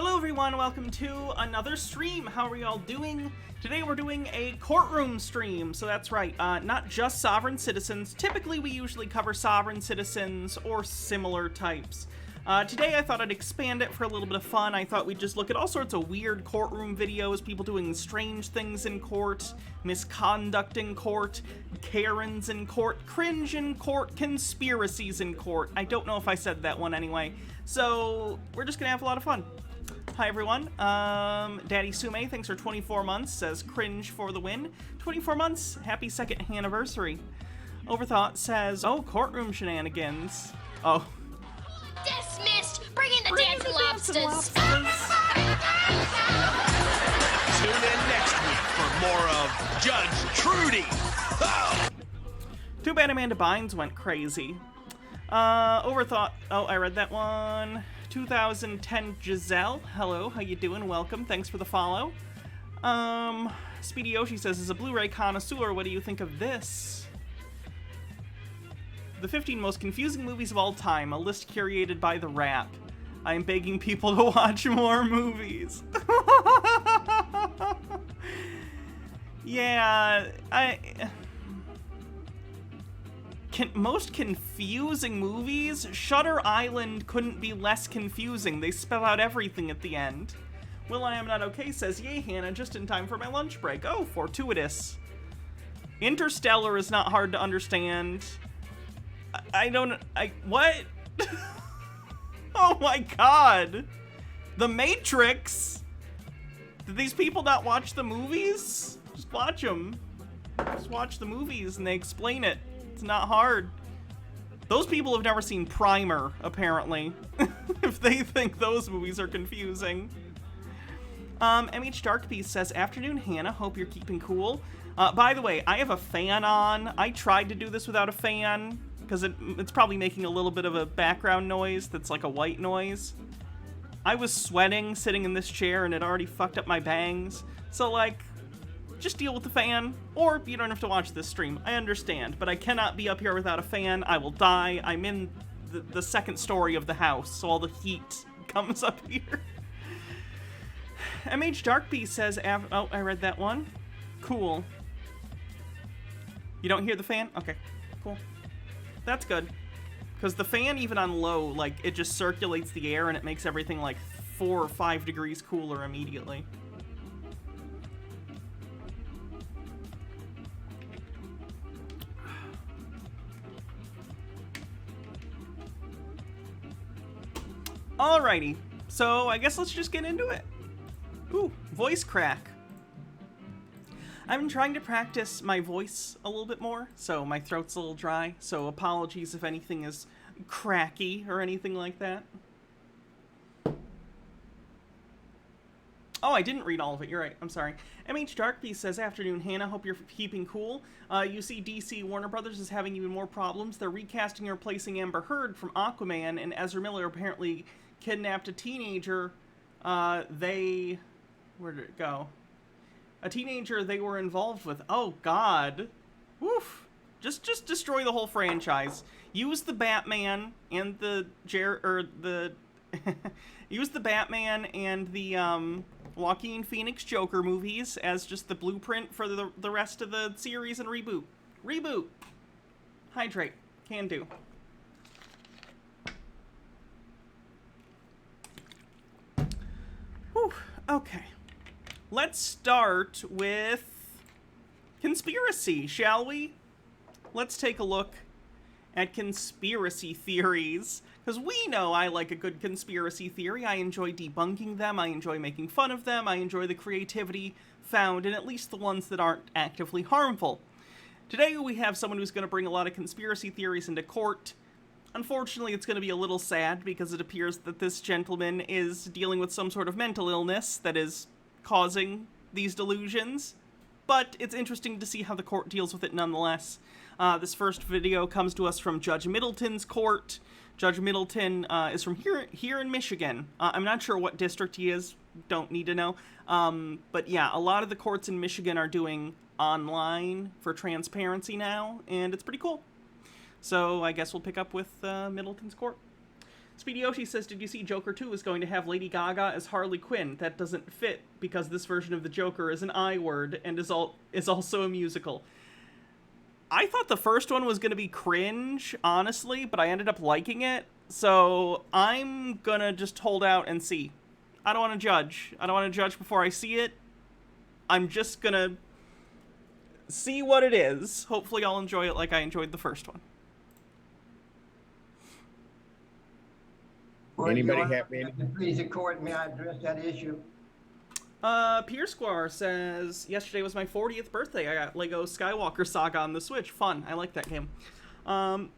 Hello everyone, welcome to another stream. How are we all doing? Today we're doing a courtroom stream, so that's right, not just sovereign citizens. Typically we usually cover sovereign citizens or similar types. Today I thought I'd expand it for a little bit of fun. I thought we'd just look at all sorts of weird courtroom videos, people doing strange things in court, misconduct in court, Karens in court, cringe in court, conspiracies in court. I don't know if I said that one anyway. So we're just gonna have a lot of fun. Hi everyone, Daddy Sume, thanks for 24 months, says cringe for the win. 24 months, happy second anniversary. Overthought says, oh, courtroom shenanigans. Oh. Dismissed! Bring in the dancing lobsters! Tune in next week for more of Judge Trudy. Oh. Too bad Amanda Bynes went crazy. Overthought, oh, I read that one. 2010 Giselle, hello, how you doing? Welcome, thanks for the follow. Speedy Yoshi says, as a Blu-ray connoisseur, what do you think of this? The 15 most confusing movies of all time, a list curated by The Wrap. I am begging people to watch more movies. Yeah, most confusing movies? Shutter Island couldn't be less confusing. They spell out everything at the end. Will I Am Not Okay says, yay, Hannah, just in time for my lunch break. Oh, fortuitous. Interstellar is not hard to understand. What? Oh my god. The Matrix? Did these people not watch the movies? Just watch them. Just watch the movies and they explain it. It's not hard. Those people have never seen Primer, apparently, if they think those movies are confusing. MH Darkbeast says, afternoon, Hannah, hope you're keeping cool. By the way, I have a fan on. I tried to do this without a fan, because it's probably making a little bit of a background noise that's like a white noise. I was sweating sitting in this chair, and it already fucked up my bangs. So, like, just deal with the fan, or you don't have to watch this stream. I understand, but I cannot be up here without a fan. I will die. I'm in the second story of the house, so all the heat comes up here. MH Darkbeast says, oh, I read that one. Cool. You don't hear the fan? Okay, cool. That's good. Because the fan, even on low, like, it just circulates the air and it makes everything like 4 or 5 degrees cooler immediately. Alrighty, so I guess let's just get into it. Ooh, voice crack. I've been trying to practice my voice a little bit more, so my throat's a little dry, so apologies if anything is cracky or anything like that. Oh, I didn't read all of it, you're right, I'm sorry. MH Darkbeast says, afternoon, Hannah, hope you're keeping cool. You see DC Warner Brothers is having even more problems. They're recasting and replacing Amber Heard from Aquaman, and Ezra Miller apparently kidnapped a teenager. Where did it go? A teenager they were involved with. Oh, God. Woof. Just destroy the whole franchise. Use the Batman and use the Batman and the, Joaquin Phoenix Joker movies as just the blueprint for the rest of the series and reboot. Reboot. Hydrate. Can do. Whew. Okay. Let's start with conspiracy, shall we? Let's take a look at conspiracy theories, because we know I like a good conspiracy theory. I enjoy debunking them, I enjoy making fun of them, I enjoy the creativity found in at least the ones that aren't actively harmful. Today we have someone who's going to bring a lot of conspiracy theories into court. Unfortunately, it's going to be a little sad because it appears that this gentleman is dealing with some sort of mental illness that is causing these delusions, but it's interesting to see how the court deals with it nonetheless. This first video comes to us from Judge Middleton's court. Judge Middleton is from here in Michigan. I'm not sure what district he is, don't need to know. But yeah, a lot of the courts in Michigan are doing online for transparency now, and it's pretty cool. So I guess we'll pick up with Middleton's court. Speedy Yoshi says, did you see Joker 2 is going to have Lady Gaga as Harley Quinn? That doesn't fit because this version of the Joker is an I word and is also a musical. I thought the first one was going to be cringe, honestly, but I ended up liking it. So I'm going to just hold out and see. I don't want to judge. I don't want to judge before I see it. I'm just going to see what it is. Hopefully I'll enjoy it like I enjoyed the first one. Well, Anybody Your Honor, have any? Please, the court, may I address that issue? Pierre Squire says, yesterday was my 40th birthday. I got Lego Skywalker Saga on the Switch. Fun. I like that game. And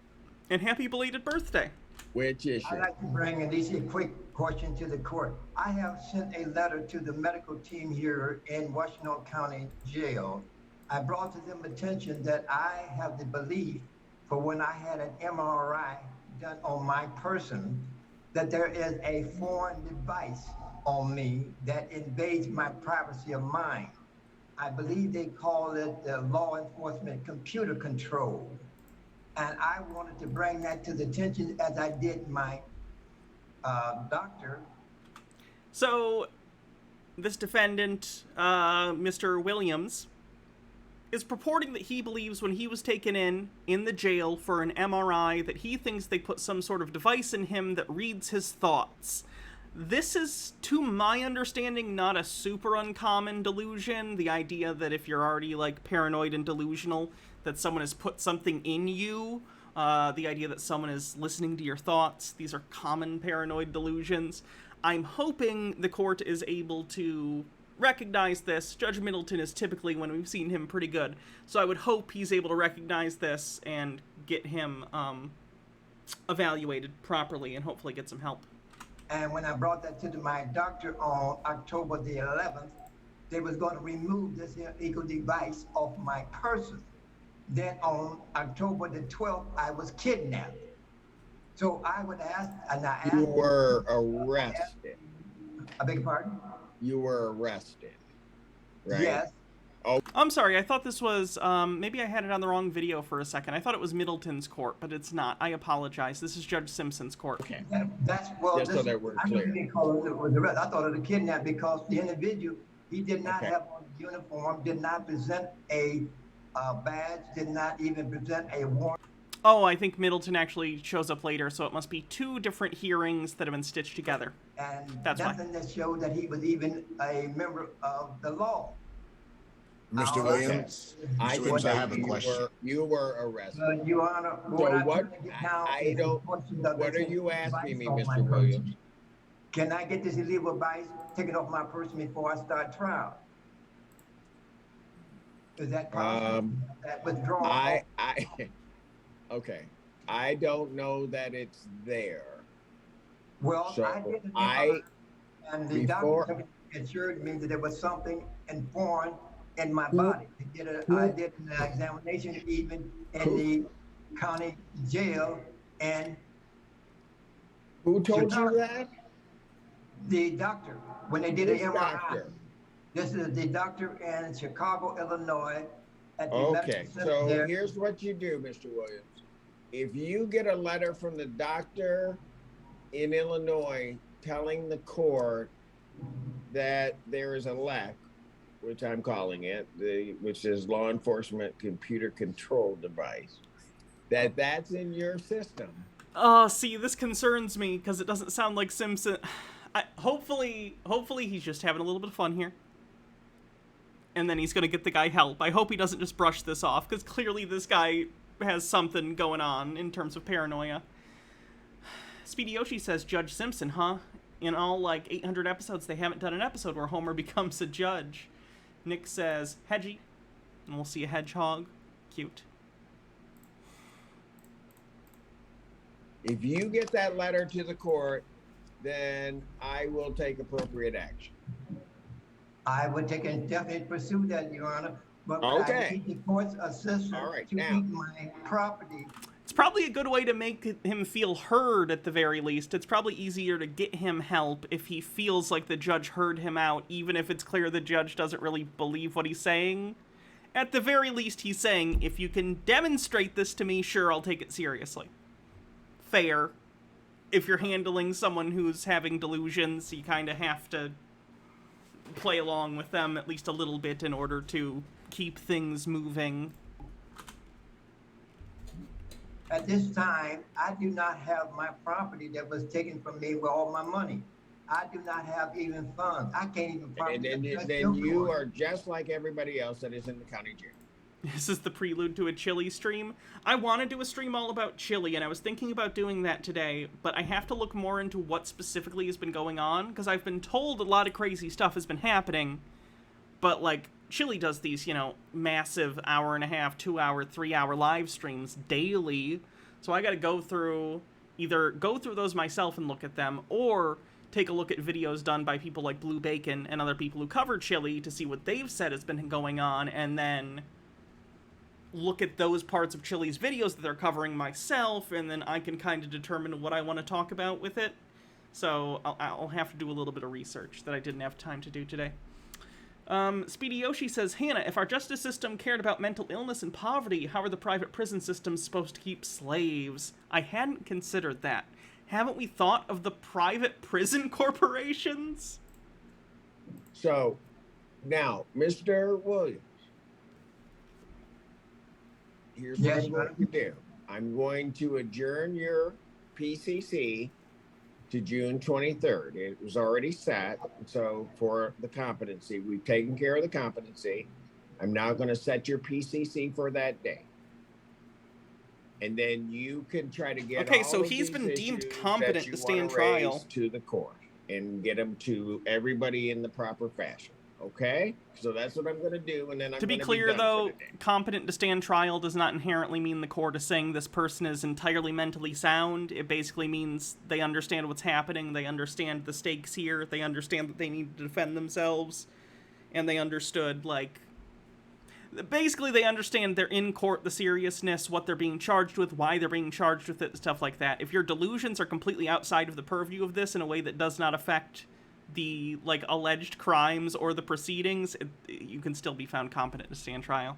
happy belated birthday. Which issue? I'd like to bring at least a quick question to the court. I have sent a letter to the medical team here in Washington County Jail. I brought to them attention that I have the belief for when I had an MRI done on my person, that there is a foreign device on me that invades my privacy of mind. I believe they call it law enforcement computer control. And I wanted to bring that to the attention as I did my doctor. So, this defendant, Mr. Williams, is purporting that he believes when he was taken in the jail for an MRI that he thinks they put some sort of device in him that reads his thoughts. This is, to my understanding, not a super uncommon delusion. The idea that if you're already, like, paranoid and delusional, that someone has put something in you. The idea that someone is listening to your thoughts. These are common paranoid delusions. I'm hoping the court is able to recognize this. Judge Middleton is typically, when we've seen him, pretty good. So I would hope he's able to recognize this and get him evaluated properly and hopefully get some help. And when I brought that to my doctor on October the 11th, they was going to remove this illegal device off my person. Then on October the 12th, I was kidnapped. So I would ask, and I asked. You were arrested. I beg your pardon? You were arrested, right? Yes. Oh, I'm sorry, I thought this was, maybe I had it on the wrong video for a second. I thought it was Middleton's court, but it's not. I apologize. This is Judge Simpson's court. okay. That's, well, Just so that we're I clear. didn't call it was arrest. I thought it was a kidnap because the individual, he did not Okay. have on a uniform, did not present a badge, did not even present a warrant. Oh, I think Middleton actually shows up later, so it must be two different hearings that have been stitched together. And That's why. nothing that showed that he was even a member of the law. Mr. Williams, I Mr. Williams, I think have a question. You were arrested. Your Honor, So what? I'm trying to get down I is the don't. question of What this are you asking me, device on my Mr. person. Williams? Can I get this illegal device taken off my person before I start trial? Is that possible? That withdrawal? Okay. I don't know that it's there. Well, So I did an I- MRI, and the before- doctor assured me that there was something foreign in my body. I did an examination even in the county jail, and Who told you Chicago. that? the doctor, when they did an Which MRI, doctor? this is the doctor in Chicago, Illinois, at the Okay, medical center so there. here's what you do, Mr. Williams. If you get a letter from the doctor in Illinois telling the court that there is a LEC, which I'm calling it, which is law enforcement computer control device, that's in your system. Oh, see, this concerns me because it doesn't sound like Simpson. Hopefully he's just having a little bit of fun here. And then he's going to get the guy help. I hope he doesn't just brush this off, because clearly this guy has something going on in terms of paranoia. Speedy Yoshi says, Judge Simpson, huh? In all, 800 episodes, they haven't done an episode where Homer becomes a judge. Nick says, Hedgie. And we'll see a hedgehog. Cute. If you get that letter to the court, then I will take appropriate action. I would take and definitely pursue that, Your Honor. But Okay. I need the court's assistance All right, to now. keep my property. It's probably a good way to make him feel heard at the very least. It's probably easier to get him help if he feels like the judge heard him out, even if it's clear the judge doesn't really believe what he's saying. At the very least, he's saying, if you can demonstrate this to me, sure, I'll take it seriously. Fair. if you're handling someone who's having delusions, you kind of have to play along with them at least a little bit in order to keep things moving. At this time, I do not have my property that was taken from me with all my money. I do not have even funds. I can't even properly address Then your you court. are just like everybody else that is in the county jail. This is the prelude to a chili stream. I want to do a stream all about chili, and I was thinking about doing that today, but I have to look more into what specifically has been going on, because I've been told a lot of crazy stuff has been happening, but, like, Chili does these, you know, massive hour-and-a-half, 2-hour, 3-hour live streams daily, so I gotta either go through those myself and look at them, or take a look at videos done by people like Blue Bacon and other people who cover Chili to see what they've said has been going on, and then look at those parts of Chili's videos that they're covering myself, and then I can kind of determine what I want to talk about with it. So I'll have to do a little bit of research that I didn't have time to do today. Speedy Yoshi says, Hannah, if our justice system cared about mental illness and poverty, how are the private prison systems supposed to keep slaves? I hadn't considered that. Haven't we thought of the private prison corporations? So, now, Mr. Williams, here's what I'm going to do. I'm going to adjourn your PCC to June 23rd. It was already set, so for the competency, we've taken care of the competency. I'm now going to set your PCC for that day. And then you can try to get okay, all so of he's these been deemed issues competent that to you stand wanna trial raise to the court and get them to everybody in the proper fashion. Okay? So that's what I'm going to do, and then I'm To be gonna clear, done for though, the day. competent to stand trial does not inherently mean the court is saying this person is entirely mentally sound. It basically means they understand what's happening, they understand the stakes here, they understand that they need to defend themselves, and they understood, like... Basically, they understand they're in court, the seriousness, what they're being charged with, why they're being charged with it, stuff like that. If your delusions are completely outside of the purview of this in a way that does not affect the, like, alleged crimes or the proceedings, you can still be found competent to stand trial.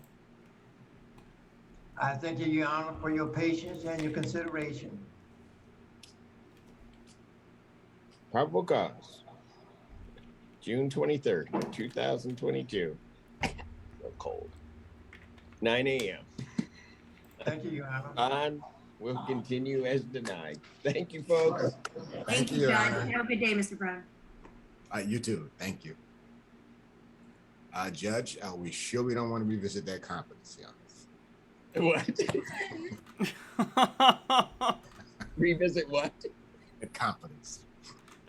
I thank you, Your Honor, for your patience and your consideration. Probable cause. June 23rd, 2022. So cold. 9 a.m. Thank you, Your Honor. On will continue as denied. Thank you, folks. Thank you, Judge. Your Honor. Have a good day, Mr. Brown. You too. Thank you. Judge, we sure we don't want to revisit that competency on this. What? Revisit what? The competency.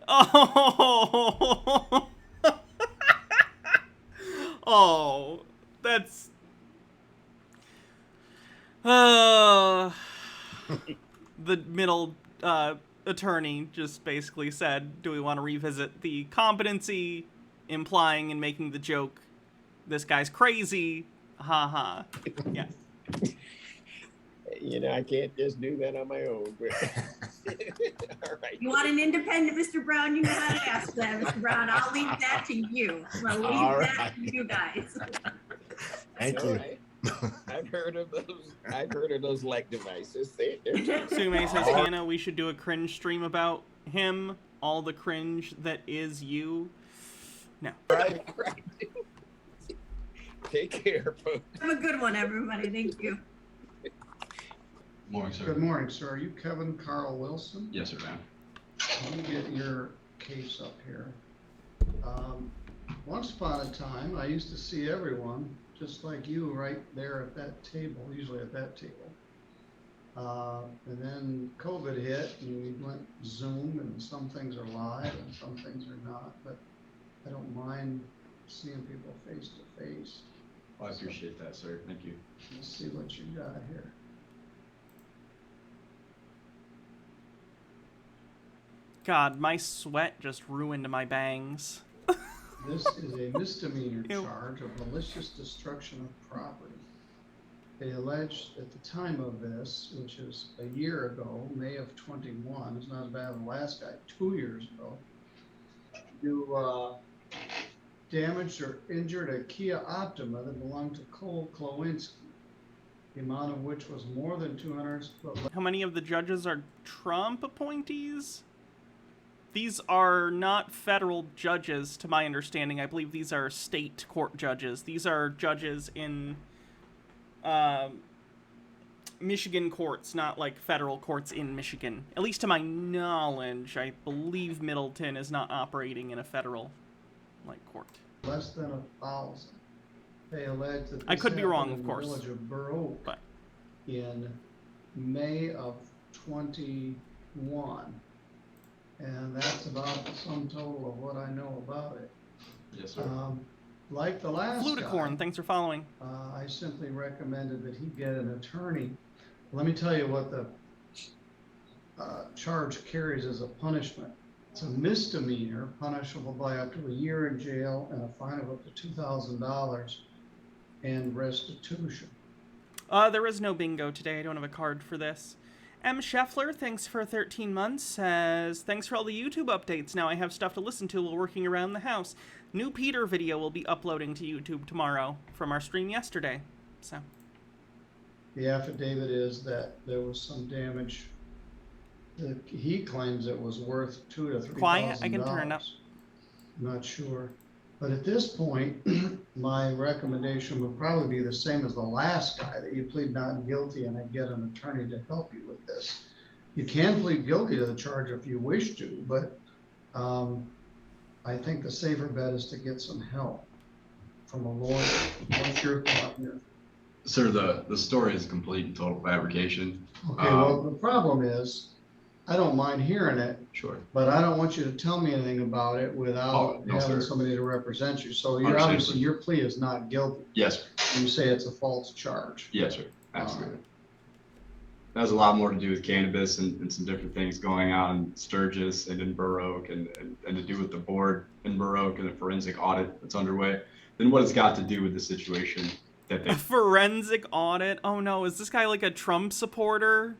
Oh! Oh, that's... the middle attorney just basically said, do we want to revisit the competency, implying and making the joke, this guy's crazy, haha. Yeah. You know, I can't just do that on my own. But... All right. You want an independent Mr. Brown? You know how to ask that, Mr. Brown. I'll leave that to you. I'll leave All that right. to you guys. Thank All you. right. I've heard of those leg devices. Sume says, Hannah, we should do a cringe stream about him. All the cringe that is you. No. Right. Take care, folks. Have a good one, everybody. Thank you. Morning, sir. Good morning, sir. Are you Kevin Carl Wilson? Yes, sir, ma'am. Let me get your case up here. Once upon a time, I used to see everyone just like you right there at that table, usually at that table. And then COVID hit and we went Zoom, and some things are live and some things are not, but I don't mind seeing people face to face. Well, I appreciate that, sir. Thank you. Let's see what you got here. God, my sweat just ruined my bangs. This is a misdemeanor Ew. charge of malicious destruction of property. They alleged at the time of this, which is a year ago, May of 21, it's not as bad as the last guy, 2 years ago, you damaged or injured a Kia Optima that belonged to Cole Klowinski. the amount of which was more than 200, but How many of the judges are Trump appointees? These are not federal judges, to my understanding. I believe these are state court judges. These are judges in Michigan courts, not like federal courts in Michigan. At least to my knowledge, I believe Middleton is not operating in a federal court. less than 1,000. They allege that I this could be wrong, happened of in course, the village of Burr Oak but in May of 21. And that's about the sum total of what I know about it. Yes, sir. Like the last Fluticorn, guy, thanks for following. I simply recommended that he get an attorney. Let me tell you what the charge carries as a punishment. It's a misdemeanor, punishable by up to a year in jail and a fine of up to $2,000 and restitution. There is no bingo today. I don't have a card for this. M. Scheffler, thanks for 13 months, says, thanks for all the YouTube updates. Now I have stuff to listen to while working around the house. New Peter video will be uploading to YouTube tomorrow from our stream yesterday. So The affidavit is that there was some damage. He claims it was worth $2,000 to $3,000. Quiet, I can turn up. Not sure. But at this point, my recommendation would probably be the same as the last guy, that you plead not guilty and I get an attorney to help you with this. You can plead guilty to the charge if you wish to, but I think the safer bet is to get some help from a lawyer. What's your thought here? Sir, the story is complete and total fabrication. Okay, well, the problem is, I don't mind hearing it, Sure. but I don't want you to tell me anything about it without no, having sir. somebody to represent you. So you're Understand, obviously, sir. your plea is not guilty. Yes, sir. You say it's a false charge. Yes, sir. Absolutely. That has a lot more to do with cannabis and some different things going on in Sturgis and in Burr Oak and to do with the board in Burr Oak and the forensic audit that's underway than what it's got to do with the situation that a they forensic audit. Oh no, is this guy like a Trump supporter?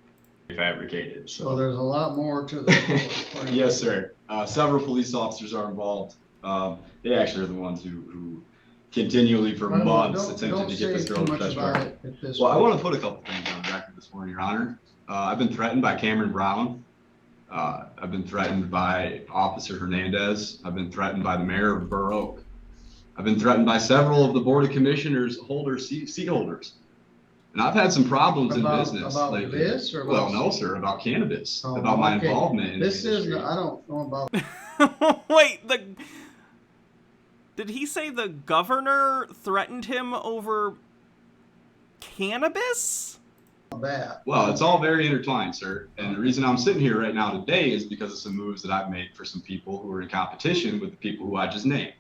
fabricated. So there's a lot more to the Yes, sir. Several police officers are involved. They actually are the ones who continually for months attempted to get this girl to testify. Well, I want to put a couple things on record this morning, Your Honor. I've been threatened by Cameron Brown. I've been threatened by Officer Hernandez. I've been threatened by the mayor of Burr Oak. I've been threatened by several of the Board of Commissioners seat holders. And I've had some problems in business. About lately. this or well, about... no, sir, about cannabis, Oh, about my okay. involvement in this the industry. is, I don't know about... Wait, did he say the governor threatened him over cannabis? that. Well, it's all very intertwined, sir. And the reason I'm sitting here right now today is because of some moves that I've made for some people who are in competition with the people who I just named.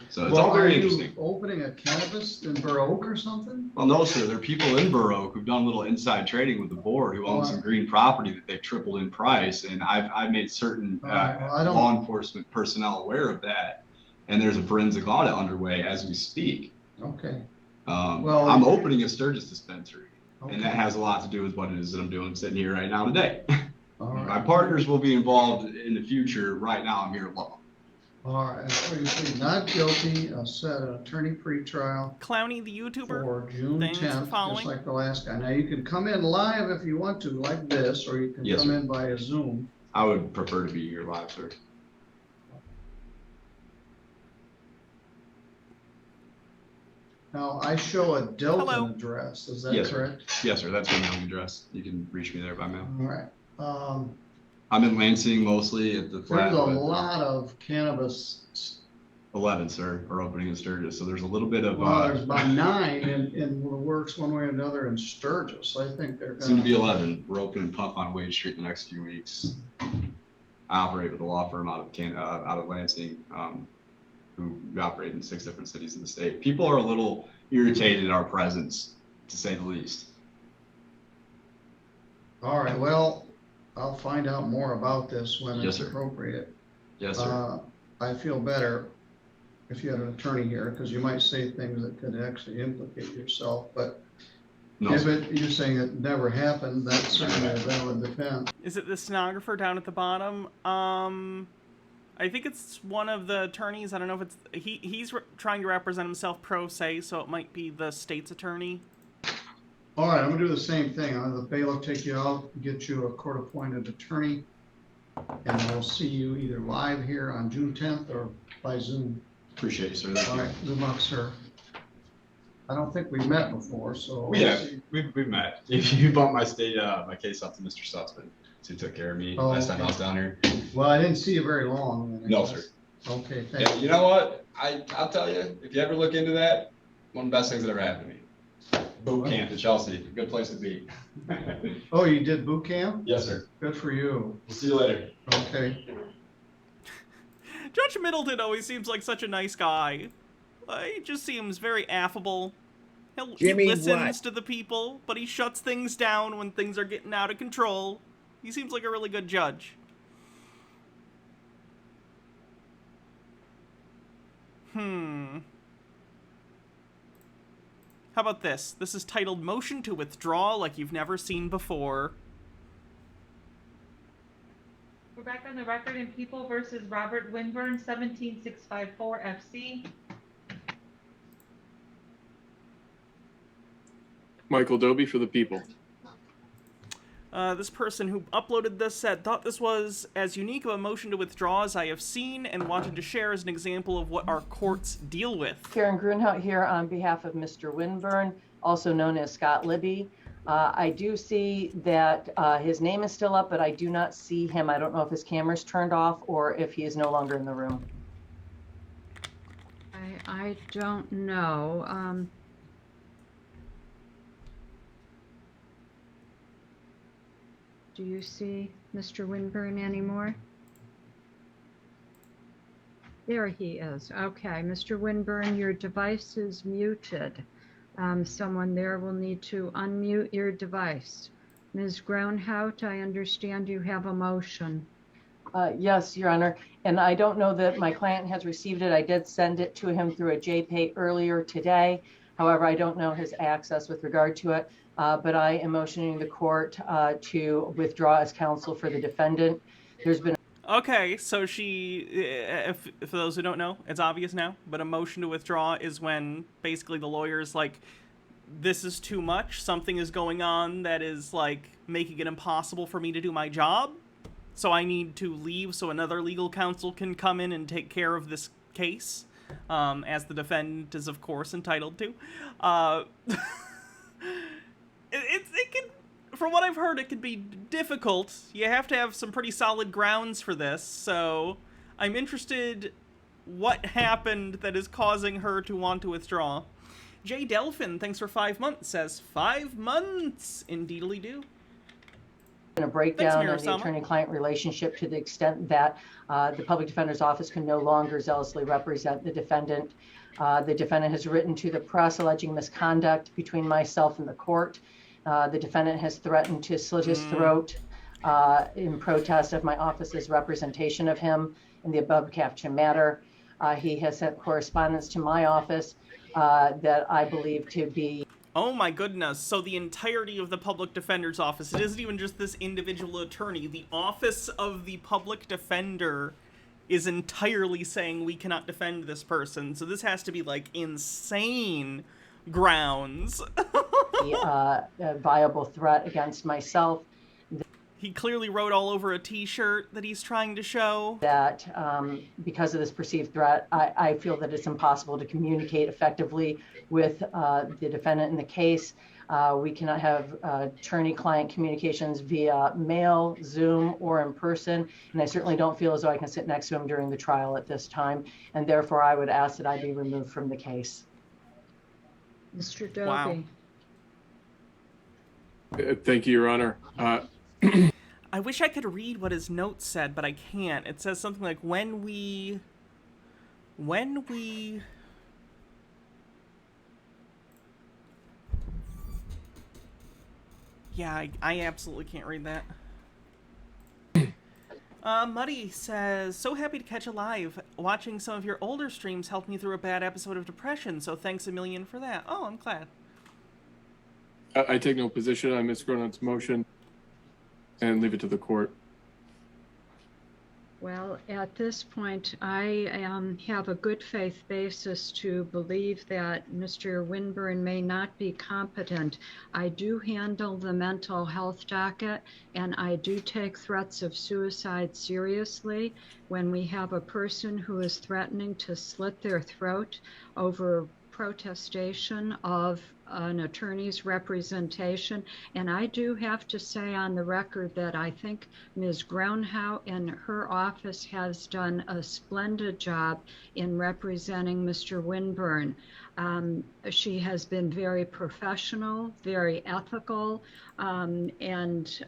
So it's all very interesting. Opening a cannabis in Burr Oak or something? Well, no, sir. There are people in Burr Oak who've done a little inside trading with the board who own some green property that they've tripled in price. And I've made certain law enforcement personnel aware of that. And there's a forensic audit underway as we speak. Okay. Well, I'm opening a Sturgis dispensary. Okay. And that has a lot to do with what it is that I'm doing sitting here right now today. All right. My partners will be involved in the future. Right now, I'm here alone. All right. So you plead not guilty, set an attorney pre-trial. Clowny the YouTuber. For June Thanks for 10th, following. just like the last guy. Now you can come in live if you want to, like this, or you can Yes, come sir. in via Zoom. I would prefer to be here live, sir. Now I show a Delton Hello. address. Is that Yes, sir. correct? Yes, sir. That's my mailing address. You can reach me there by mail. All right. I'm in Lansing mostly at the flat. There's a but lot of cannabis. 11, sir, are opening in Sturgis. So there's a little bit of. Well, there's about 9 in the works one way or another in Sturgis. I think they're Soon to be gonna. 11. We're opening Puff on Wade Street in the next few weeks. I operate with a law firm out of Lansing, who operate in 6 different cities in the state. People are a little irritated at our presence, to say the least. All right. Well, I'll find out more about this when Yes, it's sir. appropriate. Yes, sir. I feel better if you had an attorney here, because you might say things that could actually implicate yourself. But No, if sir. you're saying it never happened, that's certainly a valid defense. Is it the stenographer down at the bottom? I think it's one of the attorneys. I don't know if it's he's trying to represent himself pro se, so it might be the state's attorney. All right, I'm gonna do the same thing. I'll have the bailiff take you out, get you a court-appointed attorney, and I'll see you either live here on June 10th or by Zoom. Appreciate you, sir. Thank All you. right, good luck, sir. I don't think we've met before, so. We've met. You bumped my case up to Mr. Sussman, so he took care of me last time I was down here. Well, I didn't see you very long. Then, No, sir. Okay, thank you. You know what? I'll tell you, if you ever look into that, one of the best things that ever happened to me. Boot camp in Chelsea, good place to be. Oh, you did boot camp? Yes, sir. Good for you. We'll see you later. Okay. Judge Middleton always seems like such a nice guy. He just seems very affable. He listens to the people, but he shuts things down when things are getting out of control. He seems like a really good judge. How about this? This is titled Motion to Withdraw Like You've Never Seen Before. We're back on the record in People versus Robert Winburn, 17654 FC. Michael Doby for the People. This person who uploaded this said, thought this was as unique of a motion to withdraw as I have seen and wanted to share as an example of what our courts deal with. Karen Grunhout here on behalf of Mr. Winburn, also known as Scott Libby. I do see that his name is still up, but I do not see him. I don't know if his camera's turned off or if he is no longer in the room. I don't know. Do you see Mr. Winburn anymore? There he is. Okay, Mr. Winburn, your device is muted. Someone there will need to unmute your device. Ms. Grounhout, I understand you have a motion. Yes, Your Honor, and I don't know that my client has received it. I did send it to him through a JPay earlier today. However, I don't know his access with regard to it, but I am motioning the court to withdraw as counsel for the defendant. There's been Okay, so for those who don't know, it's obvious now, but a motion to withdraw is when basically the lawyer's like, this is too much, something is going on that is like making it impossible for me to do my job, so I need to leave so another legal counsel can come in and take care of this case, as the defendant is of course entitled to. It can, from what I've heard, it can be difficult. You have to have some pretty solid grounds for this, so I'm interested what happened that is causing her to want to withdraw. Jay Delphin, thanks for 5 months, says 5 months, indeedly do. A breakdown in the attorney-client relationship to the extent that the public defender's office can no longer zealously represent the defendant. The defendant has written to the press alleging misconduct between myself and the court. The defendant has threatened to slit his throat in protest of my office's representation of him in the above captioned matter. He has sent correspondence to my office that I believe to be... Oh my goodness, so the entirety of the public defender's office, it isn't even just this individual attorney, the office of the public defender is entirely saying we cannot defend this person, so this has to be like insane grounds. A viable threat against myself. He clearly wrote all over a t-shirt that he's trying to show. That because of this perceived threat, I feel that it's impossible to communicate effectively with the defendant in the case. We cannot have attorney-client communications via mail, Zoom, or in person, and I certainly don't feel as though I can sit next to him during the trial at this time, and therefore I would ask that I be removed from the case. Mr. Dobie. Wow. Thank you, Your Honor. I wish I could read what his notes said, but I can't. It says something like, when we... Yeah, I absolutely can't read that. Muddy says, so happy to catch a live. Watching some of your older streams helped me through a bad episode of depression, so thanks a million for that. Oh, I'm glad. I take no position on Ms. Gronout's motion and leave it to the court. Well, at this point, I have a good faith basis to believe that Mr. Winburn may not be competent. I do handle the mental health docket, and I do take threats of suicide seriously. When we have a person who is threatening to slit their throat over protestation of an attorney's representation. And I do have to say on the record that I think Ms. Grounhout and her office has done a splendid job in representing Mr. Winburn. She has been very professional, very ethical, and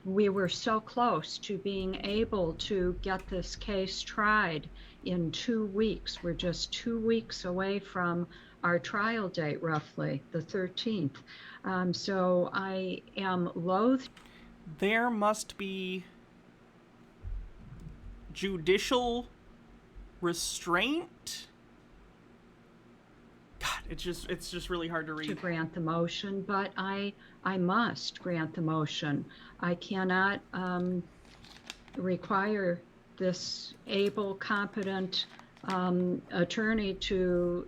we were so close to being able to get this case tried in 2 weeks. We're just 2 weeks away from our trial date, roughly, the 13th. So I am loath. There must be judicial restraint. God, it's just really hard to read. To grant the motion, but I must grant the motion. I cannot require this able, competent attorney to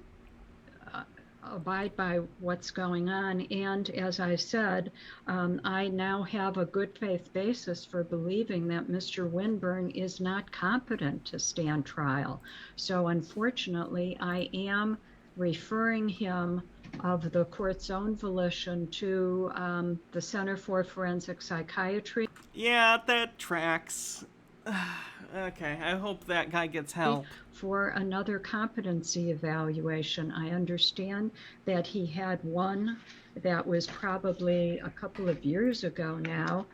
abide by what's going on. And as I said, I now have a good faith basis for believing that Mr. Winburn is not competent to stand trial. So unfortunately, I am referring him of the court's own volition to the Center for Forensic Psychiatry. Yeah, that tracks. Okay, I hope that guy gets help. For another competency evaluation. I understand that he had one that was probably a couple of years ago now,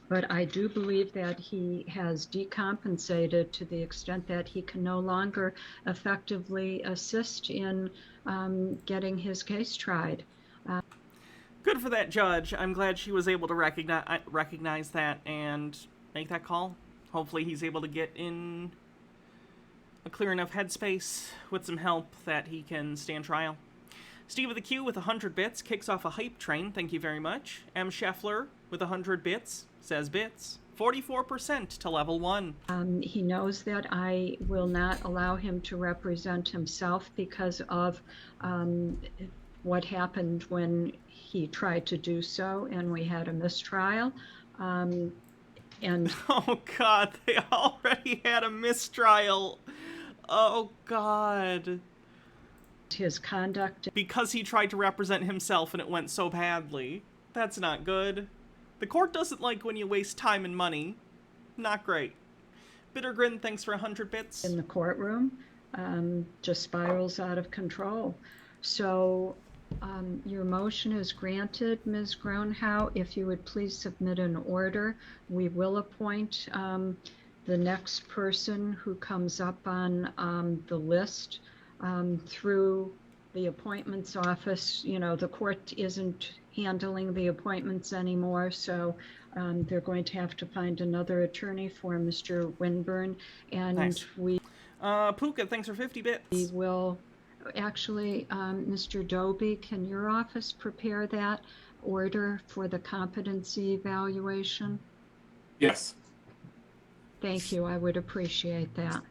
but I do believe that he has decompensated to the extent that he can no longer effectively assist in getting his case tried. Good for that judge. I'm glad she was able to recognize that and make that call. Hopefully he's able to get in a clear enough headspace with some help that he can stand trial. Steve with the Q with 100 bits kicks off a hype train. Thank you very much. M. Scheffler with 100 bits says bits. 44% to level 1. He knows that I will not allow him to represent himself because of what happened when he tried to do so and we had a mistrial. And oh God, they already had a mistrial. Oh God. His conduct. Because he tried to represent himself and it went so badly. That's not good. The court doesn't like when you waste time and money. Not great. Bittergrin, thanks for 100 bits. In the courtroom, just spirals out of control. So your motion is granted, Ms. Grounhout. If you would please submit an order, we will appoint the next person who comes up on the list through the appointments office. You know, the court isn't handling the appointments anymore, so they're going to have to find another attorney for Mr. Winburn. And nice. We... Puka, thanks for 50 bits. We will... Actually, Mr. Doby, can your office prepare that order for the competency evaluation? Yes. Thank you. I would appreciate that.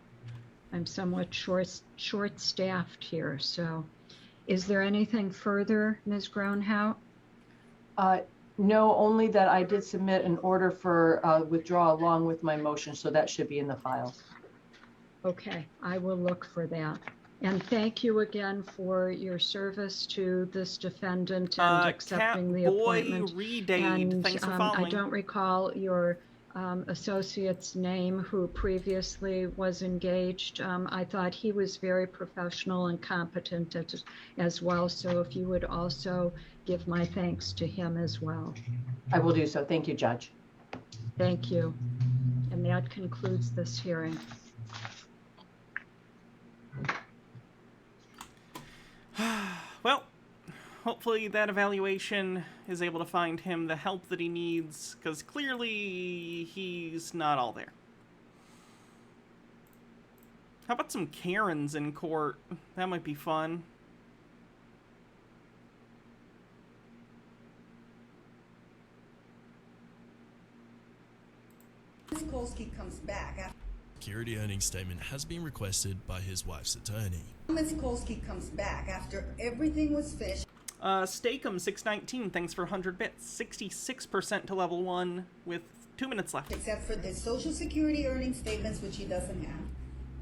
I'm somewhat short-staffed here, so. Is there anything further, Ms. Grounhout? No, only that I did submit an order for withdrawal along with my motion, so that should be in the files. Okay, I will look for that. And thank you again for your service to this defendant and accepting the appointment. And thanks for following. I don't recall your associate's name who previously was engaged. I thought he was very professional and competent as well. So if you would also give my thanks to him as well. I will do so. Thank you, Judge. Thank you. And that concludes this hearing. Well, hopefully that evaluation is able to find him the help that he needs, because clearly he's not all there. How about some Karens in court? That might be fun. Kolsky comes back. Security earnings statement has been requested by his wife's attorney. Ms. Kolsky comes back after everything was finished. Stakem 619, thanks for 100 bits. 66% to level 1 with 2 minutes left. Except for the Social Security earnings statements, which he doesn't have.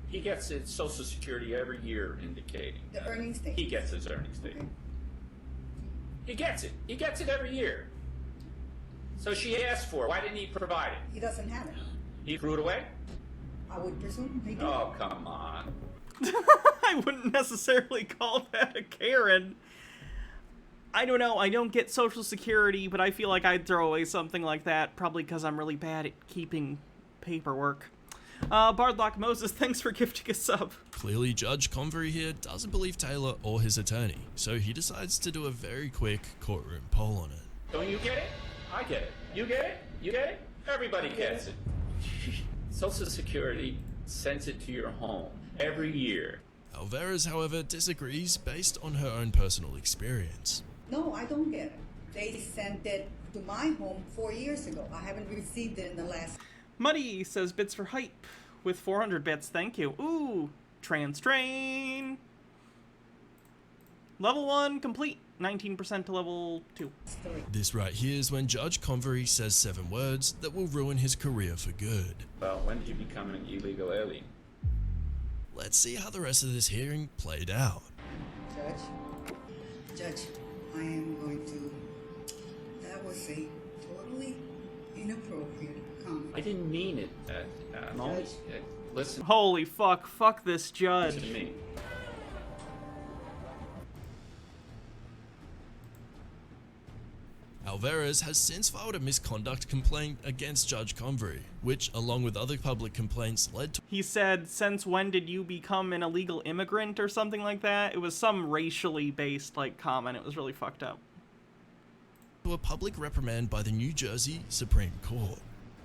He gets his Social Security every year indicating. The earnings statement. He gets his earnings statement. He gets it. He gets it every year. So she asked for it. Why didn't he provide it? He doesn't have it. He threw it away? I would presume he did. Oh, come on. I wouldn't necessarily call that a Karen. I don't know. I don't get Social Security, but I feel like I'd throw away something like that, probably because I'm really bad at keeping paperwork. Bardlock Moses, thanks for gifting a sub. Clearly, Judge Convery here doesn't believe Taylor or his attorney, so he decides to do a very quick courtroom poll on it. Don't you get it? I get it. You get it? You get it? Everybody gets it. Social Security sends it to your home every year. Alvarez, however, disagrees based on her own personal experience. No, I don't get it. They sent it to my home 4 years ago. I haven't received it in the last... Muddy says bits for hype with 400 bits. Thank you. Ooh, Trans Train. Level 1 complete. 19% to level 2. This right here is when Judge Convery says 7 words that will ruin his career for good. Well, when did you become an illegal alien? Let's see how the rest of this hearing played out. Judge, I am going to... That was a totally inappropriate comment. I didn't mean it. I'm only... listen. Holy fuck. Fuck this judge. Listen to me. Alvarez has since filed a misconduct complaint against Judge Convery, which, along with other public complaints, led to... He said, since when did you become an illegal immigrant or something like that? It was some racially based, comment. It was really fucked up. ...to a public reprimand by the New Jersey Supreme Court.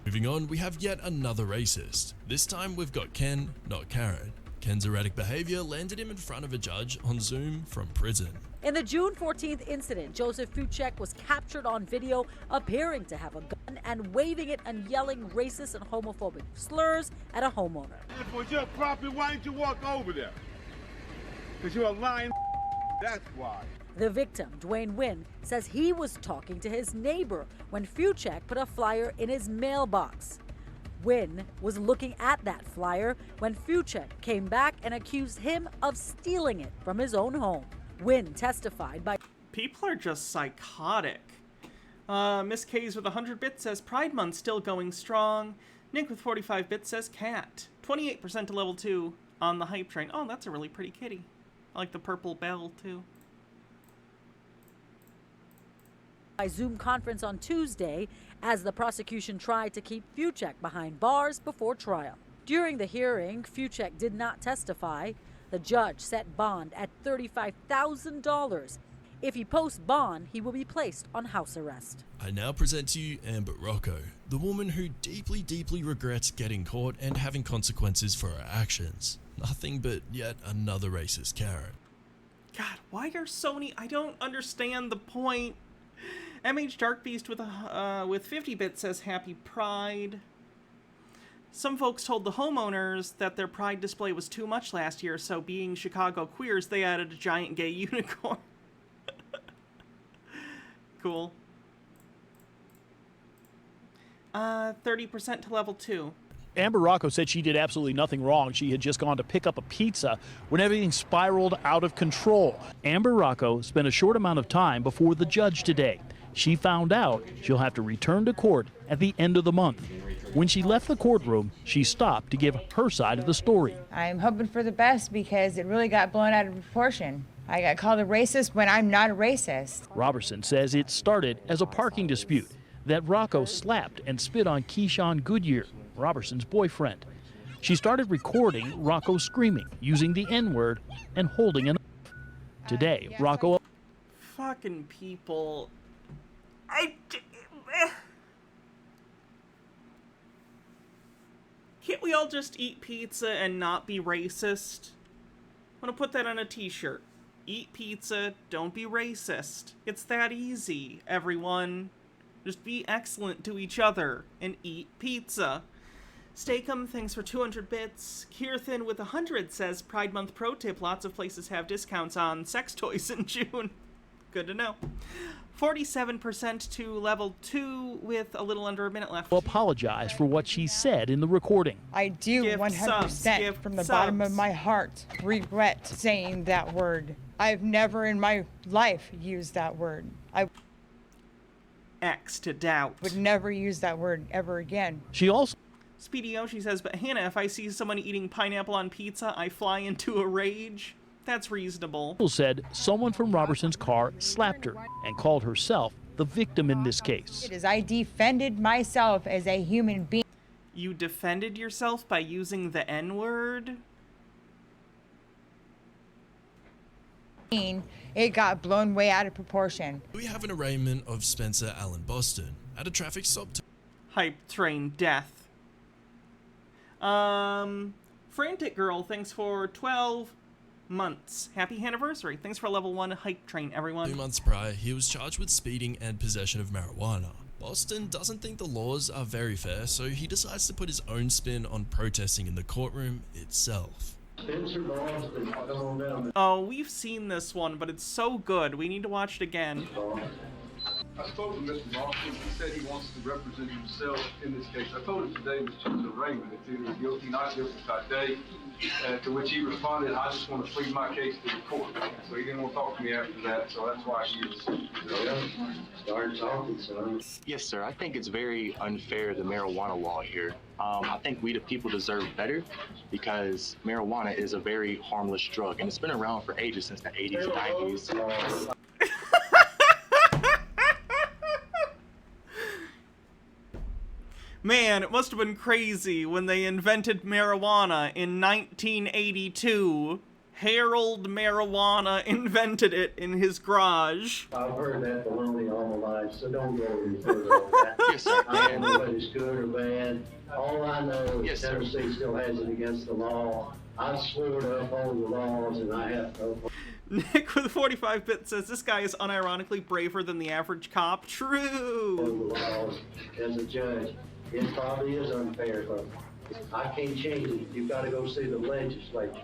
Moving on, we have yet another racist. This time we've got Ken, not Karen. Ken's erratic behavior landed him in front of a judge on Zoom from prison. In the June 14th incident, Joseph Fuchek was captured on video appearing to have a gun and waving it and yelling racist and homophobic slurs at a homeowner. If it was your property, why didn't you walk over there? Because you're a lying that's why. The victim, Dwayne Wynn, says he was talking to his neighbor when Fuchek put a flyer in his mailbox. Wynn was looking at that flyer when Fuchek came back and accused him of stealing it from his own home. Wynn testified by... People are just psychotic. Miss K's with 100 bits says Pride Month still going strong. Nick with 45 bits says cat. 28% to level 2 on the hype train. Oh, that's a really pretty kitty. I like the purple bell, too. By Zoom conference on Tuesday as the prosecution tried to keep Fuchek behind bars before trial. During the hearing, Fuchek did not testify. The judge set bond at $35,000. If he posts bond, he will be placed on house arrest. I now present to you Amber Rocco, the woman who deeply, deeply regrets getting caught and having consequences for her actions. Nothing but yet another racist Karen. God, why are so many... I don't understand the point. MH Darkbeast with 50 bits says Happy Pride. Some folks told the homeowners that their pride display was too much last year, so being Chicago queers, they added a giant gay unicorn. Cool. 30% to level 2. Amber Rocco said she did absolutely nothing wrong. She had just gone to pick up a pizza when everything spiraled out of control. Amber Rocco spent a short amount of time before the judge today. She found out she'll have to return to court at the end of the month. When she left the courtroom, she stopped to give her side of the story. I'm hoping for the best because it really got blown out of proportion. I got called a racist when I'm not a racist. Robertson says it started as a parking dispute that Rocco slapped and spit on Keyshawn Goodyear, Robertson's boyfriend. She started recording Rocco screaming, using the N-word, and holding a knife. Today, Rocco... Fucking people... Can't we all just eat pizza and not be racist? I'm gonna put that on a t-shirt. Eat pizza, don't be racist. It's that easy, everyone. Just be excellent to each other and eat pizza. Stakem, thanks for 200 bits. Kirthan with 100 says, Pride Month pro tip, lots of places have discounts on sex toys in June. Good to know. 47% to level 2 with a little under a minute left. Will apologize for what she said in the recording. I do 100% from the bottom of my heart regret saying that word. I've never in my life used that word. I X to doubt. would never use that word ever again. She also... Speedy Yoshi says, but Hannah, if I see someone eating pineapple on pizza, I fly into a rage. That's reasonable. Said someone from Robertson's car slapped her and called herself the victim in this case. It is I defended myself as a human being. You defended yourself by using the N-word? It got blown way out of proportion. We have an arraignment of Spencer Allen Boston at a traffic stop. Hype train death. Frantic Girl, thanks for 12 months. Happy anniversary. Thanks for level 1 hype train, everyone. 2 months prior, he was charged with speeding and possession of marijuana. Boston doesn't think the laws are very fair, so he decides to put his own spin on protesting in the courtroom itself. Oh, we've seen this one, but it's so good. We need to watch it again. I spoke to Mr. Boston. He said he wants to represent himself in this case. I told him today was just an arraignment. It's either guilty, not guilty type day. To which he responded, I just want to plead my case to the court. So he didn't want to talk to me after that, so that's why he was started talking, son. Yes, sir. I think it's very unfair, the marijuana law here. I think we the people deserve better because marijuana is a very harmless drug, and it's been around for ages, since the 80s and 90s. Man, it must have been crazy when they invented marijuana in 1982. Harold Marijuana invented it in his garage. I've heard that baloney all my life, so don't go any further on that. Yes, sir. I don't know whether it's good or bad. All I know is Tennessee still has it against the law. I swore to uphold the laws, and I have to uphold. Nick with 45 bits says, this guy is unironically braver than the average cop. True. The laws as a judge. It probably is unfair, but I can't change it. You've got to go see the legislature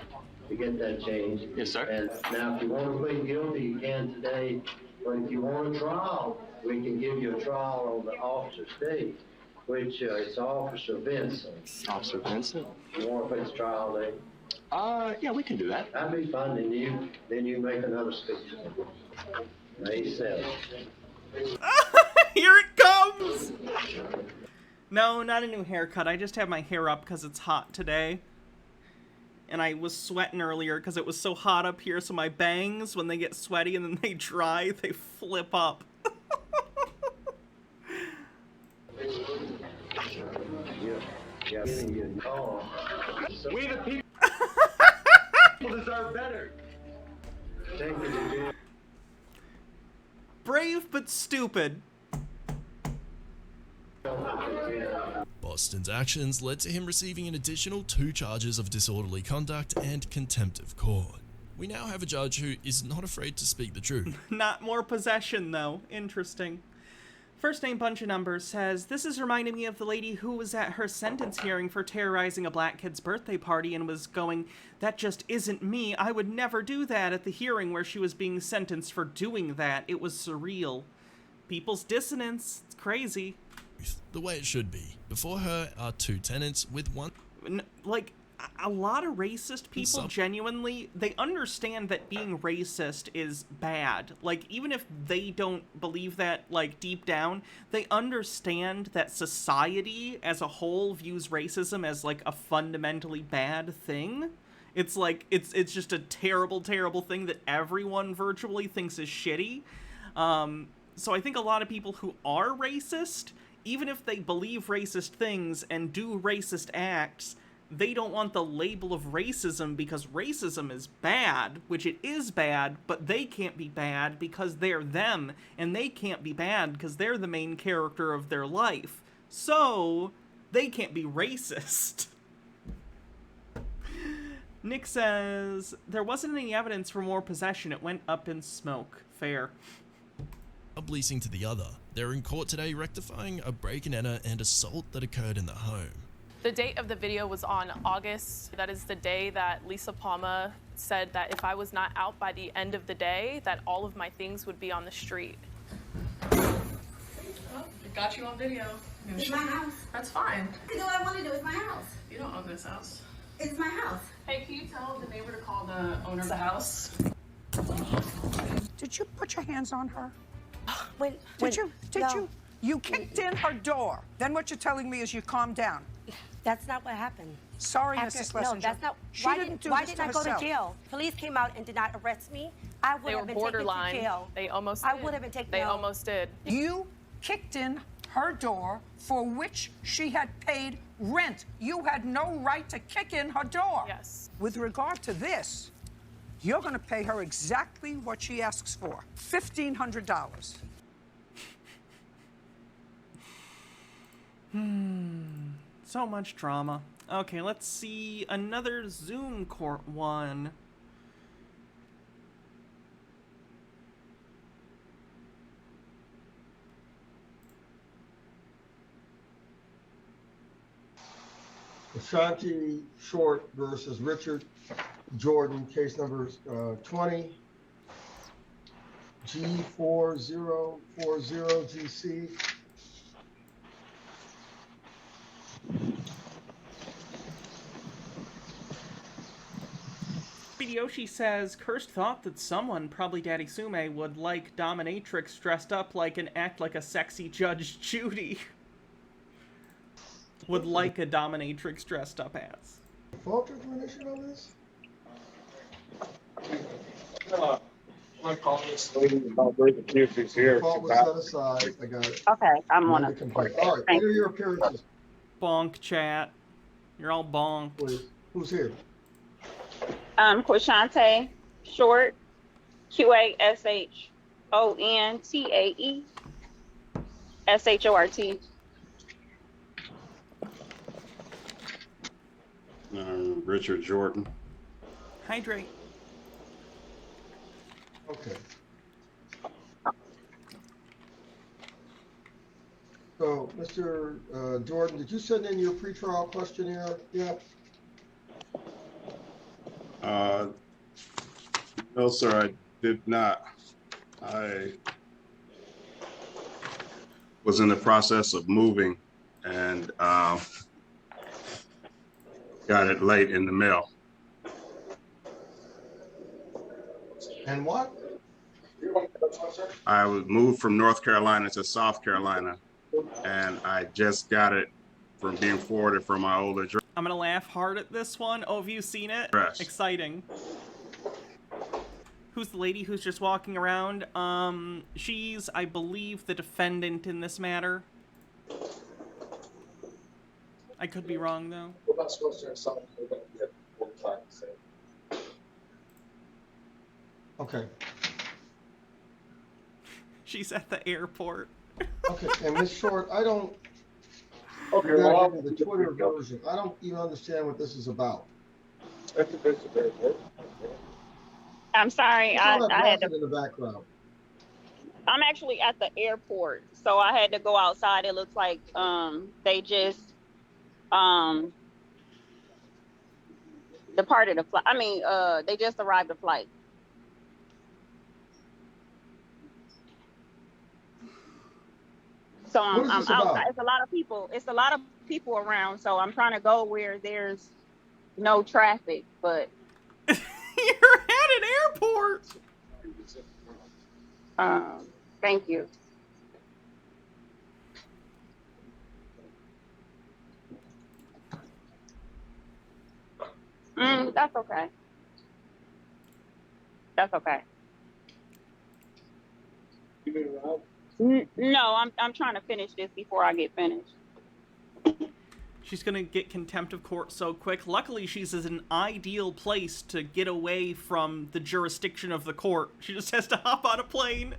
to get that change. Yes, sir. And now, if you want to plead guilty, you can today. But if you want a trial, we can give you a trial on the officer's date, which it's Officer Vincent. Officer Vincent? You want to fix trial date? Yeah, we can do that. That'd be fun. Then you make another speech. May 7th. Here it comes! No, not a new haircut. I just have my hair up because it's hot today. And I was sweating earlier because it was so hot up here, so my bangs, when they get sweaty and then they dry, they flip up. We the people deserve better. Brave but stupid. Boston's actions led to him receiving an additional 2 charges of disorderly conduct and contempt of court. We now have a judge who is not afraid to speak the truth. Not more possession, though. Interesting. First name bunch of numbers says, this is reminding me of the lady who was at her sentence hearing for terrorizing a black kid's birthday party and was going, that just isn't me. I would never do that at the hearing where she was being sentenced for doing that. It was surreal. People's dissonance. It's crazy. The way it should be. Before her are 2 tenants with one... Like, a lot of racist people genuinely, they understand that being racist is bad. Like, even if they don't believe that, like, deep down, they understand that society as a whole views racism as, like, a fundamentally bad thing. It's like, it's just a terrible, terrible thing that everyone virtually thinks is shitty. So I think a lot of people who are racist, even if they believe racist things and do racist acts, they don't want the label of racism because racism is bad, which it is bad, but they can't be bad because they're them, and they can't be bad because they're the main character of their life. So, they can't be racist. Nick says, there wasn't any evidence for more possession. It went up in smoke. Fair. Leasing to the other. They're in court today rectifying a break-and-enter and assault that occurred in the home. The date of the video was on August. That is the day that Lisa Palma said that if I was not out by the end of the day, that all of my things would be on the street. Well, it got you on video. It's my house. That's fine. I do what I want to do. It's my house. You don't own this house. It's my house. Hey, can you tell the neighbor to call the owner of the house? Did you put your hands on her? Did you? You kicked in her door. Then what you're telling me is you calmed down. That's not what happened. Sorry, Mrs. Schlesinger. No, that's not. She Why didn't do why this didn't to I go to herself. jail? Police came out and did not arrest me. I would They were have been borderline. taken to jail. They almost I did. would have been taken. They no. almost did. You kicked in her door for which she had paid rent. You had no right to kick in her door. Yes. With regard to this, you're going to pay her exactly what she asks for, $1,500. So much drama. Okay, let's see another Zoom court one. Ashanti Short versus Richard Jordan, case number 20 G4040GC. Yoshi says, cursed thought that someone, probably Daddy Sume, would like dominatrix dressed up like and act like a sexy Judge Judy. Would like a dominatrix dressed up as. Fault recognition on this? My call this lady about breaking music here. Fault was set aside. I got it. Okay, I'm on it. All right, what are your appearances? Bonk chat. You're all bonked. Please. Who's here? Quashante Short, QASHONTAE SHORT. Richard Jordan. Hydrate. Okay. So, Mr. Jordan, did you send in your pretrial questionnaire yet? No, sir, I did not. I was in the process of moving and got it late in the mail. And what? I was moved from North Carolina to South Carolina, and I just got it from being forwarded from my old address. I'm gonna laugh hard at this one. Oh, have you seen it? Yes. Exciting. Who's the lady who's just walking around? She's, I believe, the defendant in this matter. I could be wrong, though. We're not supposed to have something we're going to get 4 times. Okay. She's at the airport. Okay, and Ms. Short, I don't. Okay, well, well, the Twitter version. I don't even understand what this is about. I'm sorry, I had to. In the background. I'm actually at the airport, so I had to go outside. It looks like they just departed a flight. I mean, they just arrived a flight. So I'm outside. It's a lot of people. It's a lot of people around. So I'm trying to go where there's no traffic. But you're at an airport. Thank you. That's okay. That's okay. No, I'm trying to finish this before I get finished. She's gonna get contempt of court so quick. Luckily, she's in an ideal place to get away from the jurisdiction of the court. She just has to hop on a plane.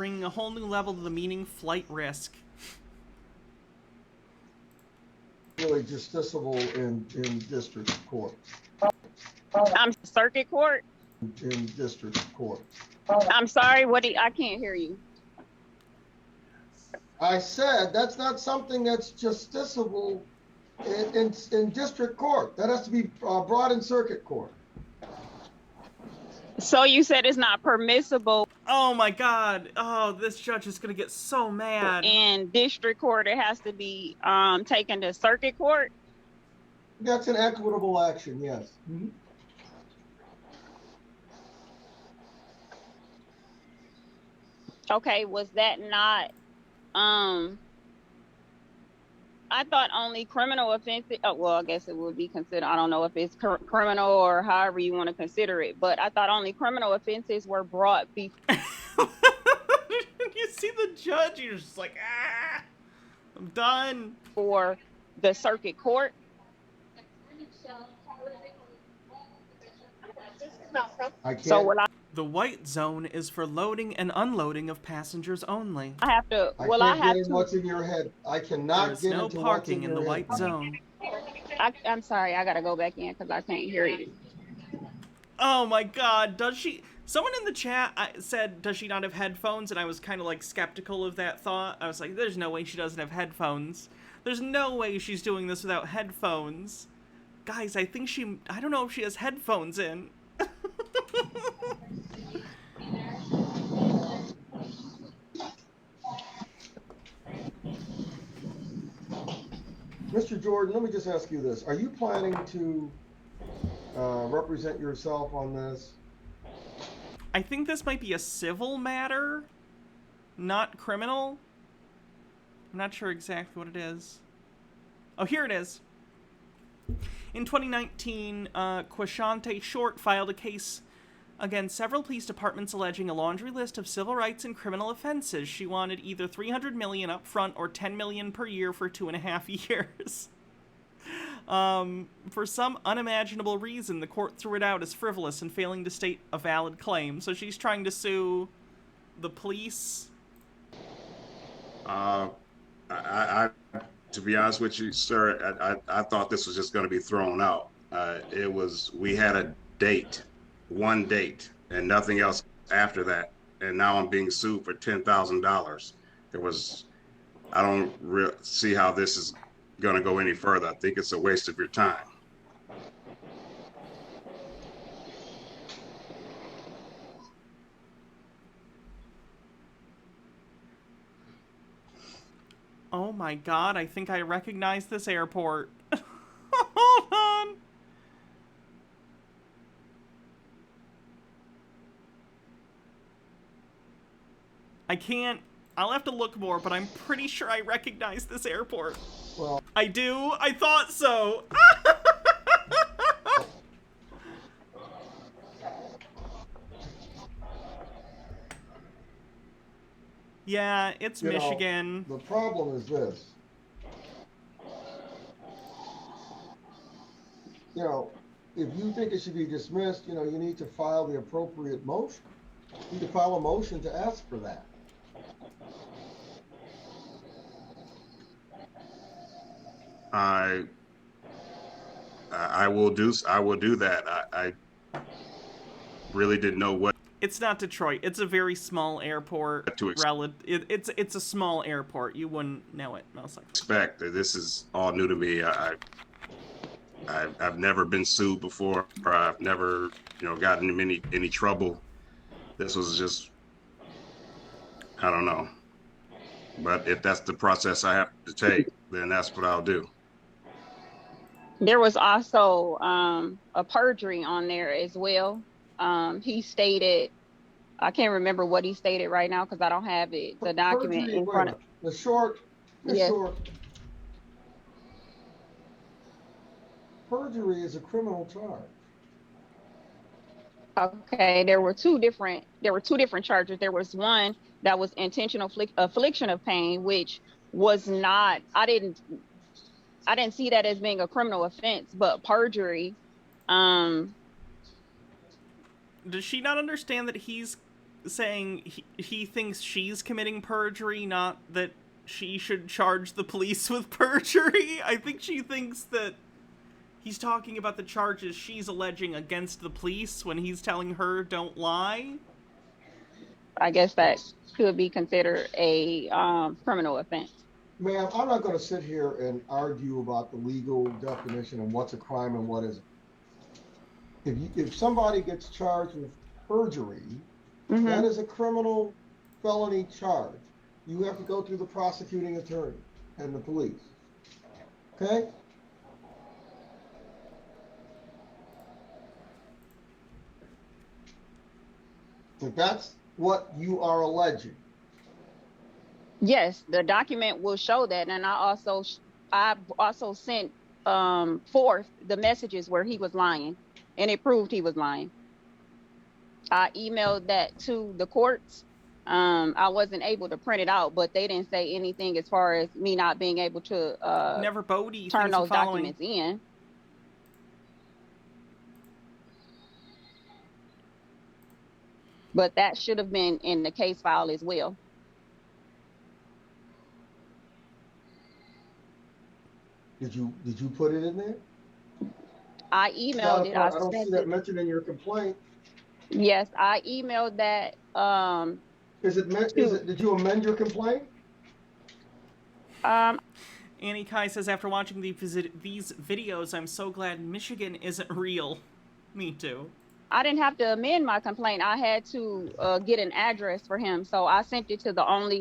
bringing a whole new level to the meaning flight risk. Really justiciable in district court. I'm circuit court. In district court. I'm sorry. I can't hear you. I said that's not something that's justiciable in district court. That has to be brought in circuit court. So you said it's not permissible. Oh my God. Oh, this judge is going to get so mad. In district court, it has to be taken to circuit court. That's an equitable action, yes. Mm-hmm. Okay, was that not, I thought only criminal offenses, well, I guess it would be considered, I don't know if it's criminal or however you want to consider it, but I thought only criminal offenses were brought before. You see the judge, you're just like, I'm done. For the circuit court. I can't. So will I? The white zone is for loading and unloading of passengers only. I have to. Well, I have to. What's in your head? I cannot There's get no into parking in the head. white zone. I'm sorry. I gotta go back in because I can't hear you. Oh my God! Does she? Someone in the chat said, "Does she not have headphones?" And I was kind of like skeptical of that thought. I was like, "There's no way she doesn't have headphones. There's no way she's doing this without headphones." Guys, I think she. I don't know if she has headphones in. Mr. Jordan, let me just ask you this. Are you planning to represent yourself on this? I think this might be a civil matter, not criminal. I'm not sure exactly what it is. Oh, here it is. In 2019, Quashante Short filed a case against several police departments alleging a laundry list of civil rights and criminal offenses. She wanted either $300 million up front or $10 million per year for 2.5 years. For some unimaginable reason, the court threw it out as frivolous and failing to state a valid claim. So she's trying to sue the police. To be honest with you, sir, I thought this was just going to be thrown out. We had a date, one date, and nothing else after that. And now I'm being sued for $10,000. I don't see how this is going to go any further. I think it's a waste of your time. Oh my God, I think I recognize this airport. Hold on. I'll have to look more, but I'm pretty sure I recognize this airport. Well, I do? I thought so. Yeah, it's Michigan. The problem is this. If you think it should be dismissed, you need to file the appropriate motion. You need to file a motion to ask for that. I will do that. I really didn't know what. It's not Detroit. It's a very small airport. It's a small airport. You wouldn't know it, most likely. Expect that this is all new to me. I've never been sued before. Or I've never, gotten in any trouble. This was just, I don't know. But if that's the process I have to take, then that's what I'll do. There was also a perjury on there as well. He stated, I can't remember what he stated right now because I don't have it, the document Perjury, in front of the short. Perjury is a criminal charge. Okay, there were two different charges. There was one that was intentional affliction of pain, which was not, I didn't see that as being a criminal offense, but perjury, does she not understand that he's saying he thinks she's committing perjury, not that she should charge the police with perjury. I think she thinks that he's talking about the charges she's alleging against the police when he's telling her don't lie. I guess that could be considered a criminal offense. Ma'am, I'm not going to sit here and argue about the legal definition of what's a crime and what isn't. If somebody gets charged with perjury, that is a criminal felony charge. You have to go through the prosecuting attorney and the police. Okay? So that's what you are alleging. Yes, the document will show that, and I also sent forth the messages where he was lying, and it proved he was lying. I emailed that to the courts. I wasn't able to print it out, but they didn't say anything as far as me not being able to Never Bodie turn those documents in. But that should have been in the case file as well. Did you put it in there? I emailed it. I don't see that mentioned in your complaint. Yes, I emailed that. Did you amend your complaint? Annie Kai says, after watching these videos, I'm so glad Michigan isn't real. Me too. I didn't have to amend my complaint. I had to get an address for him, so I sent it to the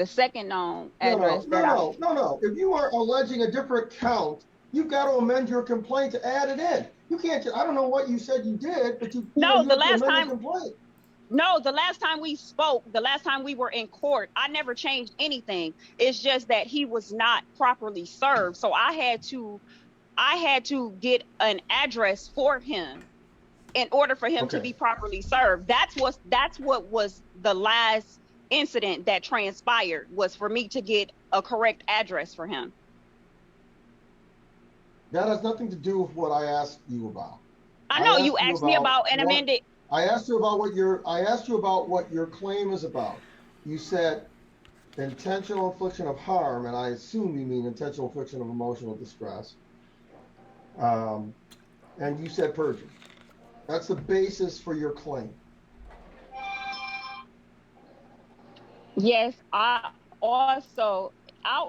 second known address. No. If you are alleging a different count, you've got to amend your complaint to add it in. You can't. I don't know what you said you did, but the last time we spoke, the last time we were in court, I never changed anything. It's just that he was not properly served, so I had to get an address for him in order for him to be properly served. That's what was the last incident that transpired, was for me to get a correct address for him. That has nothing to do with what I asked you about. I know you asked me about an amended. I asked you about what your claim is about. You said intentional infliction of harm, and I assume you mean intentional infliction of emotional distress. And you said perjury. That's the basis for your claim. Yes, I'll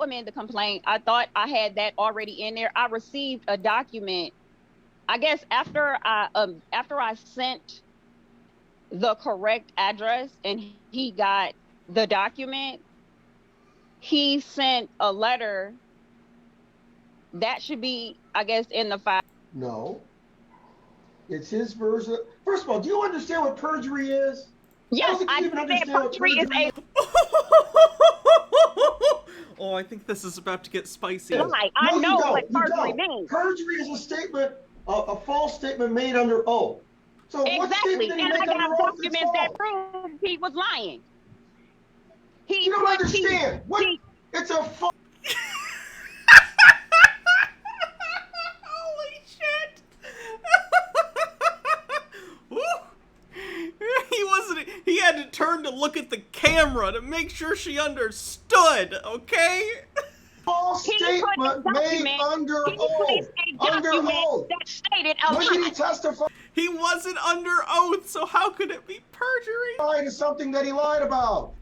amend the complaint. I thought I had that already in there. I received a document, I guess after I sent the correct address and he got the document, he sent a letter that should be, I guess, in the file. No. It's his version. First of all, do you understand what perjury is? Yes, I understand perjury is a... Oh, I think this is about to get spicy. I know what perjury means. Perjury is a statement, a false statement made under oath. So exactly, and I got documents that prove he was lying. You don't understand. It's a false... Holy shit! He had to turn to look at the camera to make sure she understood, okay? False statement made under oath. Under oath. That stated when did he testify? He wasn't under oath, so how could it be perjury? Lying to something that he lied about.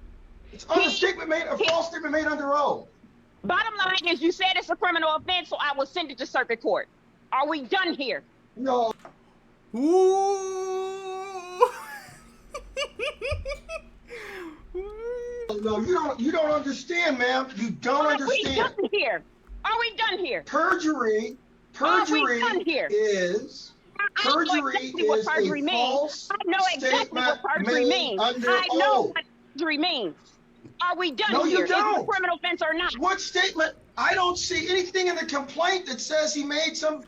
It's a false statement made under oath. Bottom line is, you said it's a criminal offense, so I will send it to circuit court. Are we done here? No. Ooh. No, you don't understand, ma'am. You don't understand. Are we done here? Are we done here? Perjury is a false statement made under I know oath. what perjury means. Are we done No, here? you don't. Is it a criminal offense or not? What statement? I don't see anything in the complaint that says he made some...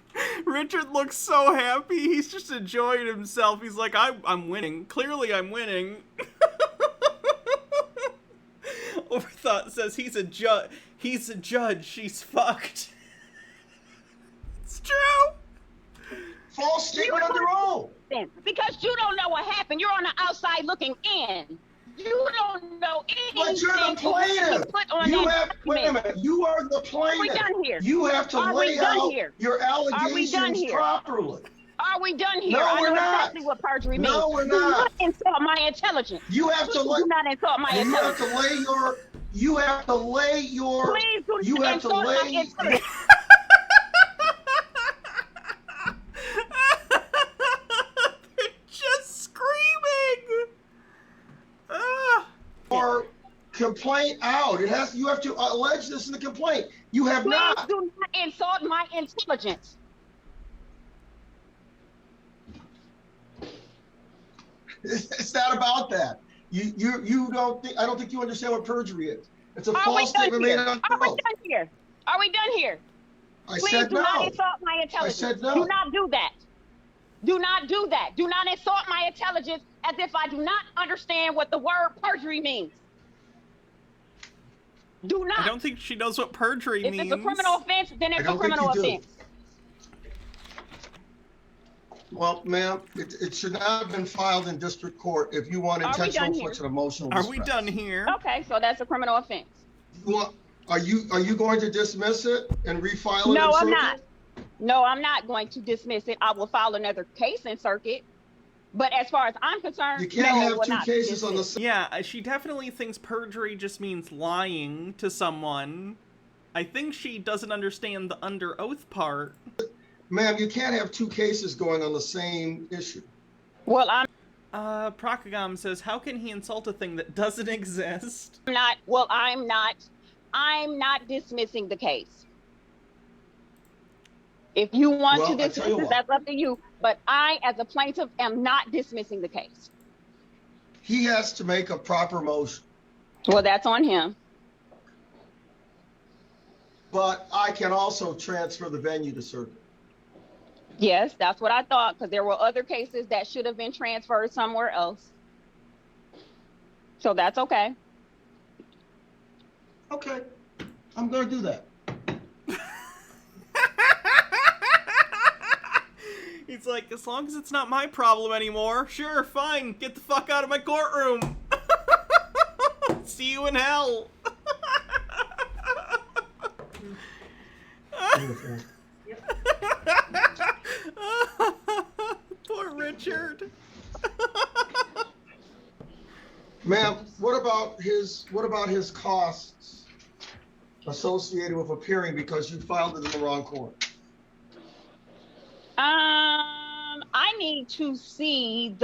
Richard looks so happy. He's just enjoying himself. He's like, I'm winning. Clearly I'm winning. Overthought says he's a judge. He's a judge. She's fucked. It's true. false statement under oath. Because you don't know what happened. You're on the outside looking in. You don't know anything. But you're the plaintiff. Wait a minute. You are the plaintiff. Are we done here? You have to lay out your allegations properly. Are we done here? No, we're not. Exactly what perjury means. No, we're Do not. insult my intelligence. You have to do not insult my intelligence. You have to lay your. Please do you not have to insult my lay. intelligence. Just screaming. Or complaint out. You have to allege this in the complaint. You have Please not. do not insult my intelligence. It's not about that. You don't think. I don't think you understand what perjury is. It's a Are false we done statement here? made on Are we oath. done here? Are we done here? I Please said do no. not insult my intelligence. I said no. Do not do that. Do not do that. Do not insult my intelligence as if I do not understand what the word perjury means. Do not. I don't think she knows what perjury means. If it's a criminal offense, then it's a criminal offense. Well, ma'am, it should not have been filed in district court if you want intentional infliction of emotional distress. Are we done here? Okay, so that's a criminal offense. Are you going to dismiss it and refile it? No, in I'm circuit? not. No, I'm not going to dismiss it. I will file another case in circuit. But as far as I'm concerned, You can't have two cases on the same. Yeah, she definitely thinks perjury just means lying to someone. I think she doesn't understand the under oath part. Ma'am, you can't have two cases going on the same issue. Well, I'm Prakagam says, how can he insult a thing that doesn't exist? I'm not dismissing the case. If you want to dismiss it, that's up to you. But I, as a plaintiff, am not dismissing the case. He has to make a proper motion. Well, that's on him. But I can also transfer the venue to circuit. Yes, that's what I thought, because there were other cases that should have been transferred somewhere else. So that's okay. Okay, I'm going to do that. He's like, as long as it's not my problem anymore, sure, fine, get the fuck out of my courtroom. See you in hell. Poor Richard. Ma'am, what about his costs associated with appearing because you filed it in the wrong court? I need to see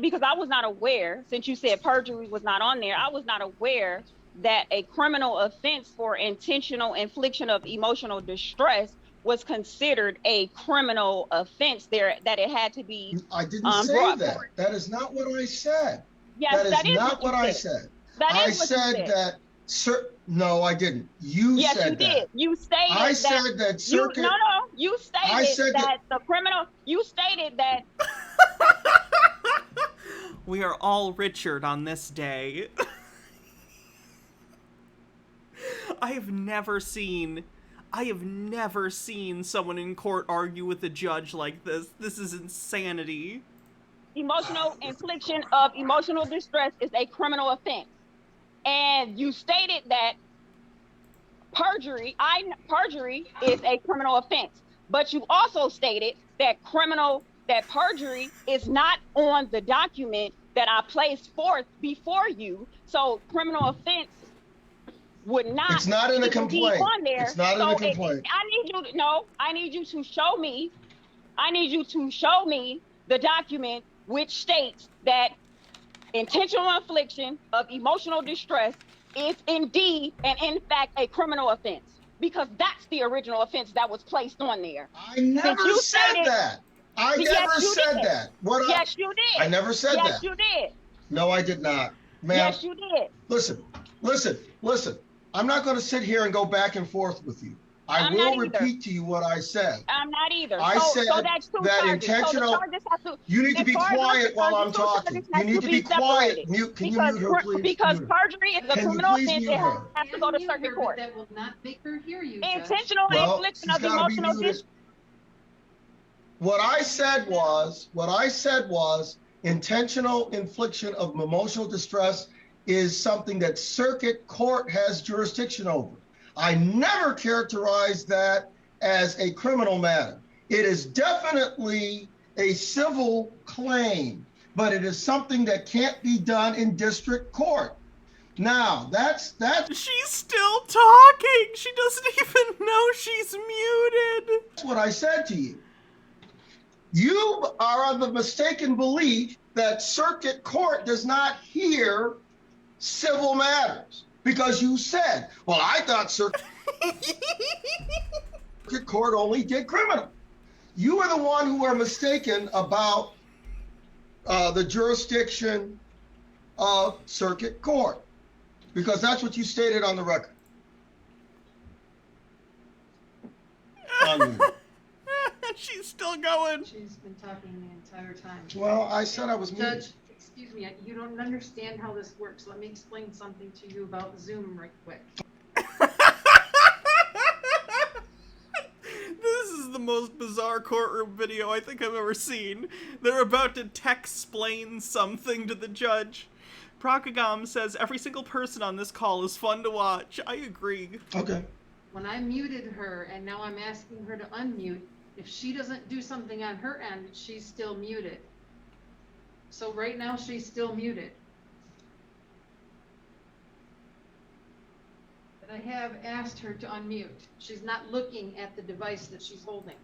because I was not aware, since you said perjury was not on there, I was not aware that a criminal offense for intentional infliction of emotional distress was considered a criminal offense there, that it had to be I didn't say that. That is not what I said. Yes, that is not what I said. That is I said that, sir. No, I didn't. You yes, said you did. that. You stated I that. said that circuit. You stated that the criminal. You stated that. We are all Richard on this day. I have never seen someone in court argue with a judge like this. This is insanity. Emotional infliction of emotional distress is a criminal offense. And you stated that perjury is a criminal offense. But you also stated that perjury is not on the document that I placed forth before you. So criminal offense would not. It's not in the complaint. On there. It's not in the complaint. I need you to show me. I need you to show me the document which states that intentional infliction of emotional distress is indeed and in fact a criminal offense, because that's the original offense that was placed on there. I never said that. I never said that. Yes, you did. I never said that. Yes, you did. No, I did not. Ma'am, yes, you did. Listen. I'm not going to sit here and go back and forth with you. I will repeat to you what I said. I'm not either. I said so that's two that charges. intentional. So the charges have to, You need to be quiet while I'm two talking. charges You have need to be quiet. separated. Mute. Can because, you mute her, please? Because Mute her. perjury is a Can you criminal please offense. mute It her? has to go to circuit court. That will not make her hear you, Judge. Intentional Well, infliction she's of gotta be emotional muted. distress. What I said was intentional infliction of emotional distress is something that circuit court has jurisdiction over. I never characterized that as a criminal matter. It is definitely a civil claim, but it is something that can't be done in district court. Now, that's She's still talking. She doesn't even know she's muted. That's what I said to you. You are of the mistaken belief that circuit court does not hear civil matters because you said, well, I thought circuit court only did criminal. You are the one who are mistaken about the jurisdiction of circuit court because that's what you stated on the record. She's still going. She's been talking the entire time. Well, I said I was muted. Judge, excuse me, you don't understand how this works. Let me explain something to you about Zoom right quick. This is the most bizarre courtroom video I think I've ever seen. They're about to text-splain something to the judge. Prakagam says, every single person on this call is fun to watch. I agree. Okay. When I muted her and now I'm asking her to unmute, if she doesn't do something on her end, she's still muted. So right now she's still muted. But I have asked her to unmute. She's not looking at the device that she's holding.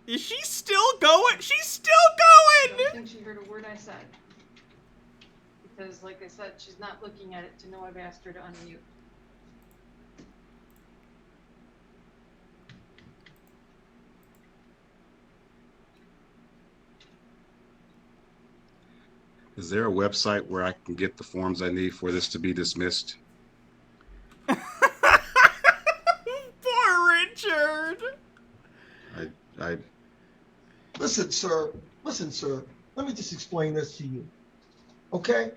Is she still going? She's still I going! don't think she heard a word I said. Because, like I said, she's not looking at it to know I've asked her to unmute. Is there a website where I can get the forms I need for this to be dismissed? Poor Richard! I Listen, sir. Let me just explain this to you. Okay?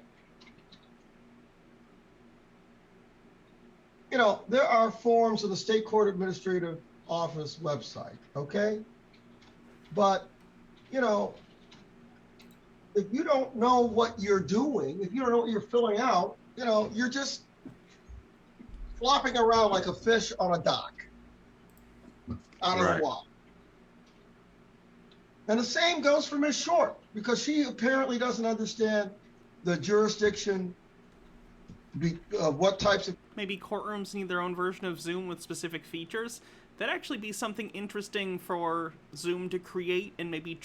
You know, there are forms on the State Court Administrative Office website, okay? But, you know, if you don't know what you're doing, if you don't know what you're filling out, you know, you're just flopping around like a fish on a dock. I don't know why. And the same goes for Ms. Short, because she apparently doesn't understand the jurisdiction of what types of... Maybe courtrooms need their own version of Zoom with specific features. That'd actually be something interesting for Zoom to create and maybe...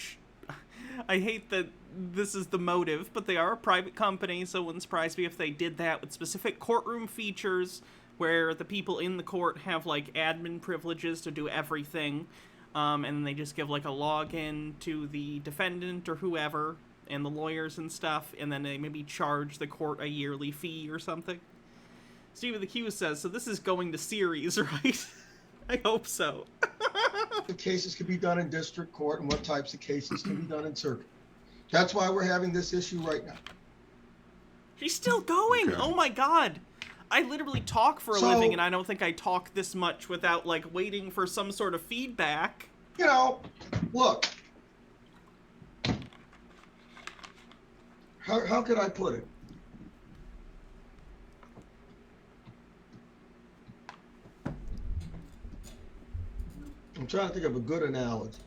I hate that this is the motive, but they are a private company, so it wouldn't surprise me if they did that with specific courtroom features where the people in the court have, like, admin privileges to do everything. And then they just give, like, a login to the defendant or whoever, and the lawyers and stuff, and then they maybe charge the court a yearly fee or something. Steve of the Q says, so this is going to series, right? I hope so. The cases can be done in district court and what types of cases can be done in circuit. That's why we're having this issue right now. She's still going! Okay. Oh my god! I literally talk for a living, and I don't think I talk this much without, like, waiting for some sort of feedback. You know, look. How could I put it? I'm trying to think of a good analogy.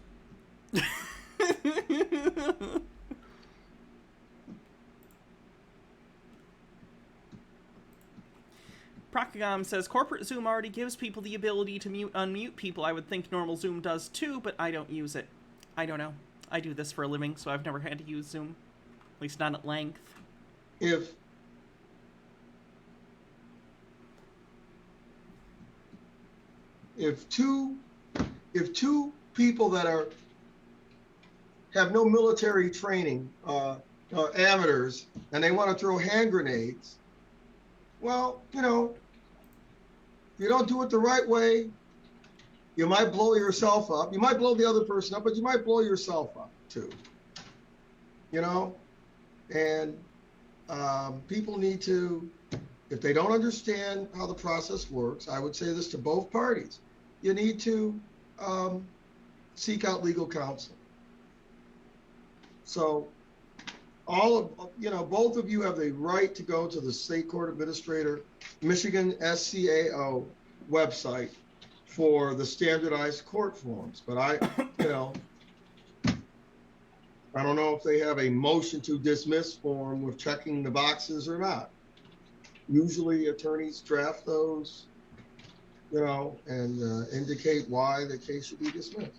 Prakagam says, corporate Zoom already gives people the ability to unmute people. I would think normal Zoom does too, but I don't use it. I don't know. I do this for a living, so I've never had to use Zoom. At least not at length. If if two people that have no military training, amateurs, and they want to throw hand grenades, well, you know, if you don't do it the right way, you might blow yourself up. You might blow the other person up, but you might blow yourself up too. You know, and people need to, if they don't understand how the process works, I would say this to both parties, you need to seek out legal counsel. So both of you have the right to go to the State Court Administrator, Michigan SCAO website for the standardized court forms. But I don't know if they have a motion to dismiss form with checking the boxes or not. Usually attorneys draft those, and indicate why the case should be dismissed.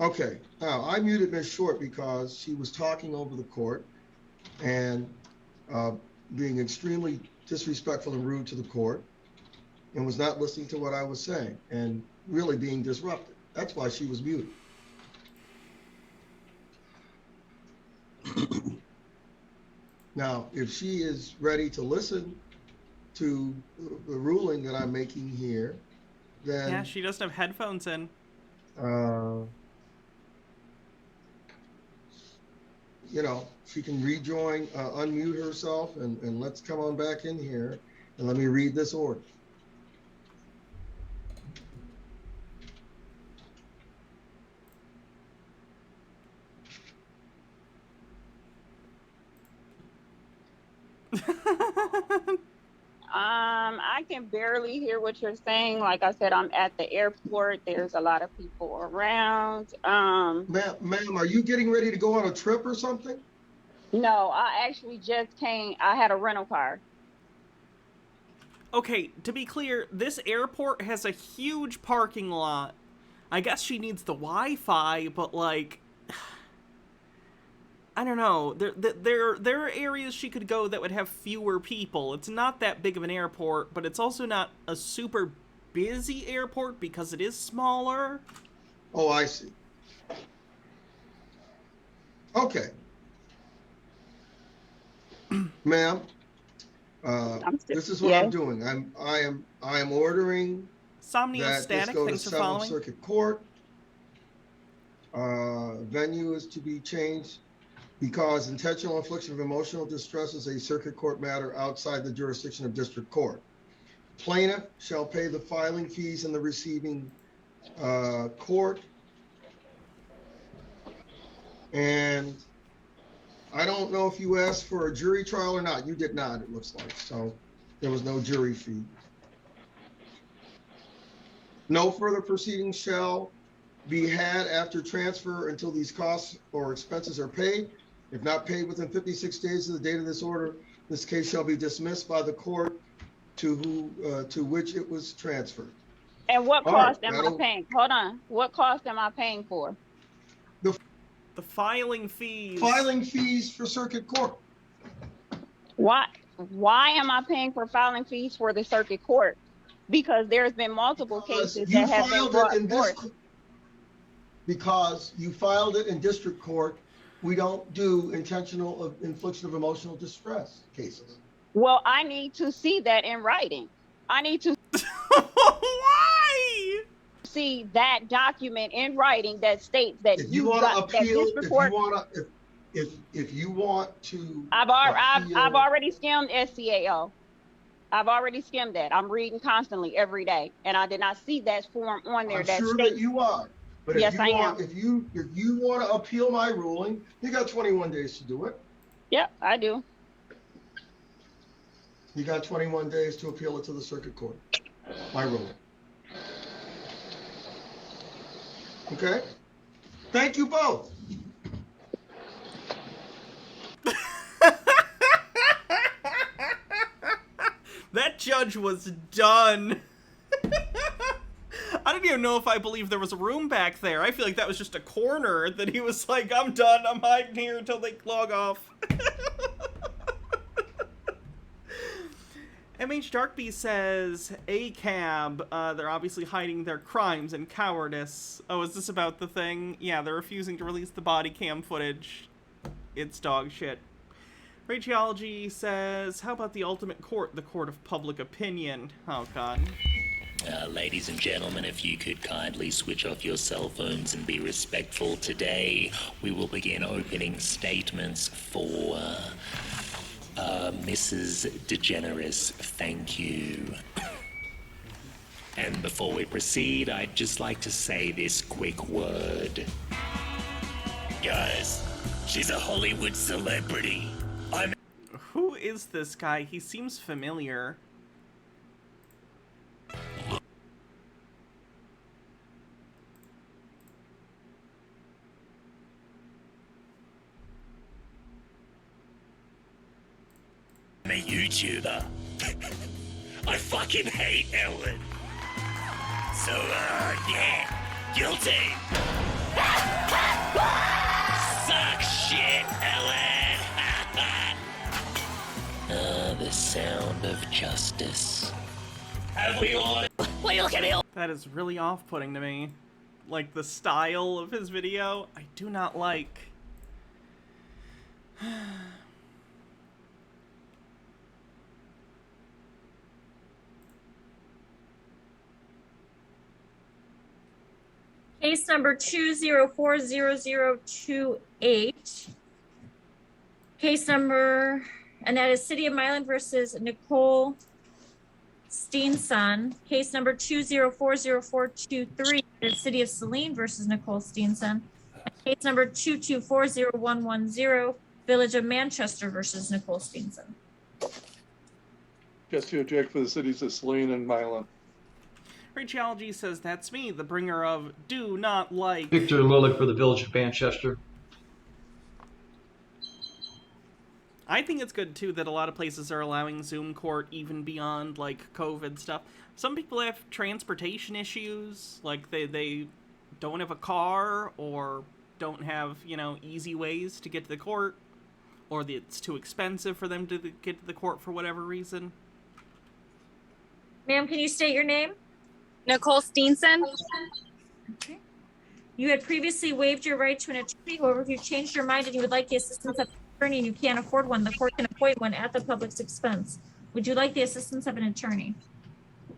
Okay, now I muted Ms. Short because she was talking over the court and being extremely disrespectful and rude to the court and was not listening to what I was saying and really being disruptive. That's why she was muted. Now, if she is ready to listen to the ruling that I'm making here, then... Yeah, she doesn't have headphones in. She can rejoin, unmute herself, and let's come on back in here, and let me read this order. I can barely hear what you're saying. Like I said, I'm at the airport. There's a lot of people around. Ma'am, are you getting ready to go on a trip or something? No, I actually just came. I had a rental car. Okay, to be clear, this airport has a huge parking lot. I guess she needs the Wi-Fi, but like, I don't know. There are areas she could go that would have fewer people. It's not that big of an airport, but it's also not a super busy airport because it is smaller. Oh, I see. Okay. Ma'am, this is what I'm doing. I am ordering that this go to Seventh Circuit Court. Venue is to be changed because intentional infliction of emotional distress is a circuit court matter outside the jurisdiction of district court. Plaintiff shall pay the filing fees in the receiving court. And I don't know if you asked for a jury trial or not. You did not, it looks like. So there was no jury fee. No further proceedings shall be had after transfer until these costs or expenses are paid. If not paid within 56 days of the date of this order, this case shall be dismissed by the court to which it was transferred. And what cost am I paying? Hold on. What cost am I paying for? The filing fees. Filing fees for circuit court. Why am I paying for filing fees for the circuit court? Because there's been multiple cases that have been brought forth. Because you filed it in district court, we don't do intentional infliction of emotional distress cases. Well, I need to see that in writing. I need to Why? see that document in writing that states that if you want to appeal, if you want to I've already skimmed SCAO. I've already skimmed that. I'm reading constantly every day, and I did not see that form on there. I'm that sure states that you are. But yes, I am. If you want to appeal my ruling, you got 21 days to do it. Yep, I do. You got 21 days to appeal it to the circuit court. My ruling. Okay? Thank you both. That judge was done. I don't even know if I believe there was a room back there. I feel like that was just a corner that he was like, I'm done. I'm hiding here until they log off. MH Darkby says, a cab, they're obviously hiding their crimes and cowardice. Oh, is this about the thing? Yeah, they're refusing to release the body cam footage. It's dog shit. Radiology says, how about the ultimate court, the court of public opinion? Oh, God. Ladies and gentlemen, if you could kindly switch off your cell phones and be respectful today, we will begin opening statements for Mrs. DeGeneres. Thank you. And before we proceed, I'd just like to say this quick word. Guys, she's a Hollywood celebrity. Who is this guy? He seems familiar. I'm a YouTuber. I fucking hate Ellen. So, yeah, guilty. Suck shit, Ellen. The sound of justice. Have we all... Wait, look at me. That is really off-putting to me. Like, the style of his video, I do not like. Case number 2040028. Case number, and that is City of Milan versus Nicole Steenson. Case number 2040423 is City of Saline versus Nicole Steenson. Case number 2240110, Village of Manchester versus Nicole Steenson. Just to object for the cities of Saline and Milan. Radiology says, that's me, the bringer of do not like. Victor Lillick for the Village of Manchester. I think it's good, too, that a lot of places are allowing Zoom court even beyond, like, COVID stuff. Some people have transportation issues, like they don't have a car or don't have, you know, easy ways to get to the court, or it's too expensive for them to get to the court for whatever reason. Ma'am, can you state your name? Nicole Steenson. Okay. You had previously waived your right to an attorney. However, if you changed your mind and you would like the assistance of an attorney and you can't afford one, the court can appoint one at the public's expense. Would you like the assistance of an attorney?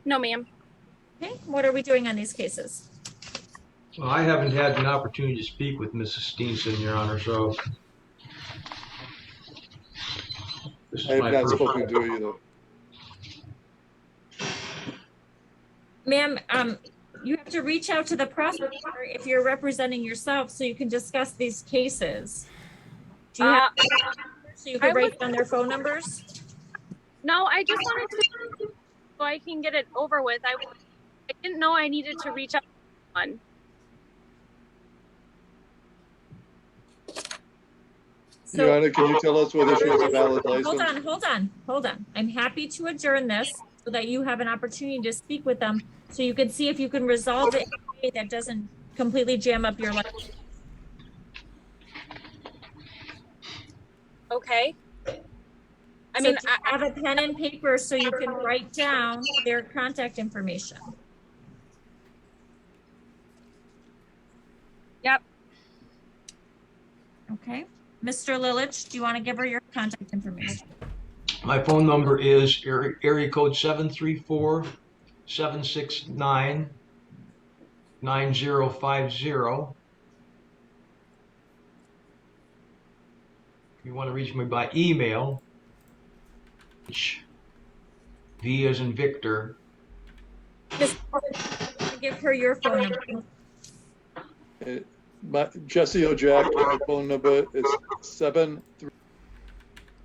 No, ma'am. Okay. What are we doing on these cases? Well, I haven't had an opportunity to speak with Mrs. Steenson, Your Honor, so this is I have my not first spoken to you either. Ma'am, you have to reach out to the prosecutor if you're representing yourself so you can discuss these cases. Do you have so you can write down their phone numbers? No, I just wanted to so I can get it over with. I didn't know I needed to reach out to someone. So, Your Honor, can you tell us whether she has a valid license? Hold on. I'm happy to adjourn this so that you have an opportunity to speak with them so you can see if you can resolve it in a way that doesn't completely jam up your life. Okay. I So mean, do you have a pen and paper so you can write down their contact information. Yep. Okay. Mr. Lilich, do you want to give her your contact information? My phone number is area code 734-769-9050. If you want to reach me by email, V as in Victor. Give her your phone number. Jesse O'Jack, my phone number is 73.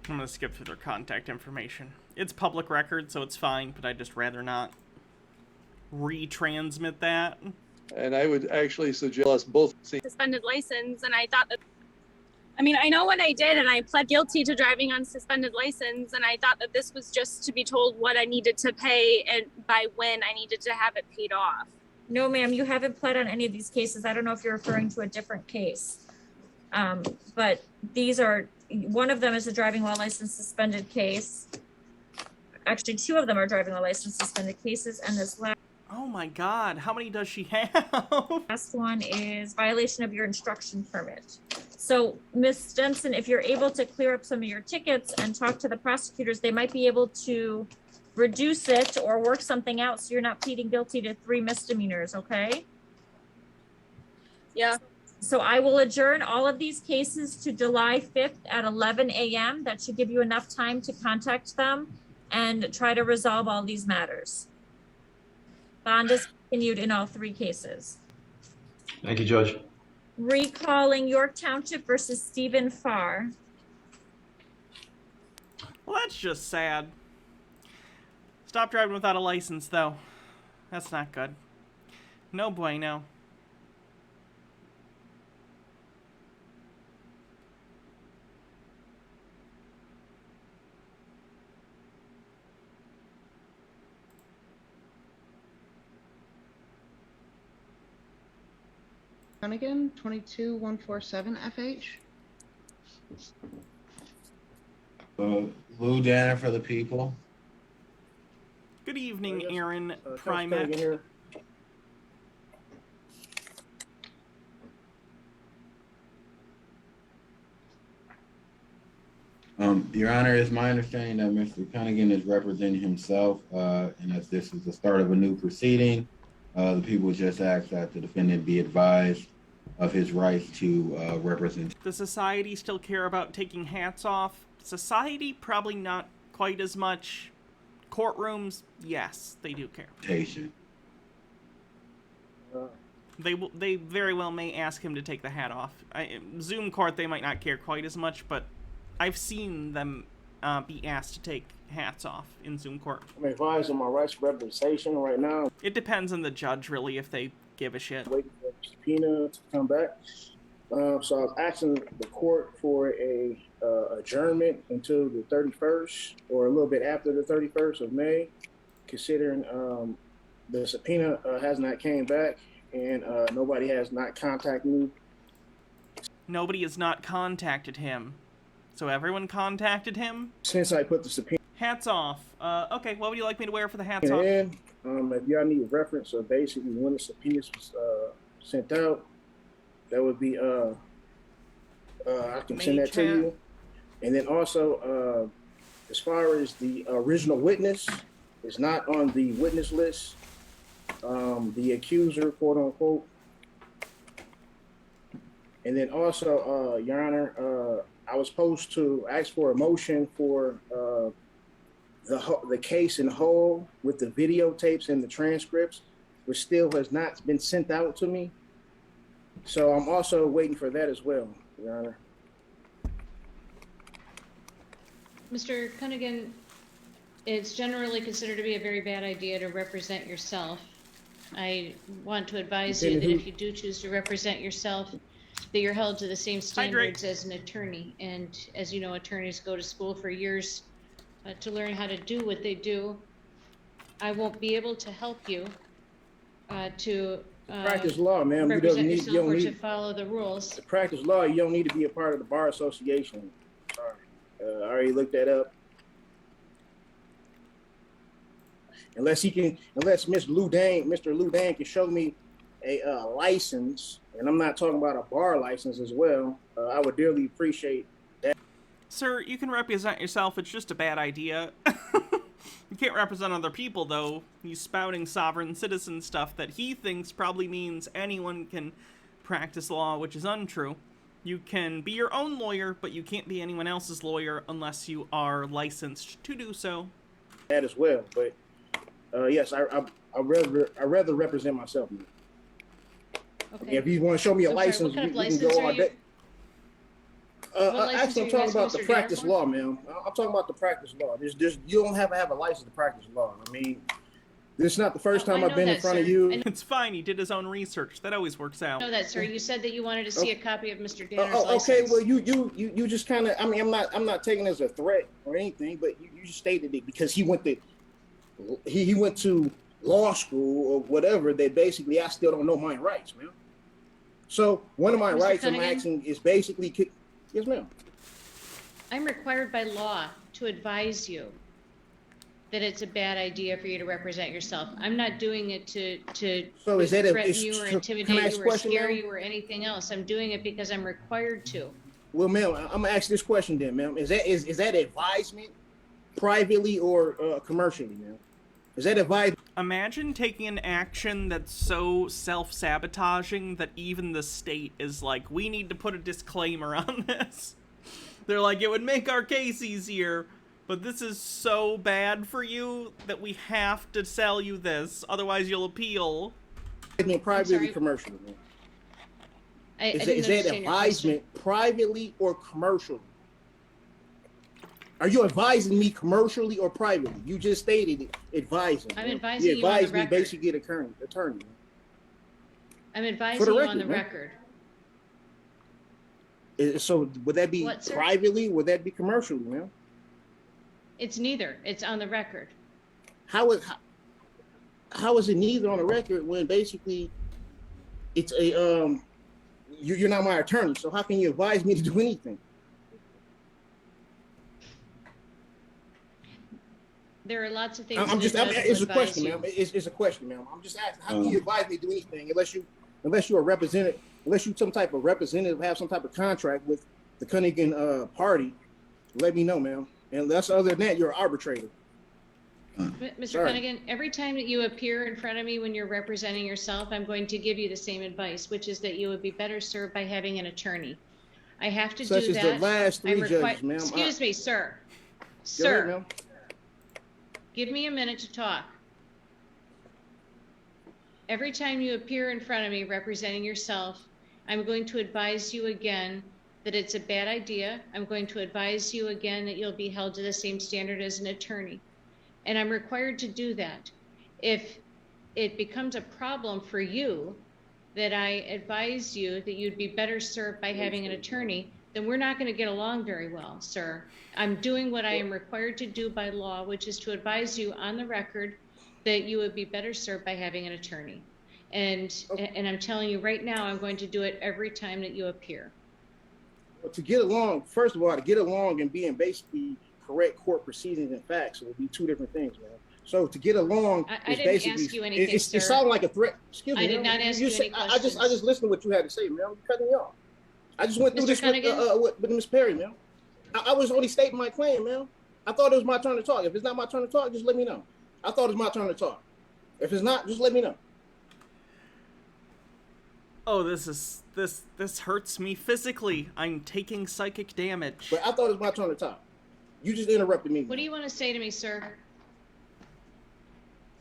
I'm gonna skip through their contact information. It's public record, so it's fine, but I'd just rather not retransmit that. And I would actually suggest both. Suspended license, and I thought that. I mean, I know what I did, and I pled guilty to driving on suspended license, and I thought that this was just to be told what I needed to pay and by when I needed to have it paid off. No, ma'am, you haven't pled on any of these cases. I don't know if you're referring to a different case. But these are, one of them is a driving while licensed suspended case. Actually, 2 of them are driving while license suspended cases, and this Oh my God, how many does she have? last one is violation of your instruction permit. So, Ms. Stenson, if you're able to clear up some of your tickets and talk to the prosecutors, they might be able to reduce it or work something out so you're not pleading guilty to 3 misdemeanors, okay? Yeah. So I will adjourn all of these cases to July 5th at 11 a.m. That should give you enough time to contact them and try to resolve all these matters. Bond is continued in all 3 cases. Thank you, Judge. Recalling York Township versus Stephen Farr. Well, that's just sad. Stop driving without a license, though. That's not good. No bueno. Again, 22147 FH. Lou Danner for the people. Good evening, Aaron Primek. Your Honor, it's my understanding that Mr. Cunningham is representing himself, and as this is the start of a new proceeding, the people just ask that the defendant be advised of his rights to represent. Does society still care about taking hats off? Society, probably not quite as much. Courtrooms, yes, they do care. They very well may ask him to take the hat off. Zoom court, they might not care quite as much, but I've seen them be asked to take hats off in Zoom court. I'm advised on my rights of representation right now. It depends on the judge, really, if they give a shit. Waiting for the subpoena to come back. So I was asking the court for a adjournment until the 31st or a little bit after the 31st of May, considering the subpoena has not came back and nobody has not contacted me. Nobody has not contacted him. So everyone contacted him? Since I put the subpoena. Hats off. Okay, what would you like me to wear for the hats off? And if y'all need a reference of basically when the subpoenas was sent out, that would be I can send that to you. And then also, as far as the original witness is not on the witness list, the accuser, quote unquote. And then also, Your Honor, I was supposed to ask for a motion for the case in whole with the videotapes and the transcripts, which still has not been sent out to me. So I'm also waiting for that as well, Your Honor. Mr. Cunningham, it's generally considered to be a very bad idea to represent yourself. I want to advise you that if you do choose to represent yourself, that you're held to the same standards as an attorney. And as you know, attorneys go to school for years to learn how to do what they do. I won't be able to help you to practice law, ma'am. represent yourself or to follow the rules. To practice law, you don't need to be a part of the Bar Association. Sorry. I already looked that up. Unless Mr. Lou Dang can show me a license, and I'm not talking about a bar license as well, I would dearly appreciate that. Sir, you can represent yourself. It's just a bad idea. You can't represent other people, though. He's spouting sovereign citizen stuff that he thinks probably means anyone can practice law, which is untrue. You can be your own lawyer, but you can't be anyone else's lawyer unless you are licensed to do so. That as well, but yes, I'd rather represent myself. Okay. If you want to show me a license, we can go all day. Actually, I'm talking about the practice law, ma'am. I'm talking about the practice law. You don't have to have a license to practice law. I mean, this is not the first time I've been in front of you. It's fine. He did his own research. That always works out. I know that, sir. You said that you wanted to see a copy of Mr. Danner's license. Okay. Well, you just kind of. I mean, I'm not taking it as a threat or anything, but you just stated it because he went to law school or whatever. That basically, I still don't know my rights, ma'am. So one of my rights I'm asking is basically. Yes, ma'am. I'm required by law to advise you that it's a bad idea for you to represent yourself. I'm not doing it to So is that threaten you or can I intimidate ask you a or question, scare ma'am? you or anything else. I'm doing it because I'm required to. Well, ma'am, I'm gonna ask this question then, ma'am. Is that advisement, privately or commercially, ma'am? Is that advice? Imagine taking an action that's so self-sabotaging that even the state is like, we need to put a disclaimer on this. They're like, it would make our case easier, but this is so bad for you that we have to sell you this, otherwise you'll appeal. Privately, commercially, ma'am? Is that advisement privately or commercially? Are you advising me commercially or privately? You just stated it, advising. I'm advising you on the advised me record. basically get attorney. I'm advising you on the ma'am. record. So would that be What, sir? privately? Would that be commercially, ma'am? It's neither. It's on the record. How is it neither on the record when basically it's a you're not my attorney, so how can you advise me to do anything? There are lots of things. It's a question, ma'am. It's a question, ma'am. I'm just asking, how can you advise me to do anything unless you're a representative, unless you some type of representative, have some type of contract with the Cunningham party? Let me know, ma'am. And that's other than that, you're an arbitrator. Mr. Cunningham, every time that you appear in front of me when you're representing yourself, I'm going to give you the same advice, which is that you would be better served by having an attorney. I have to Such do as that. the last three judges, ma'am. Excuse me, sir. Go ahead, ma'am. Give me a minute to talk. Every time you appear in front of me representing yourself, I'm going to advise you again that it's a bad idea. I'm going to advise you again that you'll be held to the same standard as an attorney. And I'm required to do that. If it becomes a problem for you that I advise you that you'd be better served by having an attorney, then we're not going to get along very well, sir. I'm doing what I am required to do by law, which is to advise you on the record that you would be better served by having an attorney. And I'm telling you right now, I'm going to do it every time that you appear. Well, to get along, first of all, to get along and be in basically correct court proceedings and facts, it would be two different things, man. So to get along, I didn't ask you anything, sir. It sounded like a threat. Excuse me. I did not ask you any questions. I just listened to what you had to say, man. You're cutting me off. I just went through this with Ms. Perry, man. I was only stating my claim, man. I thought it was my turn to talk. If it's not my turn to talk, just let me know. I thought it was my turn to talk. If it's not, just let me know. Oh, this hurts me physically. I'm taking psychic damage. But I thought it was my turn to talk. You just interrupted me. What do you want to say to me, sir?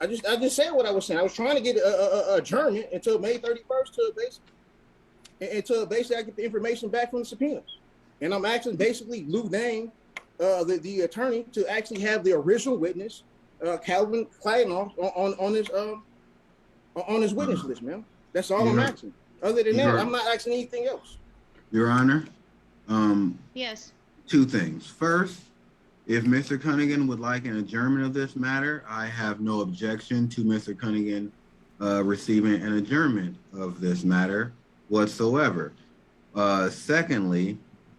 I just said what I was saying. I was trying to get a adjournment until May 31st until basically I get the information back from the subpoenas. And I'm actually basically Lou Dang, the attorney, to actually have the original witness, Calvin Kleinoff, on his witness list, man. That's all I'm asking. Other than that, I'm not asking anything else. Your Honor, yes. Two things. First, if Mr. Cunningham would like an adjournment of this matter, I have no objection to Mr. Cunningham receiving an adjournment of this matter whatsoever. Secondly,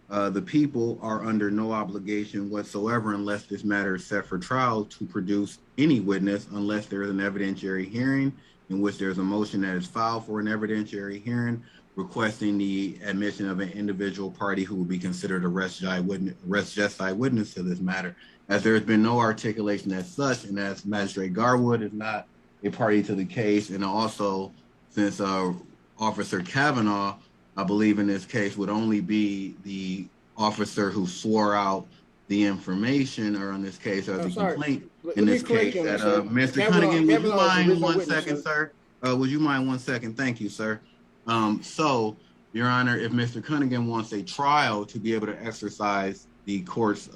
the people are under no obligation whatsoever unless this matter is set for trial to produce any witness unless there is an evidentiary hearing in which there's a motion that is filed for an evidentiary hearing requesting the admission of an individual party who will be considered a res gestae witness to this matter. As there has been no articulation as such, and as Magistrate Garwood is not a party to the case, and also since Officer Kavanaugh, I believe in this case, would only be the officer who swore out the information, or in this case, the complaint. In this case, that Mr. Cunningham, would you mind 1 second, sir? Would you mind 1 second? Thank you, sir. So, Your Honor, if Mr. Cunningham wants a trial to be able to exercise the court's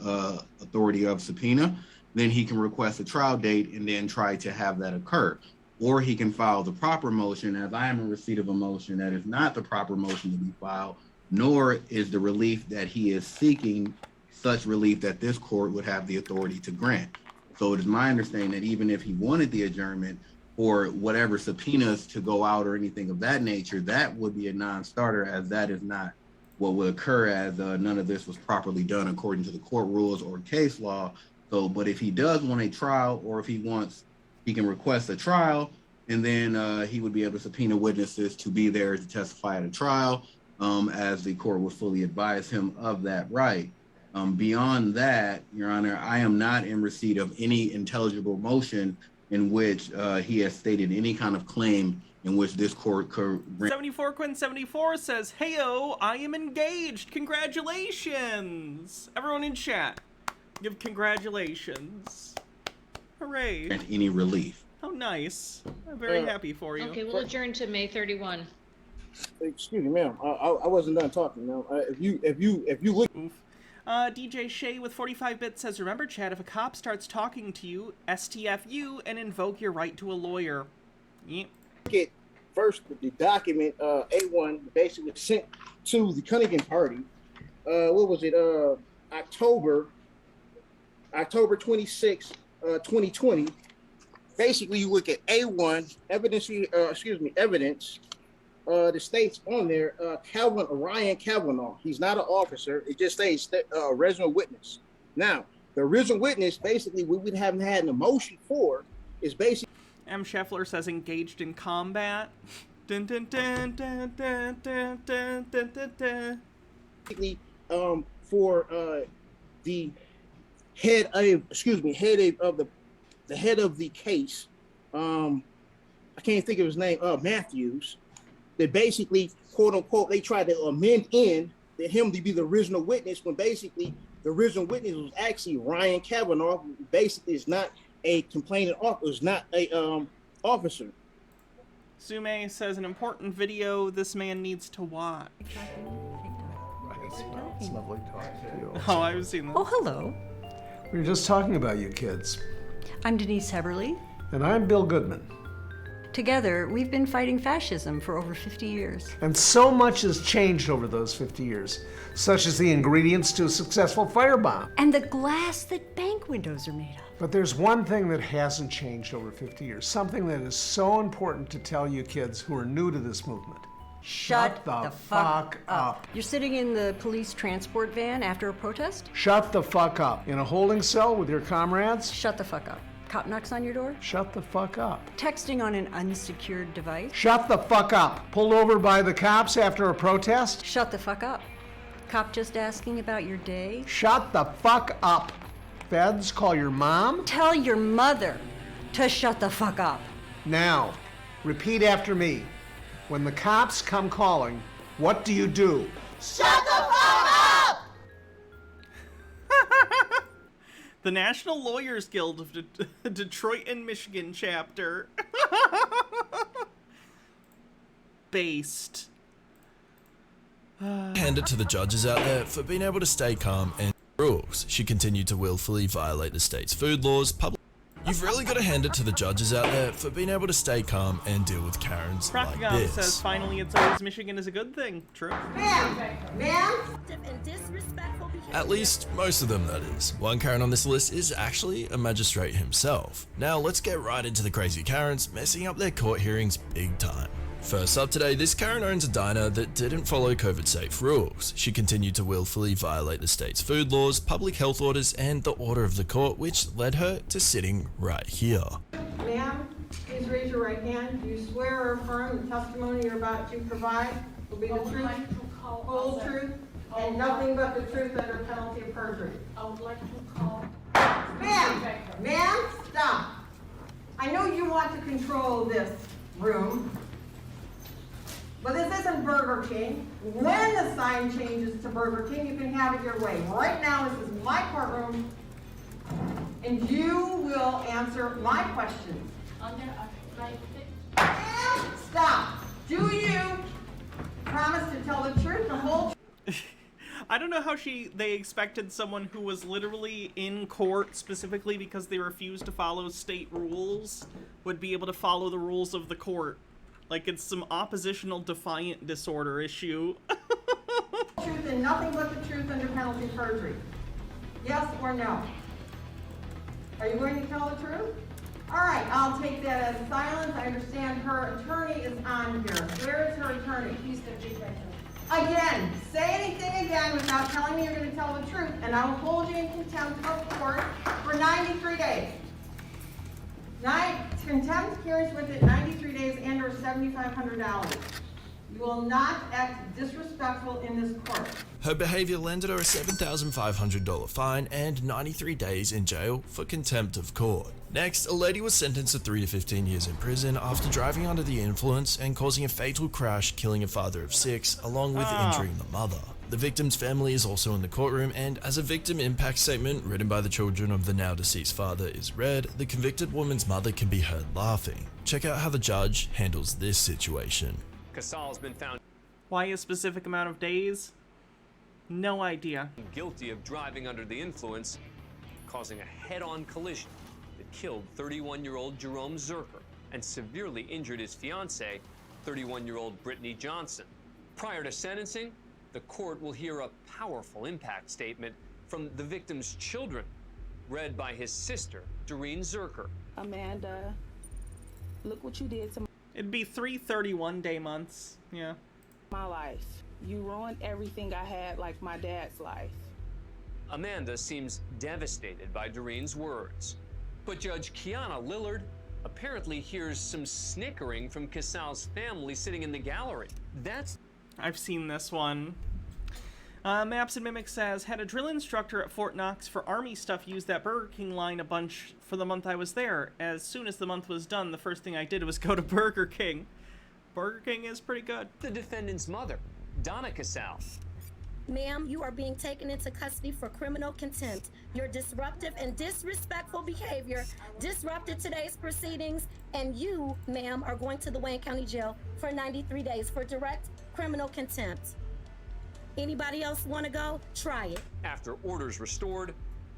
authority of subpoena, then he can request a trial date and then try to have that occur. Or he can file the proper motion, as I am in receipt of a motion that is not the proper motion to be filed, nor is the relief that he is seeking such relief that this court would have the authority to grant. So it is my understanding that even if he wanted the adjournment or whatever subpoenas to go out or anything of that nature, that would be a non-starter, as that is not what would occur, as none of this was properly done according to the court rules or case law, So, but if he does want a trial, or if he wants, he can request a trial, and then he would be able to subpoena witnesses to be there to testify at a trial, as the court would fully advise him of that right. Beyond that, Your Honor, I am not in receipt of any intelligible motion in which he has stated any kind of claim in which this court could... 74 Quinn 74 says, "Heyo, I am engaged. Congratulations." Everyone in chat, give congratulations. Hooray. ...grant any relief. How nice. I'm very happy for you. Okay, we'll adjourn to May 31. Excuse me, ma'am. I wasn't done talking, ma'am. If you look... DJ Shay with 45 bits says, "Remember, Chad, if a cop starts talking to you, STFU and invoke your right to a lawyer." Yep. Get first the document A1 basically sent to the Cunningham party. What was it? October 26, 2020. Basically, you look at A1 evidence. Evidence. The states on there, Ryan Kavanaugh. He's not an officer. It just states original witness. Now, the original witness, basically, we haven't had an motion for, is basically. M. Scheffler says, "Engaged in combat." Dun, dun, dun, dun, dun, dun, dun, dun, dun, dun. Basically, for the head of the head of the case. I can't think of his name. Matthews. That basically, quote unquote, they tried to amend in that him to be the original witness, when basically the original witness was actually Ryan Kavanaugh, who basically is not a complaining officer, is not a officer. Sume says, "An important video this man needs to watch." It's lovely talking to you. Oh, I've seen this. Oh, hello. We were just talking about you kids. I'm Denise Heberly. And I'm Bill Goodman. Together, we've been fighting fascism for over 50 years. And so much has changed over those 50 years, such as the ingredients to a successful firebomb. And the glass that bank windows are made of. But there's one thing that hasn't changed over 50 years, something that is so important to tell you kids who are new to this movement. Shut the fuck up. You're sitting in the police transport van after a protest? Shut the fuck up. In a holding cell with your comrades? Shut the fuck up. Cop knocks on your door? Shut the fuck up. Texting on an unsecured device? Shut the fuck up. Pulled over by the cops after a protest? Shut the fuck up. Cop just asking about your day? Shut the fuck up. Feds, call your mom? Tell your mother to shut the fuck up. Now, repeat after me. When the cops come calling, what do you do? Shut the fuck up! The National Lawyers Guild of Detroit and Michigan chapter. Based. Hand it to the judges out there for being able to stay calm and rules. She continued to willfully violate the state's food laws. You've really got to hand it to the judges out there for being able to stay calm and deal with Karens like Proctagon this. says, "Finally, it's always Michigan is a good thing." True. At least most of them, that is. One Karen on this list is actually a magistrate himself. Now let's get right into the crazy Karens messing up their court hearings big time. First up today, this Karen owns a diner that didn't follow COVID-safe rules. She continued to willfully violate the state's food laws, public health orders, and the order of the court, which led her to sitting right here. Ma'am, please raise your right hand. Do you swear or affirm the testimony you're about to provide will be the truth, whole truth, and nothing but the truth under penalty of perjury? I would like to call... Ma'am, stop. I know you want to control this room, but this isn't Burger King. When the sign changes to Burger King, you can have it your way. Right now, this is my courtroom, and you will answer my questions. Stop. Do you promise to tell the truth, the whole truth? I don't know how they expected someone who was literally in court specifically because they refused to follow state rules would be able to follow the rules of the court. Like it's some oppositional defiant disorder issue. Truth and nothing but the truth under penalty of perjury. Yes or no? Are you going to tell the truth? All right, I'll take that as silence. I understand her attorney is on here. Where is her attorney? He's the chief attorney. Again, say anything again without telling me you're going to tell the truth, and and I will hold you in contempt of court for 93 days. Contempt carries with it 93 days and or $7,500. You will not act disrespectful in this court. Her behavior landed her a $7,500 fine and 93 days in jail for contempt of court. Next, a lady was sentenced to 3 to 15 years in prison after driving under the influence and causing a fatal crash, killing a father of 6, along with injuring the mother. The victim's family is also in the courtroom, and as a victim impact statement written by the children of the now deceased father is read, the convicted woman's mother can be heard laughing. Check out how the judge handles this situation. Casal's been found Why a specific amount of days? No idea. guilty of driving under the influence, causing a head-on collision that killed 31-year-old Jerome Zerker and severely injured his fiancée, 31-year-old Brittany Johnson. Prior to sentencing, the court will hear a powerful impact statement from the victim's children, read by his sister, Doreen Zerker. Amanda, look what you did to It'd be 3 31-day months. Yeah. my life. You ruined everything I had, like my dad's life. Amanda seems devastated by Doreen's words. But Judge Kiana Lillard apparently hears some snickering from Casal's family sitting in the gallery. I've seen this one. Maps and Mimic says, had a drill instructor at Fort Knox for Army stuff use that Burger King line a bunch for the month I was there. As soon as the month was done, the first thing I did was go to Burger King. Burger King is pretty good. The defendant's mother, Donna Casal. Ma'am, you are being taken into custody for criminal contempt. Your disruptive and disrespectful behavior disrupted today's proceedings, and you, ma'am, are going to the Wayne County Jail for 93 days for direct criminal contempt. Anybody else want to go? Try it. After orders restored,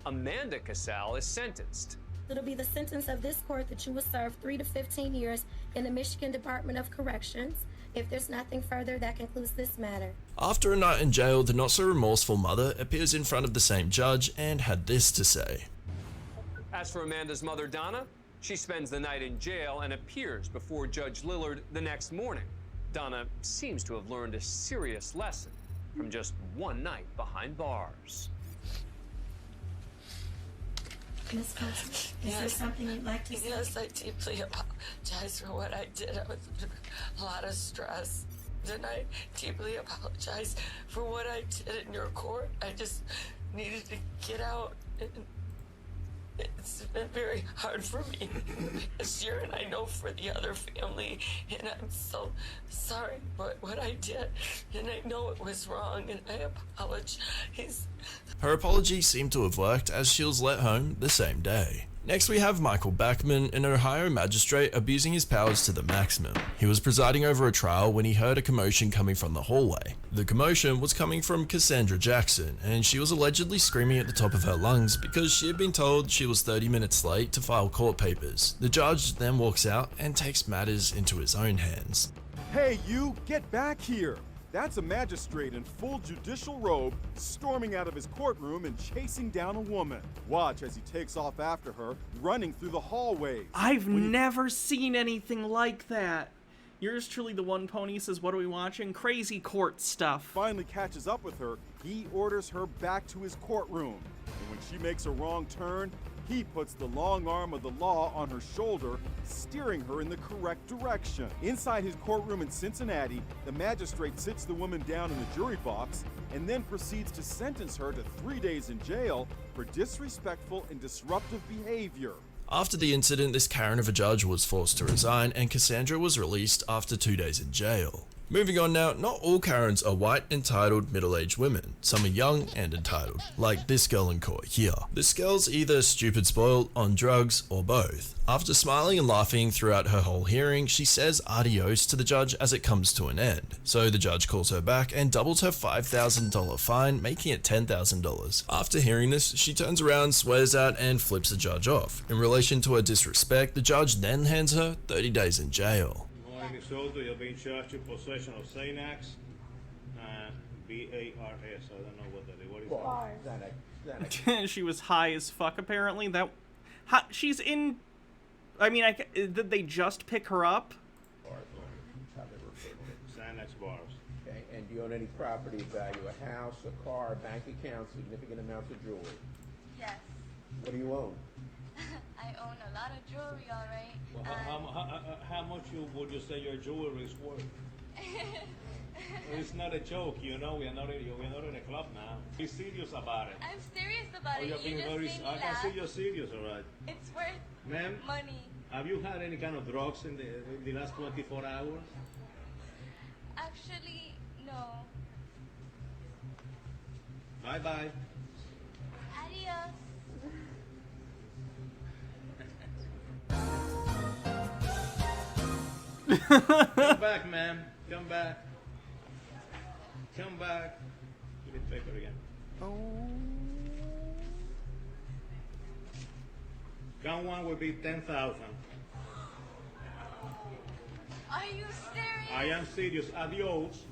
Amanda Casal is sentenced. It'll be the sentence of this court that you will serve 3 to 15 years in the Michigan Department of Corrections. If there's nothing further, that concludes this matter. After a night in jail, the not-so-remorseful mother appears in front of the same judge and had this to say. As for Amanda's mother, Donna, she spends the night in jail and appears before Judge Lillard the next morning. Donna seems to have learned a serious lesson from just one night behind bars. Ms. Coates, is there something you'd like to say? Yes, I deeply apologize for what I did. I was under a lot of stress. And I deeply apologize for what I did in your court. I just needed to get out. And it's been very hard for me this year, and I know for the other family. And I'm so sorry for what I did. And I know it was wrong, and I apologize. Her apology seemed to have worked, as she was let home the same day. Next we have Michael Backman, an Ohio magistrate abusing his powers to the maximum. He was presiding over a trial when he heard a commotion coming from the hallway. The commotion was coming from Cassandra Jackson, and she was allegedly screaming at the top of her lungs because she had been told she was 30 minutes late to file court papers. The judge then walks out and takes matters into his own hands. Hey, you, get back here! That's a magistrate in full judicial robe storming out of his courtroom and chasing down a woman. Watch as he takes off after her, running through the hallways. I've never seen anything like that. Yours truly, the one pony, says, what are we watching? Crazy court stuff. Finally catches up with her, he orders her back to his courtroom. And when she makes a wrong turn, he puts the long arm of the law on her shoulder, steering her in the correct direction. Inside his courtroom in Cincinnati, the magistrate sits the woman down in the jury box and then proceeds to sentence her to 3 days in jail for disrespectful and disruptive behavior. After the incident, this Karen of a judge was forced to resign, and Cassandra was released after 2 days in jail. Moving on now, not all Karens are white, entitled, middle-aged women. Some are young and entitled, like this girl in court here. This girl's either stupid spoiled, on drugs, or both. After smiling and laughing throughout her whole hearing, she says adios to the judge as it comes to an end. So the judge calls her back and doubles her $5,000 fine, making it $10,000. After hearing this, she turns around, swears at, and flips the judge off. In relation to her disrespect, the judge then hands her 30 days in jail. Minnesota, you're being charged with possession of Xanax, B-A-R-S. I don't know what that is. What is She was high as fuck, apparently. She's in... I mean, did they just pick her up? Xanax bars. Okay, and you own any property of value, a house, a car, a bank account, significant amounts of jewelry? Yes. What do you own? I own a lot of jewelry, all right. Well, how much would you say your jewelry is worth? It's not a joke, you know. We're not in a club now. Be serious about it. I'm serious about it. You're being very. I can see you're serious, all right. It's worth Ma'am, money. have you had any kind of drugs in the last 24 hours? Actually, no. Bye bye. Adios. Come back, ma'am. Come back. Come back. Give me the paper again. Oh. Count one will be 10,000. Are you serious? I am serious. Adios.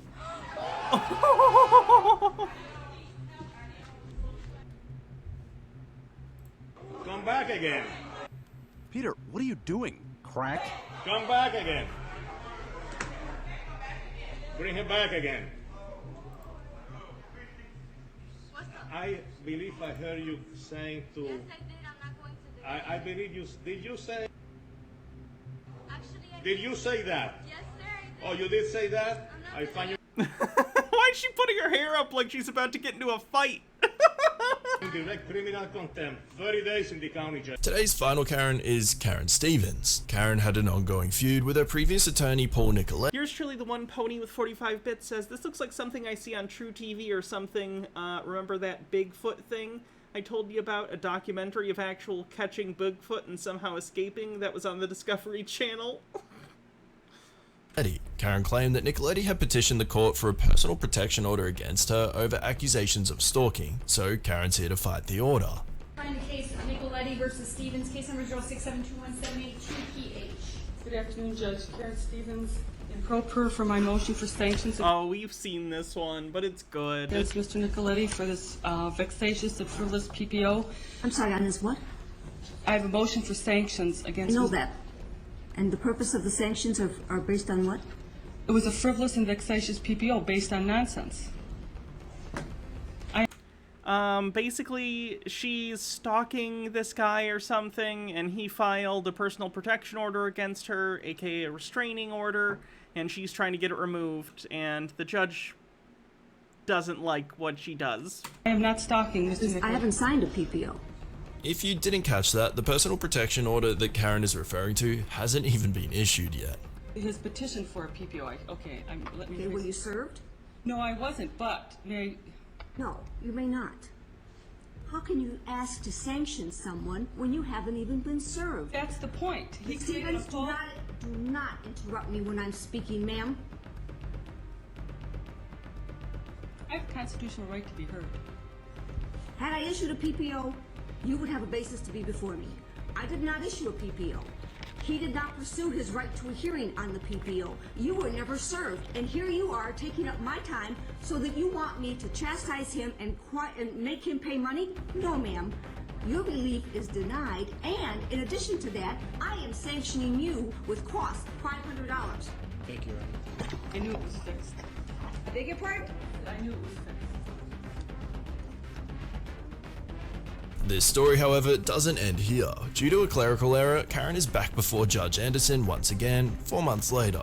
Come back again. Peter, what are you doing? Crack? Come back again. Bring him back again. I believe I heard you saying to... Yes, I did. I'm not going to do it. I believe you... Did you say... Actually, I Did you say that? Yes, sir, I Oh, you did say that? I find you... Why is she putting her hair up like she's about to get into a fight? Direct criminal contempt. 30 days in the county jail. Today's final Karen is Karen Stevens. Karen had an ongoing feud with her previous attorney Paul Nicoletti. Yours truly, the one pony with 45 bits, says, this looks like something I see on True TV or something. Remember that Bigfoot thing I told you about? A documentary of actual catching Bigfoot and somehow escaping that was on the Discovery Channel? Karen claimed that Nicoletti had petitioned the court for a personal protection order against her over accusations of stalking, so Karen's here to fight the order. Find the case of Nicoletti versus Stevens, case number 0672178-2PH. Good afternoon, Judge. Karen Stevens in pro per for my motion for sanctions. Oh, we've seen this one, but it's good. Against Mr. Nicoletti for this vexatious and frivolous PPO. I'm sorry, on this what? I have a motion for sanctions against... I know that. And the purpose of the sanctions are based on what? It was a frivolous and vexatious PPO based on nonsense. Basically, she's stalking this guy or something, and he filed a personal protection order against her, aka a restraining order, and she's trying to get it removed, and the judge doesn't like what she does. I am not stalking Mr. Nicoletti. I haven't signed a PPO. If you didn't catch that, the personal protection order that Karen is referring to hasn't even been issued yet. His petition for a PPO. Let me... Okay, were you served? No, I wasn't, but may... No, you may not. How can you ask to sanction someone when you haven't even been served? That's the point. Stevens, do not interrupt me when I'm speaking, ma'am. I have a constitutional right to be heard. Had I issued a PPO, you would have a basis to be before me. I did not issue a PPO. He did not pursue his right to a hearing on the PPO. You were never served, and here you are taking up my time so that you want me to chastise him and make him pay money? No, ma'am. Your relief is denied, and in addition to that, I am sanctioning you with costs $500. Thank you, Your Honor. I knew it was fixed. I beg your pardon? I knew it was fixed. This story, however, doesn't end here. Due to a clerical error, Karen is back before Judge Anderson once again, 4 months later.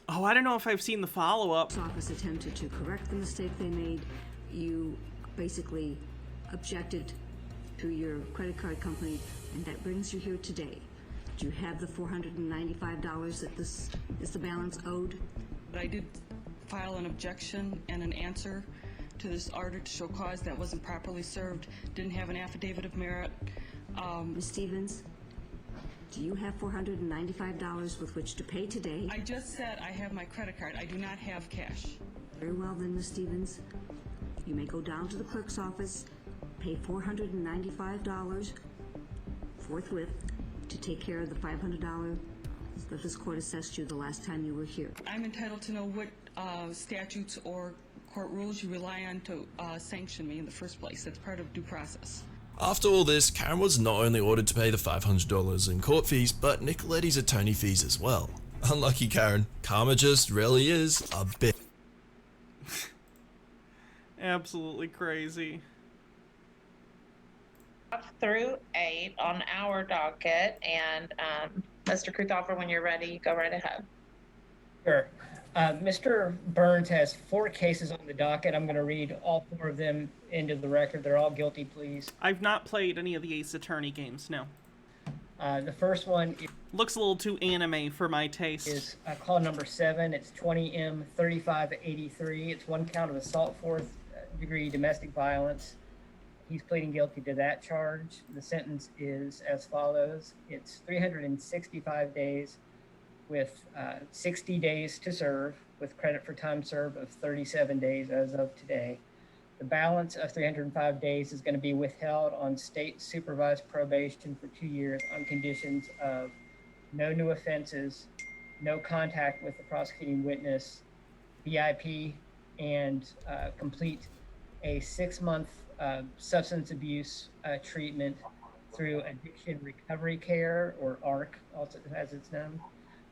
Oh, I don't know if I've seen the follow-up. The office attempted to correct the mistake they made. You basically objected to your credit card company, and that brings you here today. Do you have the $495 that this is the balance owed? But I did file an objection and an answer to this order to show cause that wasn't properly served, didn't have an affidavit of merit. Ms. Stevens, do you have $495 with which to pay today? I just said I have my credit card. I do not have cash. Very well then, Ms. Stevens. You may go down to the clerk's office, pay $495 forthwith to take care of the $500 that this court assessed you the last time you were here. I'm entitled to know what statutes or court rules you rely on to sanction me in the first place. That's part of due process. After all this, Karen was not only ordered to pay the $500 in court fees, but Nicoletti's attorney fees as well. Unlucky Karen, karma just really is a bit. Absolutely crazy. Through 8 on our docket, and Mr. Kruthofer, when you're ready, go right ahead. Sure. Mr. Burns has 4 cases on the docket. I'm going to read all 4 of them into the record. They're all guilty pleas. I've not played any of the Ace Attorney games, no. The first one looks a little too anime for my taste. Is call number 7. It's 20M3583. It's 1 count of assault 4th degree domestic violence. He's pleading guilty to that charge. The sentence is as follows. It's 365 days with 60 days to serve, with credit for time served of 37 days as of today. The balance of 305 days is going to be withheld on state supervised probation for 2 years on conditions of no new offenses, no contact with the prosecuting witness, VIP, and complete a 6-month substance abuse treatment through Addiction Recovery Care, or ARC, also as it's known.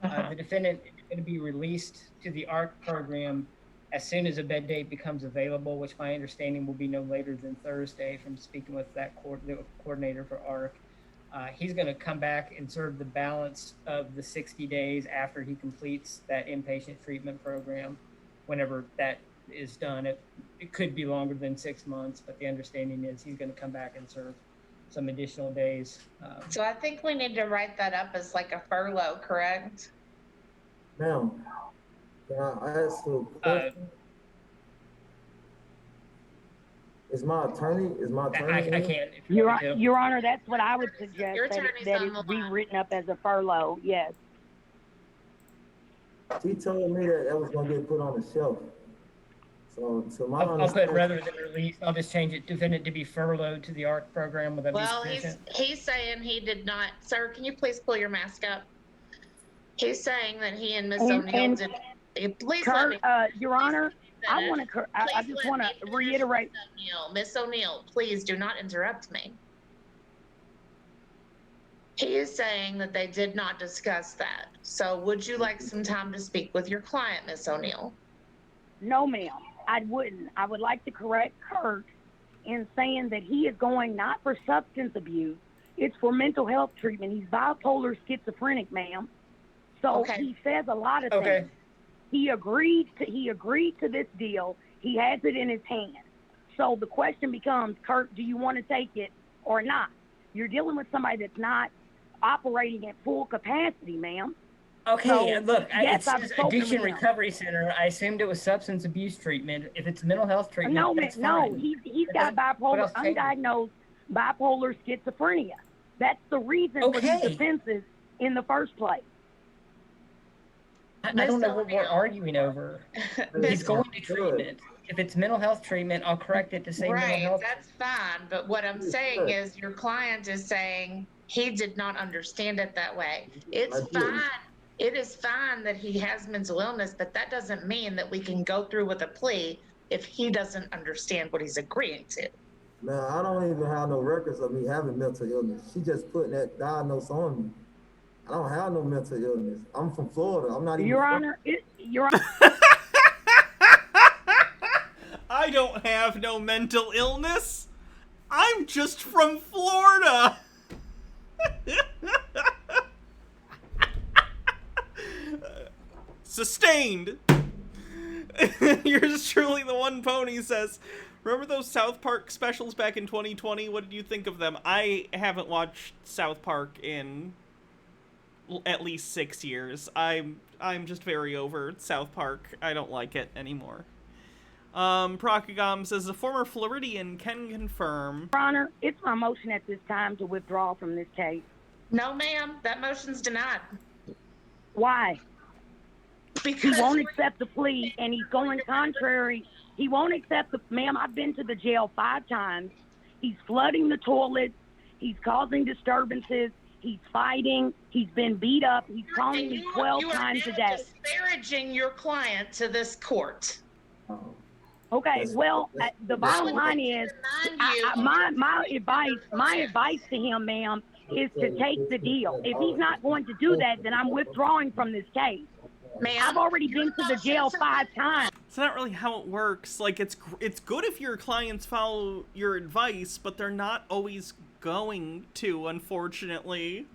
The defendant is going to be released to the ARC program as soon as a bed date becomes available, which my understanding will be no later than Thursday from speaking with the coordinator for ARC. He's going to come back and serve the balance of the 60 days after he completes that inpatient treatment program, whenever that is done. It could be longer than 6 months, but the understanding is he's going to come back and serve some additional days. So I think we need to write that up as like a furlough, correct? Ma'am, can I ask a question? Is my attorney? I can't. Your Honor, that's what I would suggest, Your that attorney's it on the be line. written up as a furlough, yes. She told me that was going to get put on the shelf. So my I'll put understanding. rather than released, I'll just change it, defendant to be furloughed to the ARC program. Would that be Well, sufficient? he's saying he did not. Sir, can you please pull your mask up? He's saying that he and Miss O'Neill did. Please let me. Your Honor, I finish. want to. I Please just let want me to finish, reiterate. Miss O'Neill, please do not interrupt me. He is saying that they did not discuss that. So would you like some time to speak with your client, Miss O'Neill? No, ma'am, I wouldn't. I would like to correct Kurt in saying that he is going not for substance abuse. It's for mental health treatment. He's bipolar schizophrenic, ma'am. So he says a lot of things. He agreed to this deal. He has it in his hand. So the question becomes, Kurt, do you want to take it or not? You're dealing with somebody that's not operating at full capacity, ma'am. Okay, So, look, yes, it I've says spoken Addiction with him. Recovery Center. I assumed it was substance abuse treatment. If it's mental health treatment, No, that's no, fine. he's But got what bipolar, else can you- undiagnosed bipolar schizophrenia. That's the reason for these offenses in the first place. I don't know what we're arguing over. He's going to treatment. If it's mental health treatment, I'll correct it to say mental Right, health. that's fine. But what I'm saying is your client is saying he did not understand it that way. It's fine. It is fine that he has mental illness, but that doesn't mean that we can go through with a plea if he doesn't understand what he's agreeing to. Man, I don't even have no records of me having mental illness. She just putting that diagnosis on me. I don't have no mental illness. I'm from Florida. I'm not even. Your Honor, Your Honor. I don't have no mental illness. I'm just from Florida. Sustained. Yours truly, the One Pony says, remember those South Park specials back in 2020? What did you think of them? I haven't watched South Park in at least 6 years. I'm just very over South Park. I don't like it anymore. Procagom says, the former Floridian can confirm. Your Honor, it's my motion at this time to withdraw from this case. No, ma'am, that motion's denied. Why? Because he won't accept the plea, and he's going contrary. He won't accept the, ma'am, I've been to the jail 5 times. He's flooding the toilets. He's causing disturbances. He's fighting. He's been beat up. He's calling me 12 times a day. Disparaging your client to this court. Okay, well, the bottom line is, my advice to him, ma'am, is to take the deal. If he's not going to do that, then I'm withdrawing from this case. I've already been to the jail 5 times. It's not really how it works. Like, it's good if your clients follow your advice, but they're not always going to, unfortunately.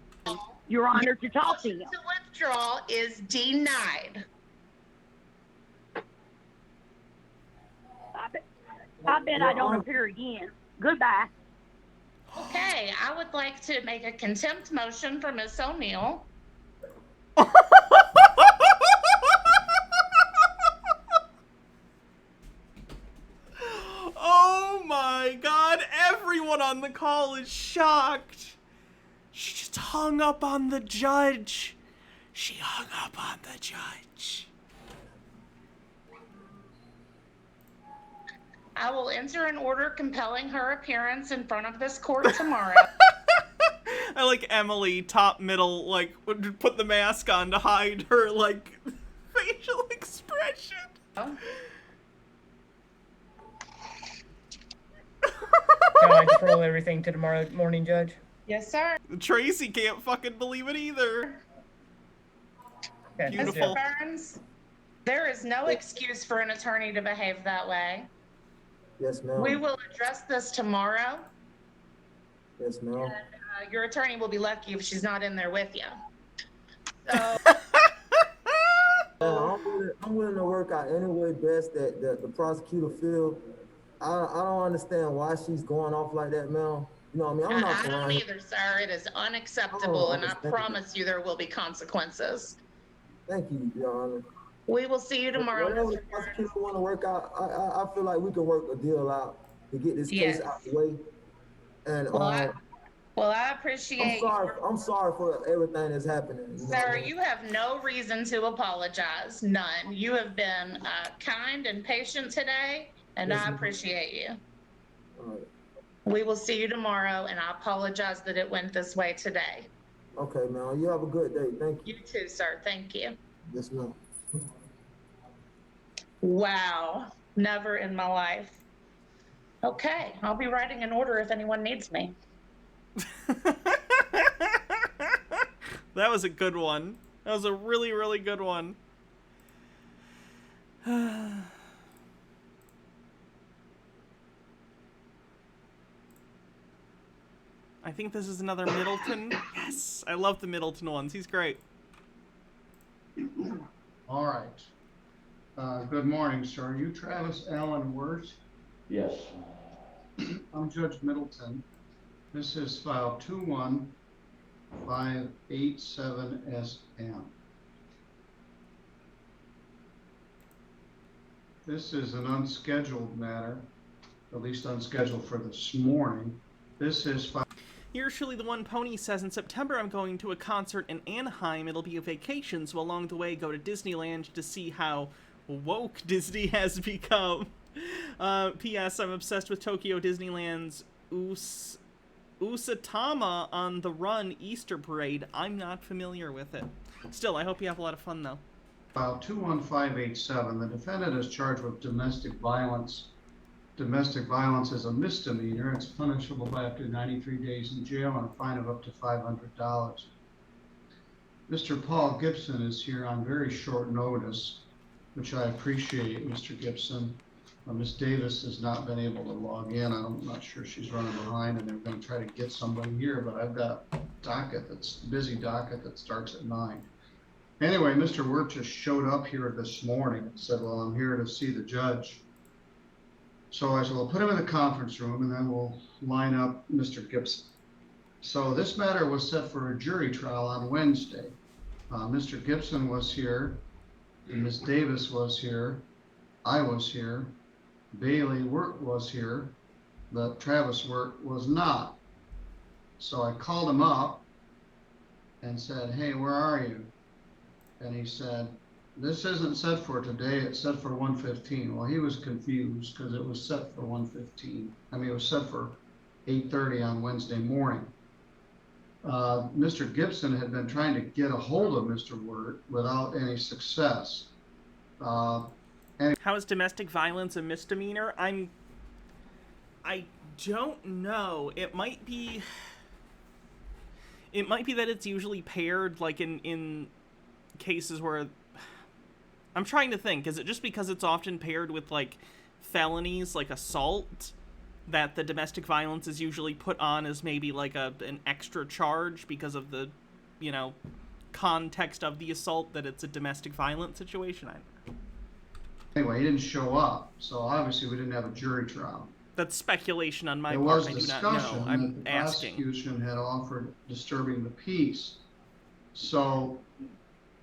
Your Honor, to talk to him. The withdrawal is denied. I bet I don't appear again. Goodbye. Okay, I would like to make a contempt motion for Miss O'Neill. Oh my god, everyone on the call is shocked. She just hung up on the judge. She hung up on the judge. I will enter an order compelling her appearance in front of this court tomorrow. I like Emily, top middle, like, would put the mask on to hide her, like, facial expression. Can I just roll everything to tomorrow morning, Judge? Yes, sir. Tracy can't fucking believe it either. Okay, Beautiful. Mr. Burns, there is no excuse for an attorney to behave that way. Yes, ma'am. We will address this tomorrow. Yes, ma'am. And, your attorney will be lucky if she's not in there with you. So, I'm willing to work out any way best that the prosecutor feel. I don't understand why she's going off like that, ma'am. You know what I mean? I'm not I don't trying. either, sir. It is unacceptable, and I promise you there will be consequences. Thank you, Your Honor. We will see you tomorrow. Whatever the prosecutor want to work out, I feel like we can work a deal out to get this case out the way. And well, I appreciate. I'm sorry for everything that's happening. Sir, you have no reason to apologize. None. You have been kind and patient today, and I appreciate you. All right. We will see you tomorrow, and I apologize that it went this way today. Okay, man. You have a good day. Thank you. You too, sir. Thank you. Yes, ma'am. Wow. Never in my life. Okay. I'll be writing an order if anyone needs me. That was a good one. That was a really, really good one. I think this is another Middleton. Yes, I love the Middleton ones. He's great. All right. Good morning, sir. Are you Travis Allen Wirt? Yes. I'm Judge Middleton. This is file 21587SM. This is an unscheduled matter, at least unscheduled for this morning. This is file. Here's Shirley the One Pony says, in September I'm going to a concert in Anaheim. It'll be a vacation, so along the way go to Disneyland to see how woke Disney has become. P.S. I'm obsessed with Tokyo Disneyland's Usatama on the Run Easter Parade. I'm not familiar with it. Still, I hope you have a lot of fun, though. File 21587, the defendant is charged with domestic violence. Domestic violence is a misdemeanor. It's punishable by up to 93 days in jail and a fine of up to $500. Mr. Paul Gibson is here on very short notice, which I appreciate, Mr. Gibson. Ms. Davis has not been able to log in. I'm not sure she's running behind, and they're going to try to get somebody here, but I've got a busy docket that starts at 9. Anyway, Mr. Wirt just showed up here this morning and said, well, I'm here to see the judge. So I said, well, put him in the conference room, and then we'll line up Mr. Gibson. So this matter was set for a jury trial on Wednesday. Mr. Gibson was here, and Ms. Davis was here, I was here, Bailey Wirt was here, but Travis Wirt was not. So I called him up and said, hey, where are you? And he said, this isn't set for today, it's set for 1:15. Well, he was confused because it was set for 1:15. I mean, it was set for 8:30 on Wednesday morning. Mr. Gibson had been trying to get a hold of Mr. Wirt without any success. How is domestic violence a misdemeanor? I don't know. It might be that it's usually paired, like in cases where I'm trying to think. Is it just because it's often paired with, like, felonies, like assault, that the domestic violence is usually put on as maybe, like, an extra charge because of the, you know, context of the assault, that it's a domestic violence situation? Anyway, he didn't show up, so obviously we didn't have a jury trial. That's speculation on my There part. was I do not discussion know. that I'm the asking. prosecution had offered disturbing the peace. So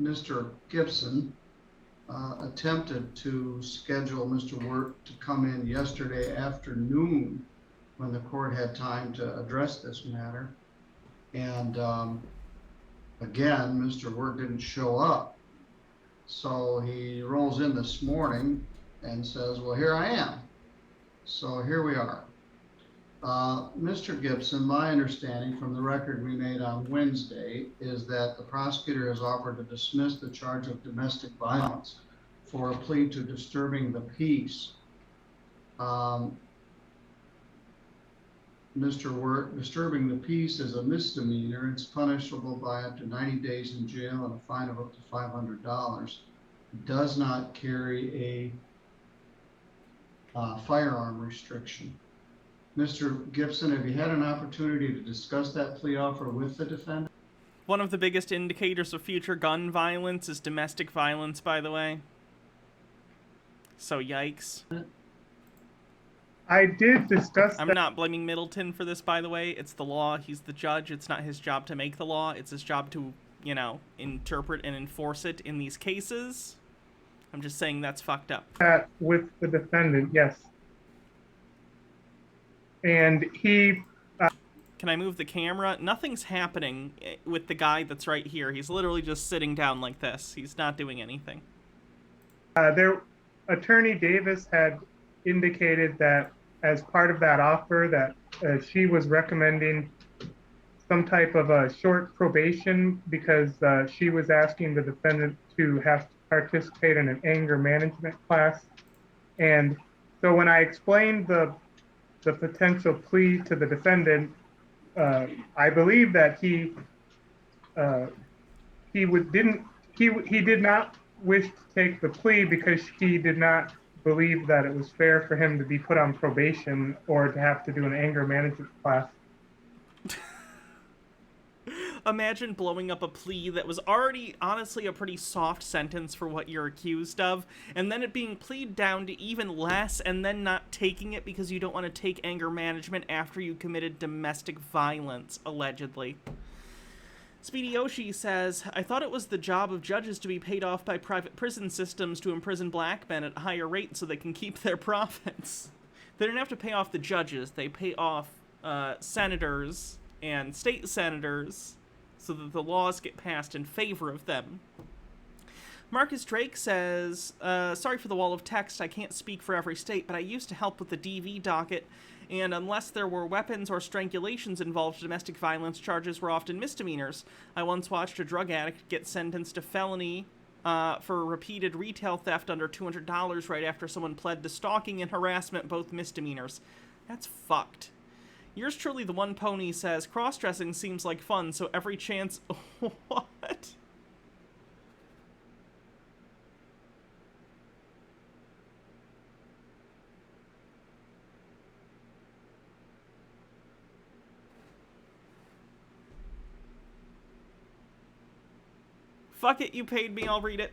Mr. Gibson attempted to schedule Mr. Wirt to come in yesterday afternoon when the court had time to address this matter. And again, Mr. Wirt didn't show up. So he rolls in this morning and says, well, here I am. So here we are. Mr. Gibson, my understanding from the record we made on Wednesday is that the prosecutor has offered to dismiss the charge of domestic violence for a plea to disturbing the peace. Mr. Wirt, disturbing the peace is a misdemeanor. It's punishable by up to 90 days in jail and a fine of up to $500. It does not carry a firearm restriction. Mr. Gibson, have you had an opportunity to discuss that plea offer with the defendant? One of the biggest indicators of future gun violence is domestic violence, by the way. So yikes. I did discuss I'm not blaming Middleton for this, by the way. It's the law. He's the judge. It's not his job to make the law. It's his job to, you know, interpret and enforce it in these cases. I'm just saying that's fucked up. that with the defendant, yes. And he... Can I move the camera? Nothing's happening with the guy that's right here. He's literally just sitting down like this. He's not doing anything. Attorney Davis had indicated that as part of that offer that she was recommending some type of a short probation because she was asking the defendant to have to participate in an anger management class. And so when I explained the potential plea to the defendant, I believe that he did not wish to take the plea because he did not believe that it was fair for him to be put on probation or to have to do an anger management class. Imagine blowing up a plea that was already, honestly, a pretty soft sentence for what you're accused of, and then it being plead down to even less, and then not taking it because you don't want to take anger management after you committed domestic violence, allegedly. Speedy Yoshi says, I thought it was the job of judges to be paid off by private prison systems to imprison black men at a higher rate so they can keep their profits. They don't have to pay off the judges. They pay off senators and state senators so that the laws get passed in favor of them. Marcus Drake says, sorry for the wall of text. I can't speak for every state, but I used to help with the DV docket, and unless there were weapons or strangulations involved, domestic violence charges were often misdemeanors. I once watched a drug addict get sentenced to felony for repeated retail theft under $200 right after someone pled to stalking and harassment, both misdemeanors. That's fucked. Yours truly, the one pony, says, cross-dressing seems like fun, so every chance... What? Fuck it, you paid me, I'll read it.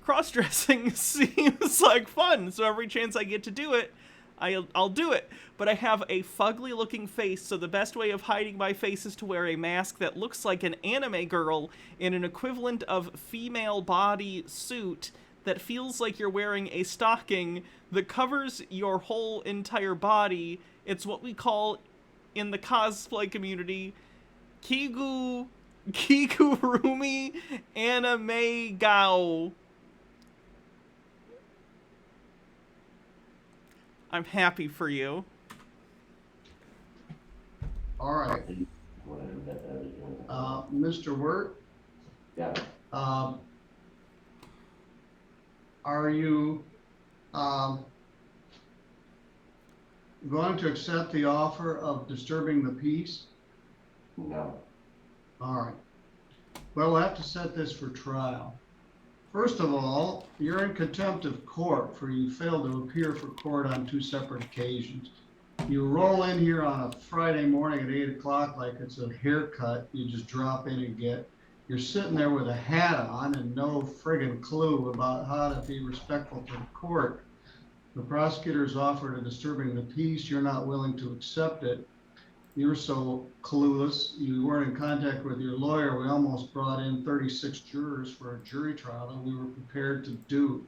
Cross-dressing seems like fun, so every chance I get to do it, I'll do it. But I have a fugly-looking face, so the best way of hiding my face is to wear a mask that looks like an anime girl in an equivalent of female body suit that feels like you're wearing a stocking that covers your whole entire body. It's what we call, in the cosplay community, Kigurumi Anime Gao. I'm happy for you. All right. Mr. Wirt? Yeah. Are you going to accept the offer of disturbing the peace? No. All right. Well, we'll have to set this for trial. First of all, you're in contempt of court for you failed to appear for court on 2 separate occasions. You roll in here on a Friday morning at 8 o'clock like it's a haircut you just drop in and get. You're sitting there with a hat on and no friggin' clue about how to be respectful to the court. The prosecutor's offered a disturbing the peace. You're not willing to accept it. You're so clueless. You weren't in contact with your lawyer. We almost brought in 36 jurors for a jury trial that we were prepared to do.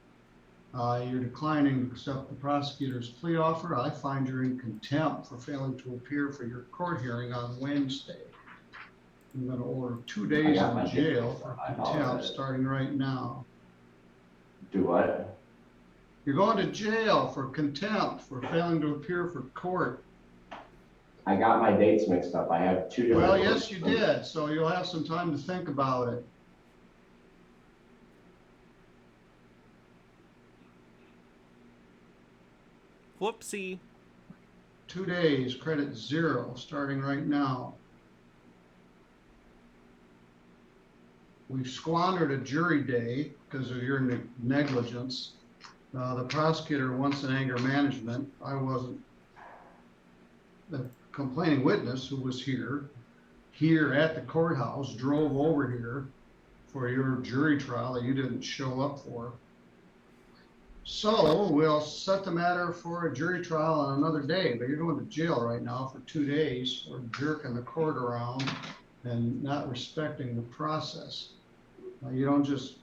You're declining to accept the prosecutor's plea offer. I find you're in contempt for failing to appear for your court hearing on Wednesday. I'm going to order 2 days in jail for contempt starting right now. Do what? You're going to jail for contempt for failing to appear for court. I got my dates mixed up. I have 2 different. Well, yes, you did. So you'll have some time to think about it. Whoopsie. 2 days, credit 0, starting right now. We've squandered a jury day because of your negligence. The prosecutor wants an anger management. I wasn't. The complaining witness who was here at the courthouse drove over here for your jury trial that you didn't show up for. So we'll set the matter for a jury trial on another day, but you're going to jail right now for 2 days for jerking the court around and not respecting the process. You don't just,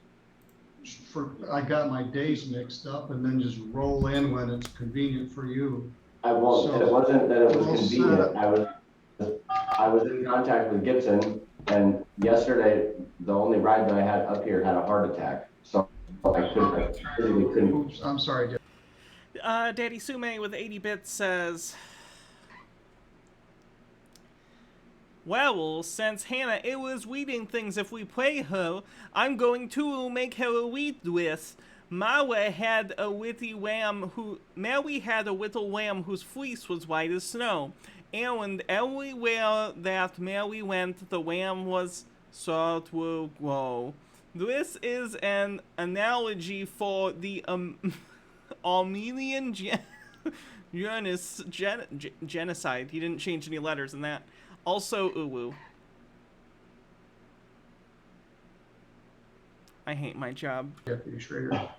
I got my days mixed up and then just roll in when it's convenient for you. I won't. So, it wasn't that it was convenient. I was in contact with Gibson, and yesterday the only ride that I had up here had a heart attack, so I physically couldn't. Oops, I'm sorry. Daddy Sume with 80 bits says, well, since Hannah it was weeding things if we pay her, I'm going to make her a weed with. Maui had a whittle lamb whose fleece was white as snow, and everywhere that Mary went, the lamb was salt will grow. This is an analogy for the Armenian genocide. He didn't change any letters in that. Also, uwu. I hate my job. Deputy Schrader.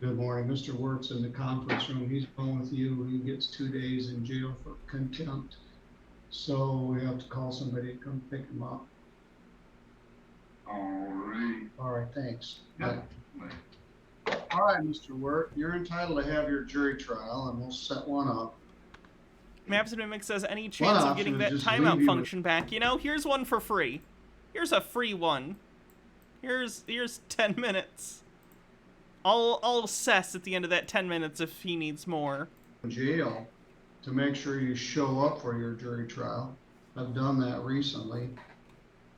Good morning. Mr. Wert's in the conference room. He's going with you. He gets 2 days in jail for contempt. So we have to call somebody to come pick him up. All right, thanks. Yep. All right, Mr. Wirt, you're entitled to have your jury trial, and we'll set one up. Maps and Mimic says, any chance of getting that timeout function back? You know, here's one for free. Here's a free one. Here's 10 minutes. I'll assess at the end of that 10 minutes if he needs more. Jail to make sure you show up for your jury trial. I've done that recently,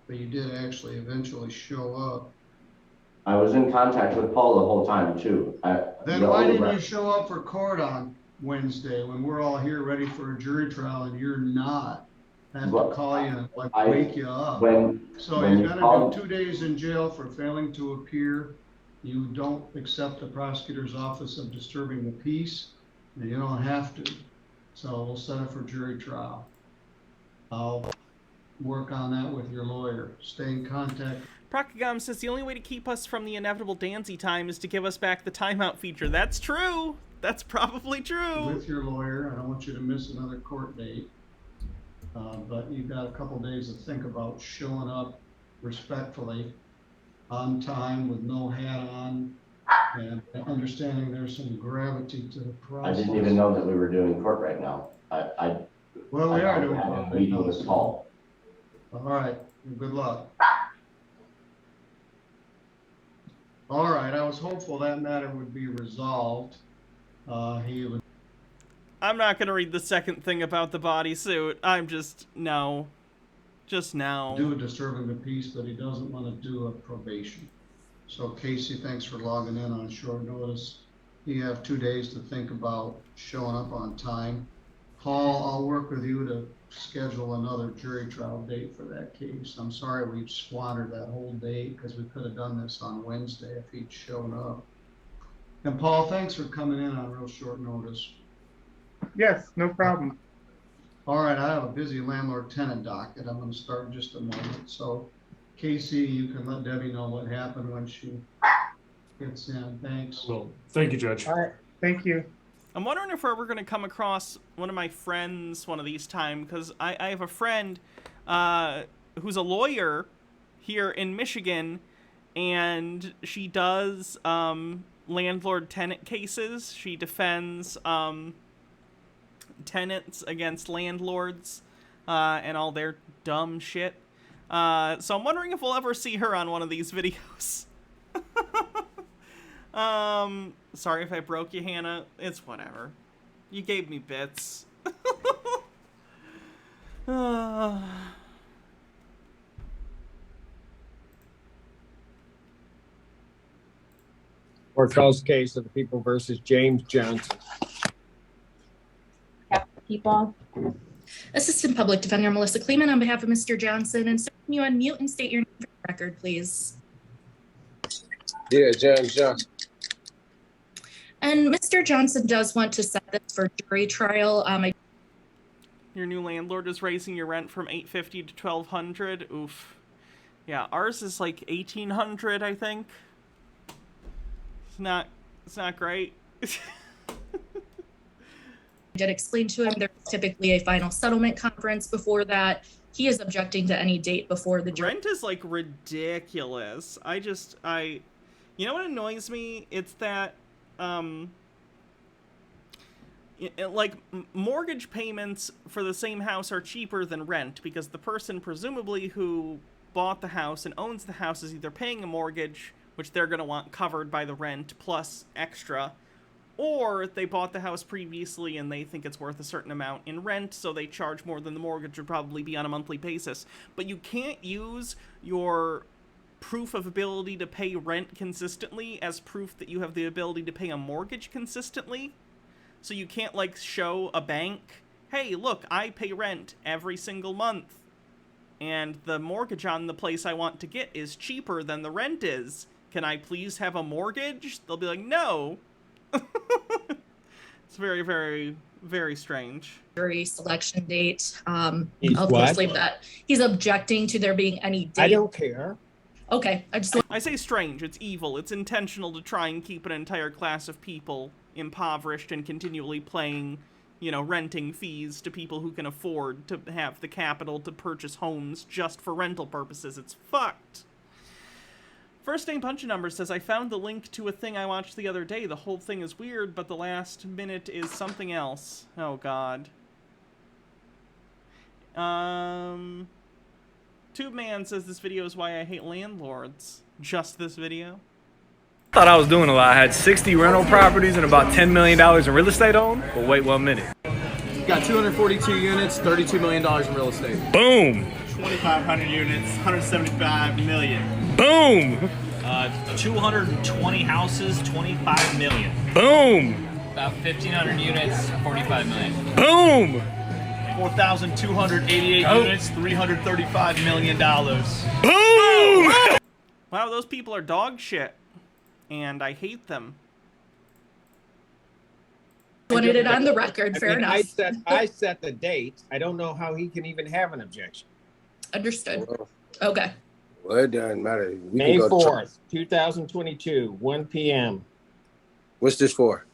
but you did actually eventually show up. I was in contact with Paul the whole time too. Then why didn't you show up for court on Wednesday when we're all here ready for a jury trial and you're not? I have to call you and wake you up. So you're gonna do 2 days in jail for failing to appear. You don't accept the prosecutor's office of disturbing the peace, and you don't have to. So we'll set it for jury trial. I'll work on that with your lawyer. Stay in contact. Procagam says the only way to keep us from the inevitable Danzy time is to give us back the timeout feature. That's true. That's probably true. With your lawyer. I don't want you to miss another court date. But you've got a couple days to think about showing up respectfully, on time, with no hat on, and understanding there's some gravity to the process. I didn't even know that we were doing court right now. Well, we are doing court right now. With Paul. All right. Good luck. All right. I was hopeful that matter would be resolved. I'm not going to read the second thing about the bodysuit. I'm just, no. Just now. Do a disturbing the peace, but he doesn't want to do a probation. So Casey, thanks for logging in on short notice. You have 2 days to think about showing up on time. Paul, I'll work with you to schedule another jury trial date for that case. I'm sorry we squandered that whole day because we could have done this on Wednesday if he'd shown up. And Paul, thanks for coming in on real short notice. Yes, no problem. All right, I have a busy landlord-tenant docket. I'm going to start in just a moment. So, Casey, you can let Debbie know what happened when she gets in. Thanks. Well, thank you, Judge. All right, thank you. I'm wondering if we're ever going to come across one of my friends one of these times, because I have a friend who's a lawyer here in Michigan, and she does landlord-tenant cases. She defends tenants against landlords and all their dumb shit. So I'm wondering if we'll ever see her on one of these videos. Sorry if I broke you, Hannah. It's whatever. You gave me bits. Or calls case of the people versus James Johnson. People. Assistant Public Defender Melissa Kleeman on behalf of Mr. Johnson, and sir, can you unmute and state your name for the record, please? Yeah, James Johnson. And Mr. Johnson does want to set this for jury trial. Your new landlord is raising your rent from $850 to $1,200. Oof. Yeah, ours is like $1,800, I think. It's not great. I did explain to him there's typically a final settlement conference before that. He is objecting to any date before the jury. Rent is like ridiculous. You know what annoys me? It's that mortgage payments for the same house are cheaper than rent because the person presumably who bought the house and owns the house is either paying a mortgage, which they're going to want covered by the rent plus extra, or they bought the house previously and they think it's worth a certain amount in rent, so they charge more than the mortgage would probably be on a monthly basis. But you can't use your proof of ability to pay rent consistently as proof that you have the ability to pay a mortgage consistently. So you can't, like, show a bank, hey, look, I pay rent every single month, and the mortgage on the place I want to get is cheaper than the rent is. Can I please have a mortgage? They'll be like, no. It's very, very, very strange. Jury selection date. He's I'll what? just leave that. He's objecting to there being any date. I don't care. Okay, I say strange, it's evil, it's intentional to try and keep an entire class of people impoverished and continually paying, renting fees to people who can afford to have the capital to purchase homes just for rental purposes. It's fucked. First Name Punch Number says, I found the link to a thing I watched the other day. The whole thing is weird, but the last minute is something else. Oh, God. Tube Man says this video is why I hate landlords. Just this video? Thought I was doing a lot. I had 60 rental properties and about $10 million in real estate owned. But wait 1 minute. Got 242 units, $32 million in real estate. Boom! 2,500 units, $175 million. Boom! 220 houses, $25 million. Boom! About 1,500 units, $45 million. Boom! 4,288 units, $335 million. Boom! Wow, those people are dog shit. And I hate them. Wanted it on the record, fair enough. I set the date. I don't know how he can even have an objection. Understood. Okay. Well, it doesn't matter. May 4th, 2022, 1 p.m. What's this for?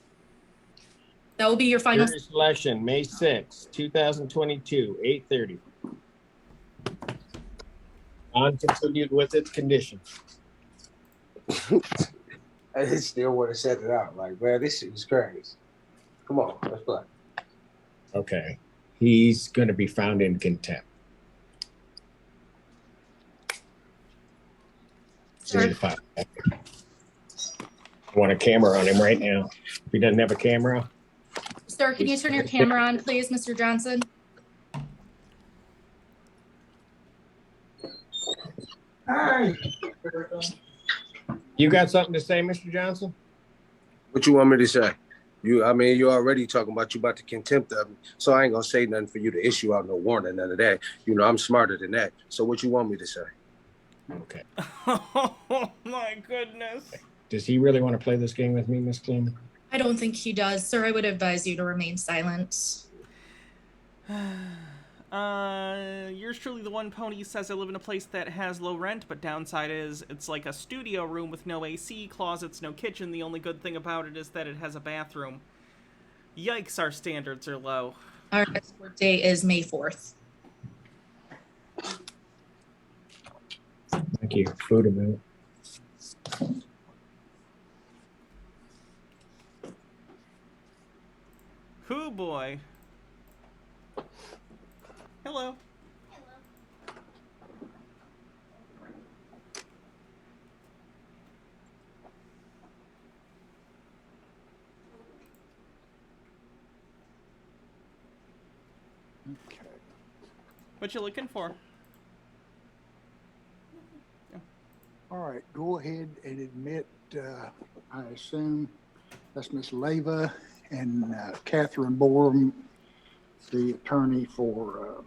That will be your final Jury selection, May 6th, 2022, 8:30. On continued with its conditions. I still want to set it out. Like, man, this shit is crazy. Come on, let's play. Okay. He's going to be found in contempt. Certified. I want a camera on him right now. If he doesn't have a camera. Sir, can you turn your camera on, please, Mr. Johnson? Hi. You got something to say, Mr. Johnson? What you want me to say? I mean, you're already talking about you about the contempt of me. So I ain't gonna say nothing for you to issue out no warning, none of that. You know, I'm smarter than that. So what you want me to say? Okay. Oh my goodness. Does he really want to play this game with me, Miss Kleeman? I don't think he does, sir. I would advise you to remain silent. Yours truly, the one pony, says I live in a place that has low rent, but downside is it's like a studio room with no AC, closets, no kitchen. The only good thing about it is that it has a bathroom. Yikes, our standards are low. Our next court date is May 4th. Thank you. Food a minute. Hoo boy. Hello. Okay. What you looking for? All right, go ahead and admit, I assume that's Miss Leyva and Catherine Borum, the attorney for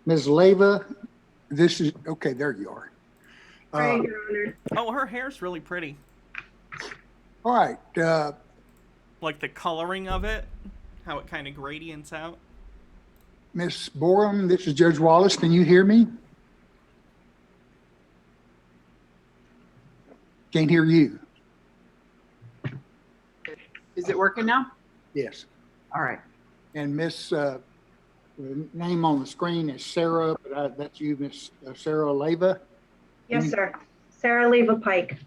Ms. Leyva. This is, okay, there you are. Right, Your Honor. Oh, her hair's really pretty. All right. Like the coloring of it, how it kind of gradients out. Ms. Borum, this is Judge Wallace. Can you hear me? Can't hear you. Is it working now? Yes. All right. And Miss, the name on the screen is Sarah, but that's you, Miss Sarah Leyva? Yes, sir. Sarah Leyva Pike.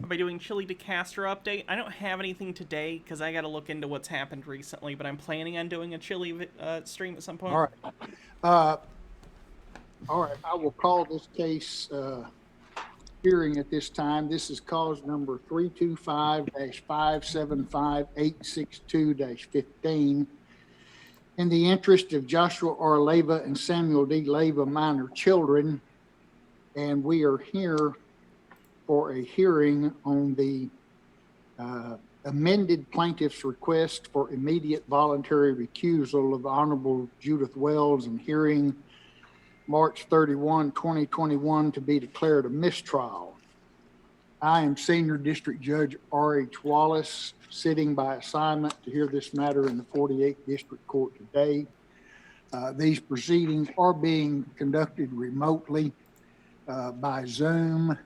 Am I doing Chili DeCastro update? I don't have anything today because I got to look into what's happened recently, but I'm planning on doing a Chili stream at some point. All right. All right. I will call this case hearing at this time. This is cause number 325-575-862-15. In the interest of Joshua R. Leyva and Samuel D. Leyva, minor children, and we are here for a hearing on the amended plaintiff's request for immediate voluntary recusal of Honorable Judith Wells in hearing March 31, 2021 to be declared a mistrial. I am Senior District Judge R.H. Wallace, sitting by assignment to hear this matter in the 48th District Court today. These proceedings are being conducted remotely by Zoom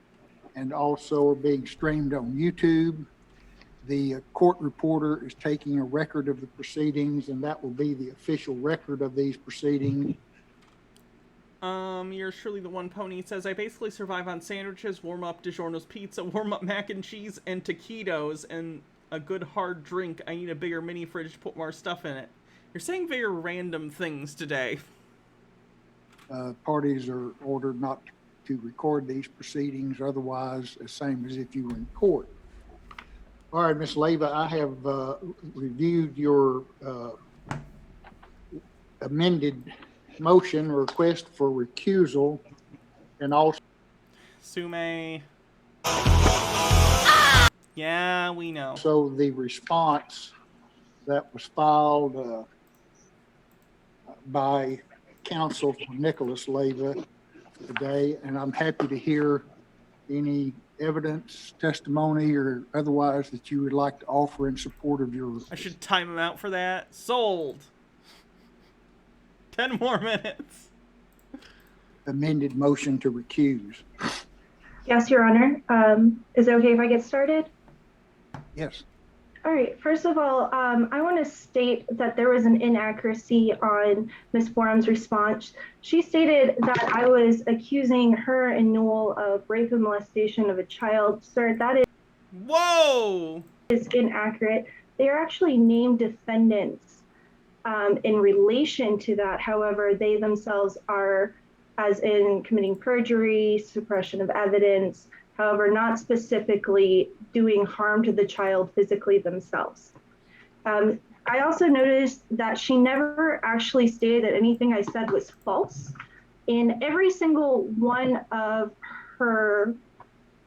and also are being streamed on YouTube. The court reporter is taking a record of the proceedings, and that will be the official record of these proceedings. You're surely the one pony. Says, I basically survive on sandwiches, warm-up DiGiorno's pizza, warm-up mac and cheese, and taquitos, and a good hard drink. I need a bigger mini fridge to put more stuff in it. You're saying very random things today. Parties are ordered not to record these proceedings, otherwise the same as if you were in court. All right, Ms. Leyva, I have reviewed your amended motion request for recusal, and also Sume. Yeah, we know. So the response that was filed by counsel for Nicholas Leyva today, and I'm happy to hear any evidence, testimony, or otherwise that you would like to offer in support of your. I should time him out for that. Sold. 10 more minutes. Amended motion to recuse. Yes, Your Honor. Is it okay if I get started? Yes. All right. First of all, I want to state that there was an inaccuracy on Ms. Borum's response. She stated that I was accusing her and Newell of rape and molestation of a child. Sir, that is inaccurate. They are actually named defendants in relation to that. However, they themselves are, as in committing perjury, suppression of evidence, however, not specifically doing harm to the child physically themselves. I also noticed that she never actually stated that anything I said was false. In every single one of her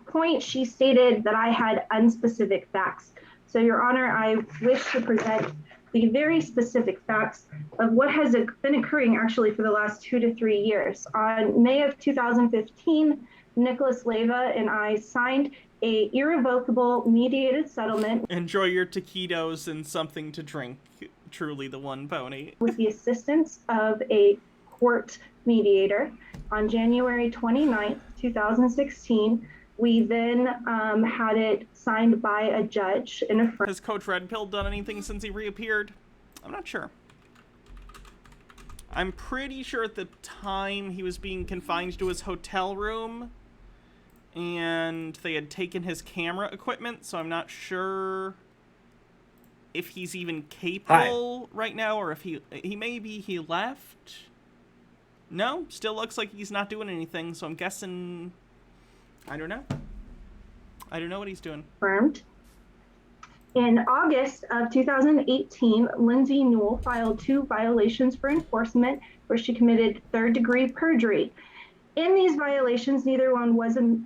points, she stated that I had unspecific facts. So, Your Honor, I wish to present the very specific facts of what has been occurring actually for the last 2 to 3 years. On May of 2015, Nicholas Leyva and I signed a irrevocable mediated settlement. Enjoy your taquitos and something to drink. Truly the one pony. With the assistance of a court mediator on January 29th, 2016. We then had it signed by a judge in a... Has Coach Red Pill done anything since he reappeared? I'm not sure. I'm pretty sure at the time he was being confined to his hotel room and they had taken his camera equipment, so I'm not sure if he's even capable right now, or if he left. No, still looks like he's not doing anything, so I'm guessing, I don't know. I don't know what he's doing. Confirmed. In August of 2018, Lindsay Newell filed 2 violations for enforcement where she committed third-degree perjury. In these violations, neither one was a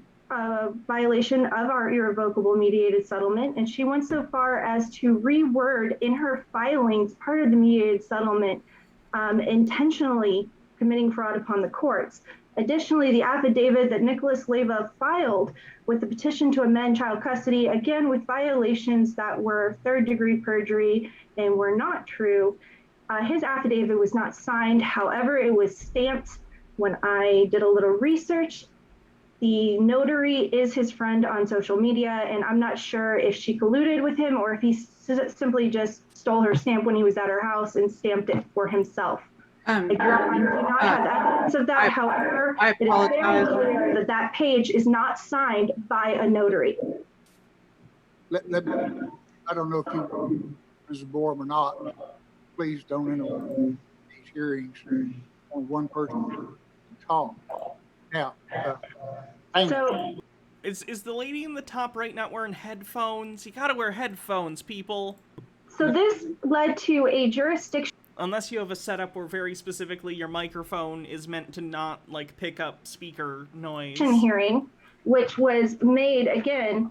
violation of our irrevocable mediated settlement, and she went so far as to reword in her filings part of the mediated settlement, intentionally committing fraud upon the courts. Additionally, the affidavit that Nicholas Leyva filed with the petition to amend child custody, again with violations that were third-degree perjury and were not true, his affidavit was not signed. However, it was stamped. When I did a little research, the notary is his friend on social media, and I'm not sure if she colluded with him or if he simply just stole her stamp when he was at her house and stamped it for himself. I do not have evidence of that. However, it is very clear that that page is not signed by a notary. I don't know if you, Mrs. Borum, or not. Please don't interrupt these hearings. Only one person can talk. Now, so is the lady in the top right not wearing headphones? You gotta wear headphones, people. So this led to a jurisdiction. Unless you have a setup where very specifically your microphone is meant to not, like, pick up speaker noise. Hearing, which was made again.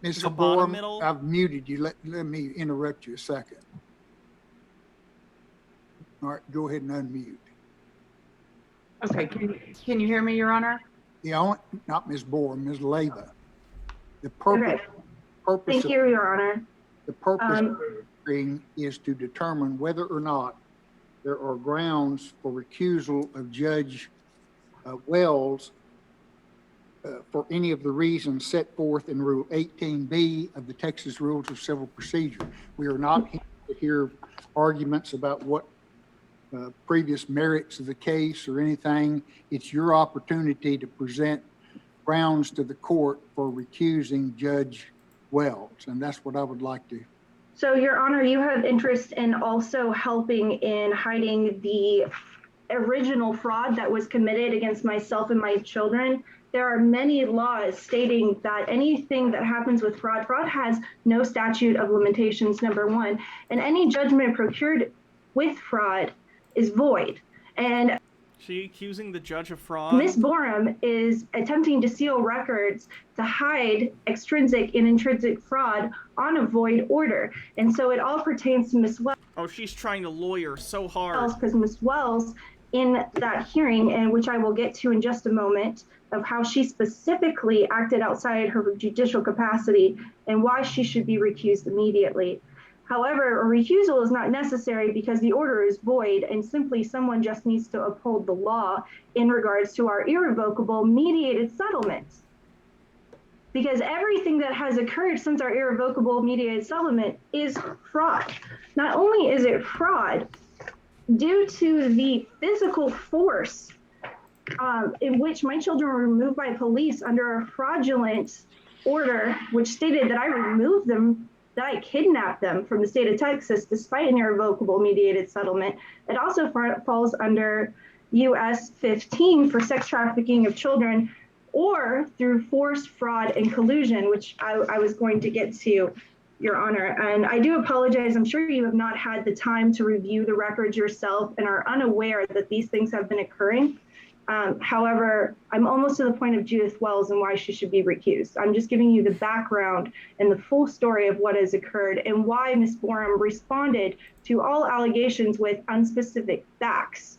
Mr. Borum, I've muted you. Let me interrupt you a second. All right, go ahead and unmute. Okay, can you hear me, Your Honor? Yeah, not Ms. Borum, Ms. Leyva. The purpose. Thank you, Your Honor. The purpose of the hearing is to determine whether or not there are grounds for recusal of Judge Wells for any of the reasons set forth in Rule 18B of the Texas Rules of Civil Procedure. We are not here to hear arguments about what previous merits of the case or anything. It's your opportunity to present grounds to the court for recusing Judge Wells, and that's what I would like to. So, Your Honor, you have interest in also helping in hiding the original fraud that was committed against myself and my children. There are many laws stating that anything that happens with fraud has no statute of limitations, number one, and any judgment procured with fraud is void. And she accusing the judge of fraud? Ms. Borum is attempting to seal records to hide extrinsic and intrinsic fraud on a void order. And so it all pertains to Ms. Wells. Oh, she's trying to lawyer so hard. Because Ms. Wells, in that hearing, and which I will get to in just a moment, of how she specifically acted outside her judicial capacity and why she should be recused immediately. However, a recusal is not necessary because the order is void and simply someone just needs to uphold the law in regards to our irrevocable mediated settlements. Because everything that has occurred since our irrevocable mediated settlement is fraud. Not only is it fraud, due to the physical force in which my children were removed by police under a fraudulent order, which stated that I removed them, that I kidnapped them from the state of Texas despite an irrevocable mediated settlement. It also falls under US 15 for sex trafficking of children or through force, fraud, and collusion, which I was going to get to, Your Honor. And I do apologize. I'm sure you have not had the time to review the records yourself and are unaware that these things have been occurring. However, I'm almost to the point of Judith Wells and why she should be recused. I'm just giving you the background and the full story of what has occurred and why Ms. Borum responded to all allegations with unspecific facts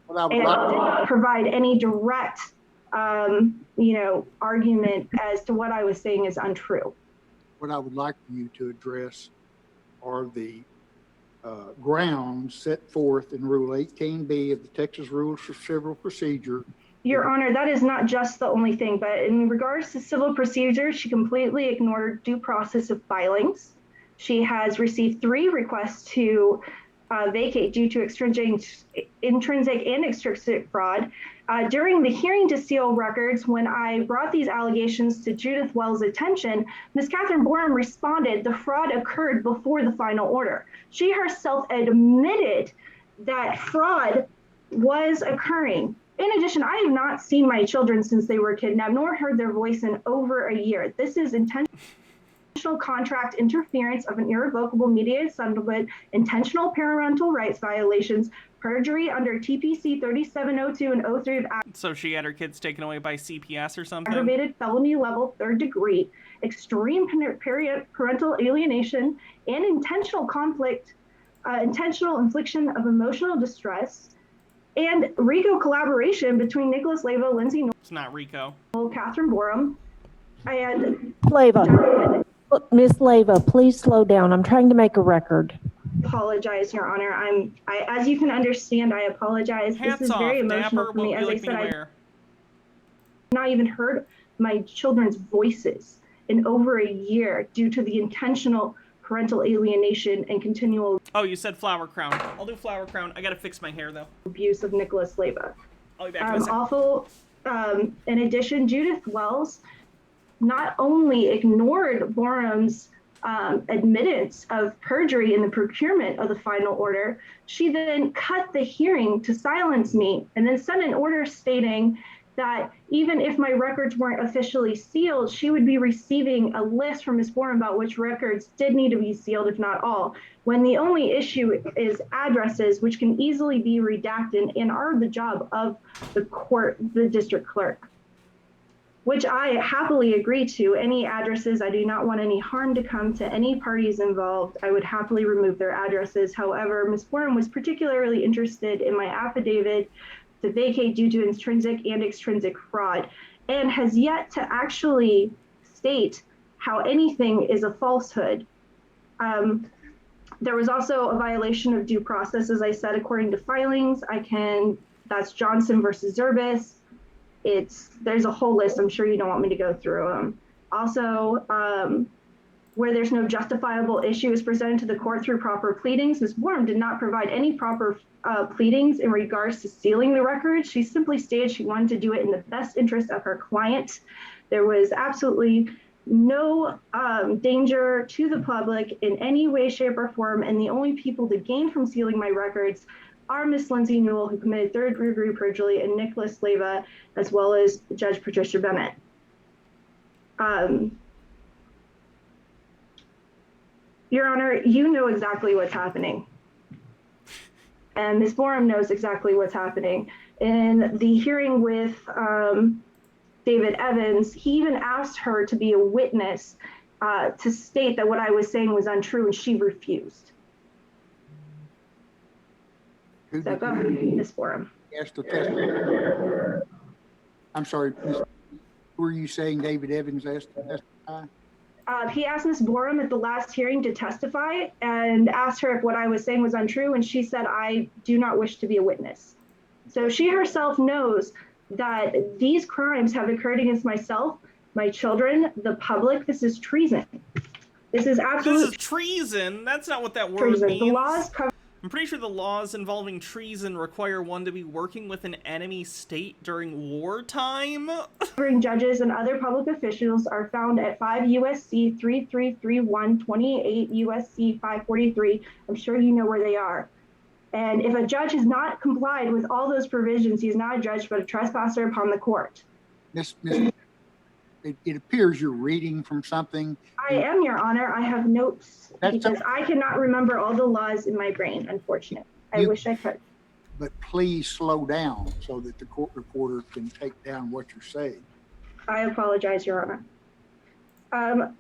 and did not provide any direct, argument as to what I was saying is untrue. What I would like for you to address are the grounds set forth in Rule 18B of the Texas Rules of Civil Procedure. Your Honor, that is not just the only thing, but in regards to civil procedure, she completely ignored due process of filings. She has received 3 requests to vacate due to intrinsic and extrinsic fraud. During the hearing to seal records, when I brought these allegations to Judith Wells' attention, Ms. Catherine Borum responded, the fraud occurred before the final order. She herself admitted that fraud was occurring. In addition, I have not seen my children since they were kidnapped, nor heard their voice in over a year. This is intentional contract interference of an irrevocable mediated settlement, intentional parental rights violations, perjury under TPC 3702 and 03 of So she had her kids taken away by CPS or something? Aggravated felony level 3rd degree, extreme parental alienation, and intentional conflict, intentional infliction of emotional distress, and RICO collaboration between Nicholas Leyva, Lindsay Norton, it's not RICO, Catherine Borum, and Leyva. Miss Leyva, please slow down. I'm trying to make a record. Apologize, Your Honor. As you can understand, I apologize. Hats this is very emotional Dapper, for me. As I said, I've not even heard my children's voices in over a year due to the intentional parental alienation and continual Oh, you said flower crown. I'll do flower crown. I gotta fix my hair though. abuse of Nicholas Leyva. I'll be back in a second. Awful. In addition, Judith Wells not only ignored Borum's admittance of perjury in the procurement of the final order, she then cut the hearing to silence me and then sent an order stating that even if my records weren't officially sealed, she would be receiving a list from Ms. Borum about which records did need to be sealed, if not all, when the only issue is addresses, which can easily be redacted and are the job of the court, the district clerk, which I happily agree to. Any addresses, I do not want any harm to come to any parties involved. I would happily remove their addresses. However, Ms. Borum was particularly interested in my affidavit to vacate due to intrinsic and extrinsic fraud, and has yet to actually state how anything is a falsehood. There was also a violation of due process, as I said, according to filings. That's Johnson versus Zerbis. There's a whole list. I'm sure you don't want me to go through them. Also, where there's no justifiable issue is presented to the court through proper pleadings. Ms. Borum did not provide any proper pleadings in regards to sealing the records. She simply stated she wanted to do it in the best interest of her client. There was absolutely no danger to the public in any way, shape, or form, and the only people to gain from sealing my records are Miss Lindsay Newell, who committed 3rd-degree perjury, and Nicholas Leyva, as well as Judge Patricia Bennett. Your Honor, you know exactly what's happening. And Ms. Borum knows exactly what's happening. In the hearing with David Evans, he even asked her to be a witness to state that what I was saying was untrue, and she refused. So go ahead, Ms. Borum. I'm sorry, who were you saying David Evans asked to testify? He asked Ms. Borum at the last hearing to testify and asked her if what I was saying was untrue, and she said, I do not wish to be a witness. So she herself knows that these crimes have occurred against myself, my children, the public. This is treason. This is absolute This is treason? That's not what that word treason. means. The laws cover I'm pretty sure the laws involving treason require one to be working with an enemy state during wartime. Judges and other public officials are found at 5 U.S.C. 3331, 28 U.S.C. 543. I'm sure you know where they are. And if a judge has not complied with all those provisions, he is not a judge but a trespasser upon the court. It appears you're reading from something. I am, Your Honor. I have notes That's because I cannot remember all the laws in my brain, unfortunately. I wish I could. But please slow down so that the court reporter can take down what you're saying. I apologize, Your Honor.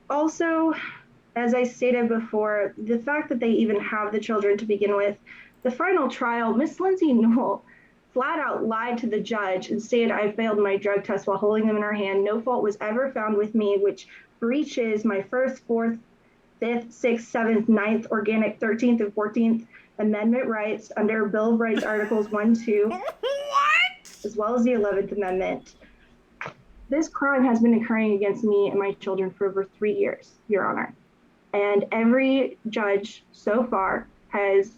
Also, as I stated before, the fact that they even have the children to begin with, the final trial, Miss Lindsay Newell flat out lied to the judge and stated I failed my drug test while holding them in her hand. No fault was ever found with me, which breaches my 1st, 4th, 5th, 6th, 7th, 9th, organic, 13th, and 14th Amendment rights under Bill of Rights Articles 1, 2, as well as the 11th Amendment. This crime has been occurring against me and my children for over 3 years, Your Honor. And every judge so far has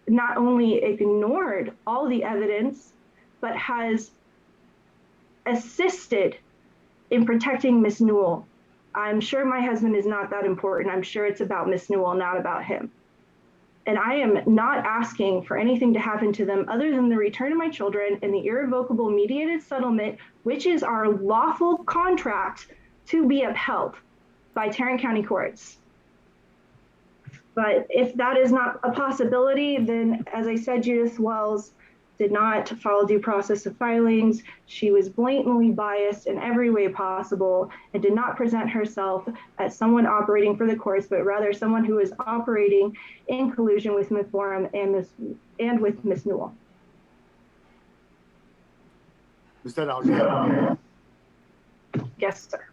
not only ignored all the evidence, but has assisted in protecting Miss Newell. I'm sure my husband is not that important. I'm sure it's about Miss Newell, not about him. And I am not asking for anything to happen to them other than the return of my children and the irrevocable mediated settlement, which is our lawful contract to be upheld by Tarrant County courts. But if that is not a possibility, then as I said, Judith Wells did not follow due process of filings. She was blatantly biased in every way possible and did not present herself as someone operating for the courts, but rather someone who is operating in collusion with Ms. Forum and with Ms. Newell. Is that all you have? Yes, sir.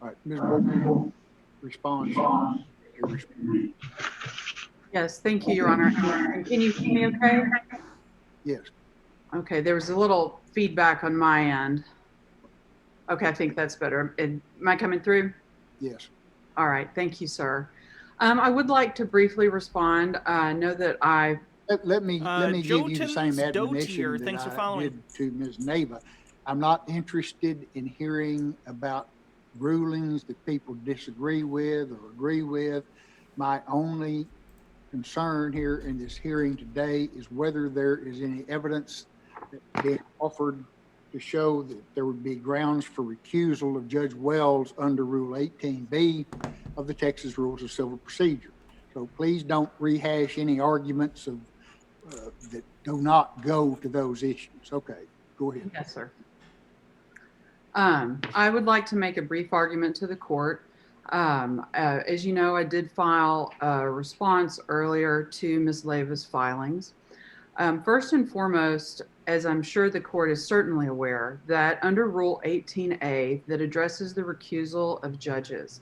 All right, Ms. Bolton, respond. Yes, thank you, Your Honor. Can you hear me okay? Yes. Okay, there was a little feedback on my end. Okay, I think that's better. Am I coming through? Yes. All right, thank you, sir. I would like to briefly respond. I know that Let me give you the same Joe admonition that thanks for I following. did to Ms. Neva. I'm not interested in hearing about rulings that people disagree with or agree with. My only concern here in this hearing today is whether there is any evidence that being offered to show that there would be grounds for recusal of Judge Wells under Rule 18B of the Texas Rules of Civil Procedure. So please don't rehash any arguments of that do not go to those issues. Okay, go ahead. Yes, sir. I would like to make a brief argument to the court. As you know, I did file a response earlier to Ms. Leva's filings. First and foremost, as I'm sure the court is certainly aware, that under Rule 18A that addresses the recusal of judges,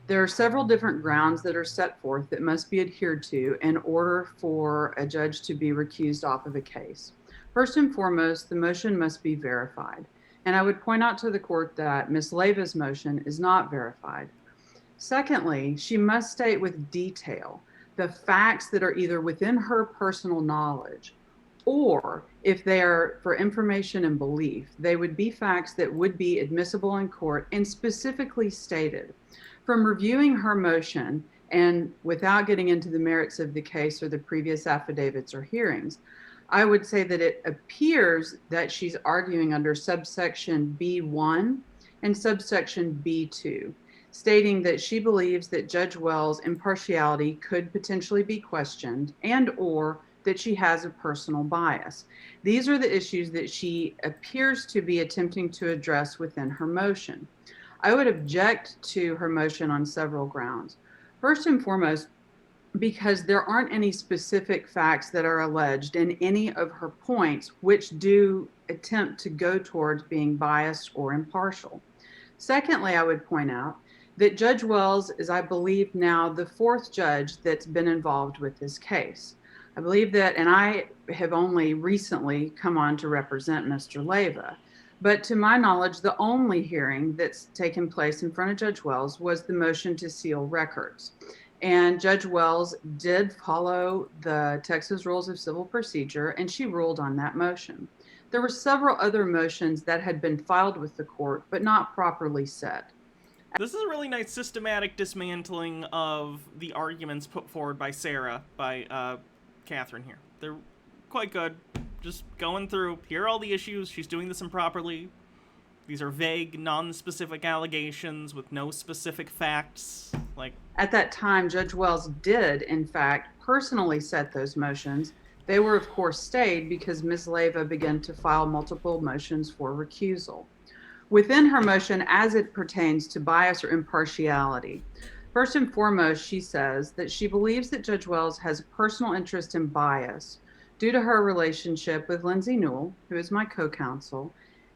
there are several different grounds that are set forth that must be adhered to in order for a judge to be recused off of a case. First and foremost, the motion must be verified. And I would point out to the court that Ms. Leva's motion is not verified. Secondly, she must state with detail the facts that are either within her personal knowledge, or if they are for information and belief, they would be facts that would be admissible in court and specifically stated. From reviewing her motion, and without getting into the merits of the case or the previous affidavits or hearings, I would say that it appears that she's arguing under subsection B1 and subsection B2, stating that she believes that Judge Wells' impartiality could potentially be questioned and or that she has a personal bias. These are the issues that she appears to be attempting to address within her motion. I would object to her motion on several grounds. First and foremost, because there aren't any specific facts that are alleged in any of her points which do attempt to go towards being biased or impartial. Secondly, I would point out that Judge Wells is, I believe now, the fourth judge that's been involved with this case. I believe that, and I have only recently come on to represent Mr. Leva, but to my knowledge, the only hearing that's taken place in front of Judge Wells was the motion to seal records. And Judge Wells did follow the Texas Rules of Civil Procedure, and she ruled on that motion. There were several other motions that had been filed with the court, but not properly set. This is a really nice systematic dismantling of the arguments put forward by Sarah, by Catherine here. They're quite good. Just going through, here are all the issues, she's doing this improperly. These are vague, non-specific allegations with no specific facts. Like, at that time, Judge Wells did, in fact, personally set those motions. They were, of course, stayed because Ms. Leyva began to file multiple motions for recusal. Within her motion, as it pertains to bias or impartiality, first and foremost, she says that she believes that Judge Wells has a personal interest in bias due to her relationship with Lindsay Newell, who is my co-counsel.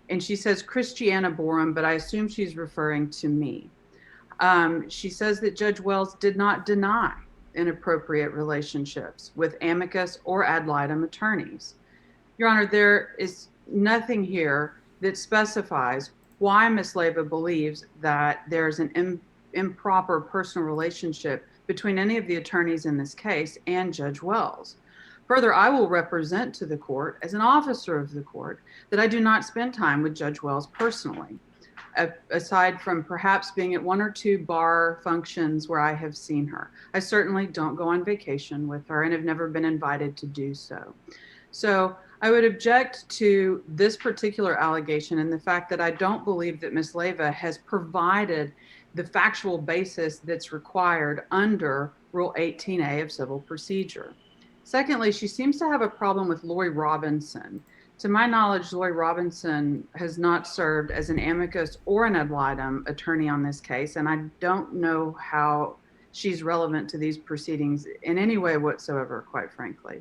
And she says Christiana Borum, but I assume she's referring to me. She says that Judge Wells did not deny inappropriate relationships with amicus or ad litem attorneys. Your Honor, there is nothing here that specifies why Ms. Leyva believes that there's an improper personal relationship between any of the attorneys in this case and Judge Wells. Further, I will represent to the court as an officer of the court that I do not spend time with Judge Wells personally, aside from perhaps being at one or two bar functions where I have seen her. I certainly don't go on vacation with her and have never been invited to do so. So I would object to this particular allegation and the fact that I don't believe that Ms. Leyva has provided the factual basis that's required under Rule 18A of Civil Procedure. Secondly, she seems to have a problem with Lori Robinson. To my knowledge, Lori Robinson has not served as an amicus or an ad litem attorney on this case, and I don't know how she's relevant to these proceedings in any way whatsoever, quite frankly.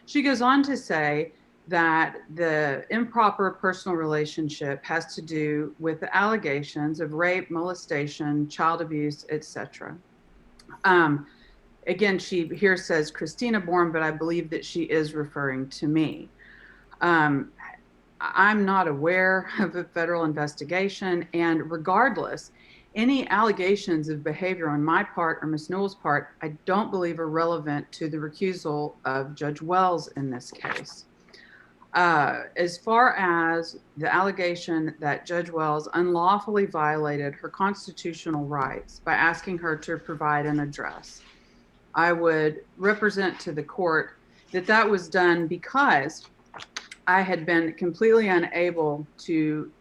She goes on to say that the improper personal relationship has to do with the allegations of rape, molestation, child abuse, etc. Again, she here says Christina Bourne, but I believe that she is referring to me. I'm not aware of a federal investigation, and regardless, any allegations of behavior on my part or Ms. Newell's part, I don't believe are relevant to the recusal of Judge Wells in this case. As far as the allegation that Judge Wells unlawfully violated her constitutional rights by asking her to provide an address, I would represent to the court that that was done because I had been completely unable to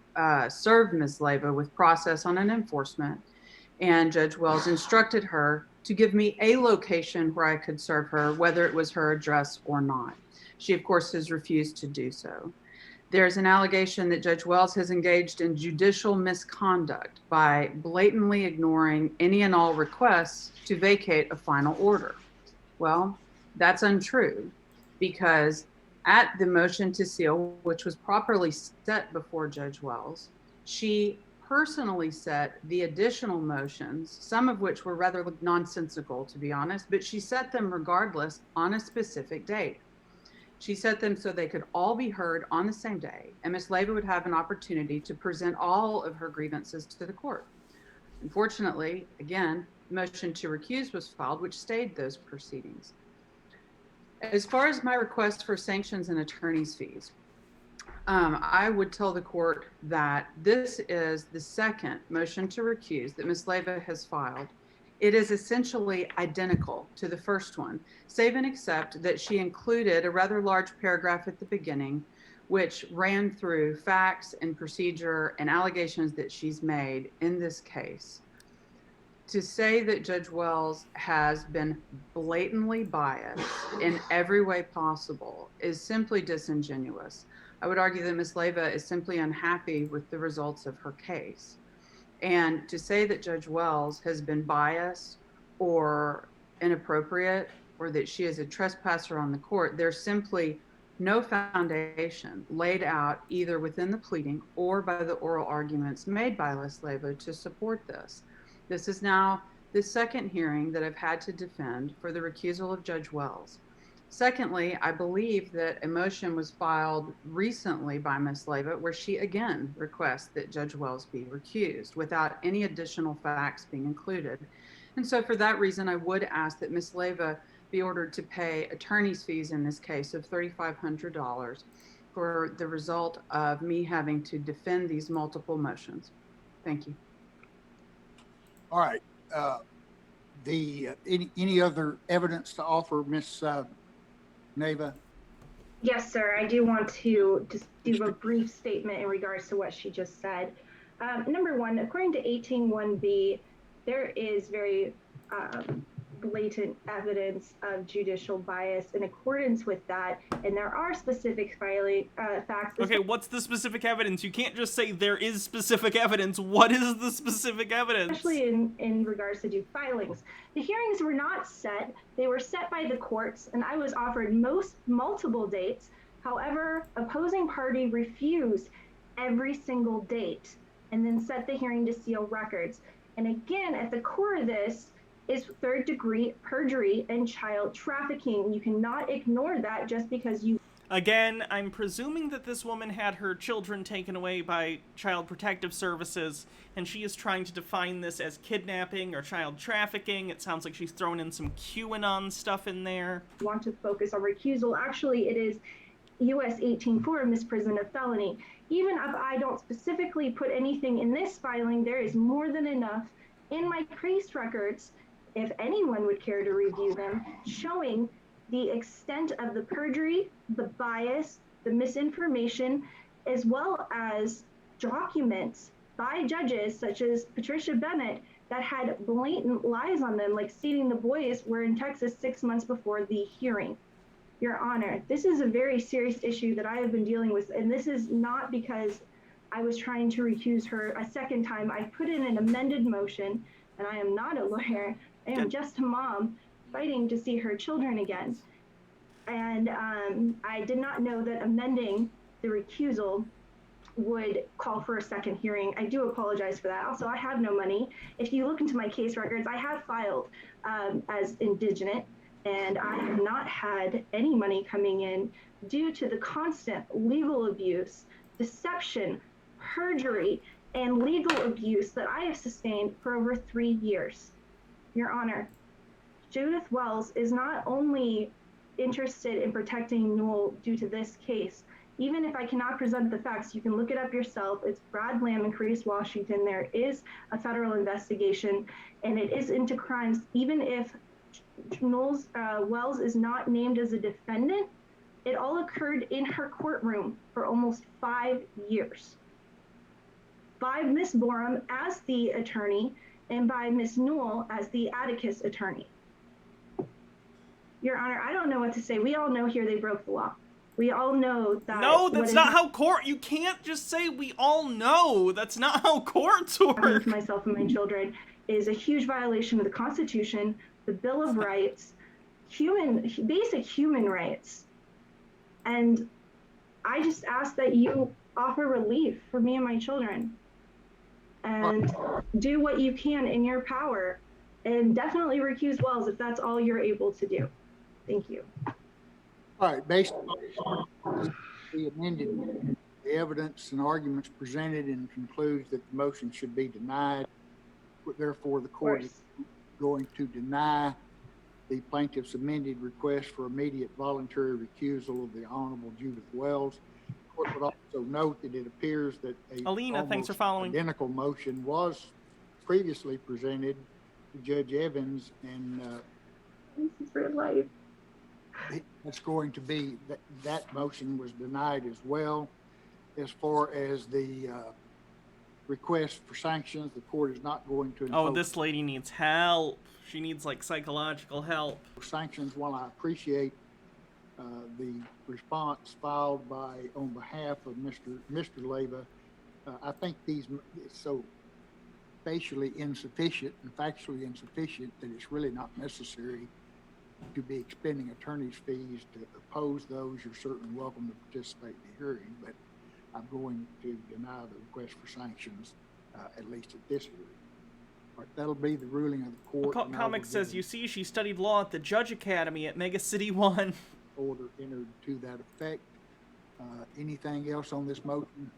serve Ms. Leyva with process on an enforcement, and Judge Wells instructed her to give me a location where I could serve her, whether it was her address or not. She, of course, has refused to do so. There's an allegation that Judge Wells has engaged in judicial misconduct by blatantly ignoring any and all requests to vacate a final order. Well, that's untrue, because at the motion to seal, which was properly set before Judge Wells, she personally set the additional motions, some of which were rather nonsensical, to be honest, but she set them regardless on a specific date. She set them so they could all be heard on the same day, and Ms. Leyva would have an opportunity to present all of her grievances to the court. Unfortunately, again, the motion to recuse was filed, which stayed those proceedings. As far as my request for sanctions and attorney's fees, I would tell the court that this is the second motion to recuse that Ms. Leyva has filed. It is essentially identical to the first one, save and except that she included a rather large paragraph at the beginning, which ran through facts and procedure and allegations that she's made in this case. To say that Judge Wells has been blatantly biased in every way possible is simply disingenuous. I would argue that Ms. Leyva is simply unhappy with the results of her case. And to say that Judge Wells has been biased or inappropriate, or that she is a trespasser on the court, there's simply no foundation laid out either within the pleading or by the oral arguments made by Ms. Leyva to support this. This is now the second hearing that I've had to defend for the recusal of Judge Wells. Secondly, I believe that a motion was filed recently by Ms. Leyva where she again requests that Judge Wells be recused without any additional facts being included. And so for that reason, I would ask that Ms. Leyva be ordered to pay attorney's fees in this case of $3,500 for the result of me having to defend these multiple motions. Thank you. All right. Any other evidence to offer, Ms. Neva? Yes, sir. I do want to just do a brief statement in regards to what she just said. Number one, according to 18(1)B, there is very blatant evidence of judicial bias in accordance with that, and there are specific facts. Okay, what's the specific evidence? You can't just say there is specific evidence. What is the specific evidence? Especially in regards to due filings. The hearings were not set. They were set by the courts, and I was offered multiple dates. However, opposing party refused every single date and then set the hearing to seal records. And again, at the core of this is third-degree perjury and child trafficking. You cannot ignore that just because you... Again, I'm presuming that this woman had her children taken away by Child Protective Services, and she is trying to define this as kidnapping or child trafficking. It sounds like she's thrown in some QAnon stuff in there. Want to focus on recusal. Actually, it is U.S. 18-4, misprision of felony. Even if I don't specifically put anything in this filing, there is more than enough in my case records, if anyone would care to review them, showing the extent of the perjury, the bias, the misinformation, as well as documents by judges such as Patricia Bennett that had blatant lies on them, like stating the boys were in Texas 6 months before the hearing. Your Honor, this is a very serious issue that I have been dealing with, and this is not because I was trying to recuse her a second time. I put in an amended motion, and I am not a lawyer. I am just a mom fighting to see her children again. And I did not know that amending the recusal would call for a second hearing. I do apologize for that. Also, I have no money. If you look into my case records, I have filed as indigent, and I have not had any money coming in due to the constant legal abuse, deception, perjury, and legal abuse that I have sustained for over 3 years. Your Honor, Judith Wells is not only interested in protecting Newell due to this case. Even if I cannot present the facts, you can look it up yourself. It's Brad Lamb and Carice Washington. There is a federal investigation, and it is into crimes. Even if Wells is not named as a defendant, it all occurred in her courtroom for almost 5 years. By Ms. Borum as the attorney, and by Ms. Newell as the Atticus attorney. Your Honor, I don't know what to say. We all know here they broke the law. We all know that... No, that's not how court... You can't just say we all know. That's not how courts work. ...to myself and my children is a huge violation of the Constitution, the Bill of Rights, basic human rights. And I just ask that you offer relief for me and my children. And do what you can in your power. And definitely recuse Wells if that's all you're able to do. Thank you. All right, based on the amended, the evidence and arguments presented, and concludes that the motion should be denied. Therefore, the court is going to deny the plaintiff's amended request for immediate voluntary recusal of the Honorable Judith Wells. The court would also note that it appears that Alina, thanks for following. Identical motion was previously presented to Judge Evans, and this is real life. It's going to be that motion was denied as well. As far as the request for sanctions, the court is not going to impose. Oh, this lady needs help. She needs like psychological help. Sanctions, while I appreciate the response filed on behalf of Mr. Leyva, I think these so facially insufficient and factually insufficient that it's really not necessary to be expending attorney's fees to oppose those. You're certainly welcome to participate in the hearing, but I'm going to deny the request for sanctions, at least at this hearing. All right, that'll be the ruling of the court. Comic says, you see, she studied law at the Judge Academy at Mega City 1. Order entered to that effect. Anything else on this motion?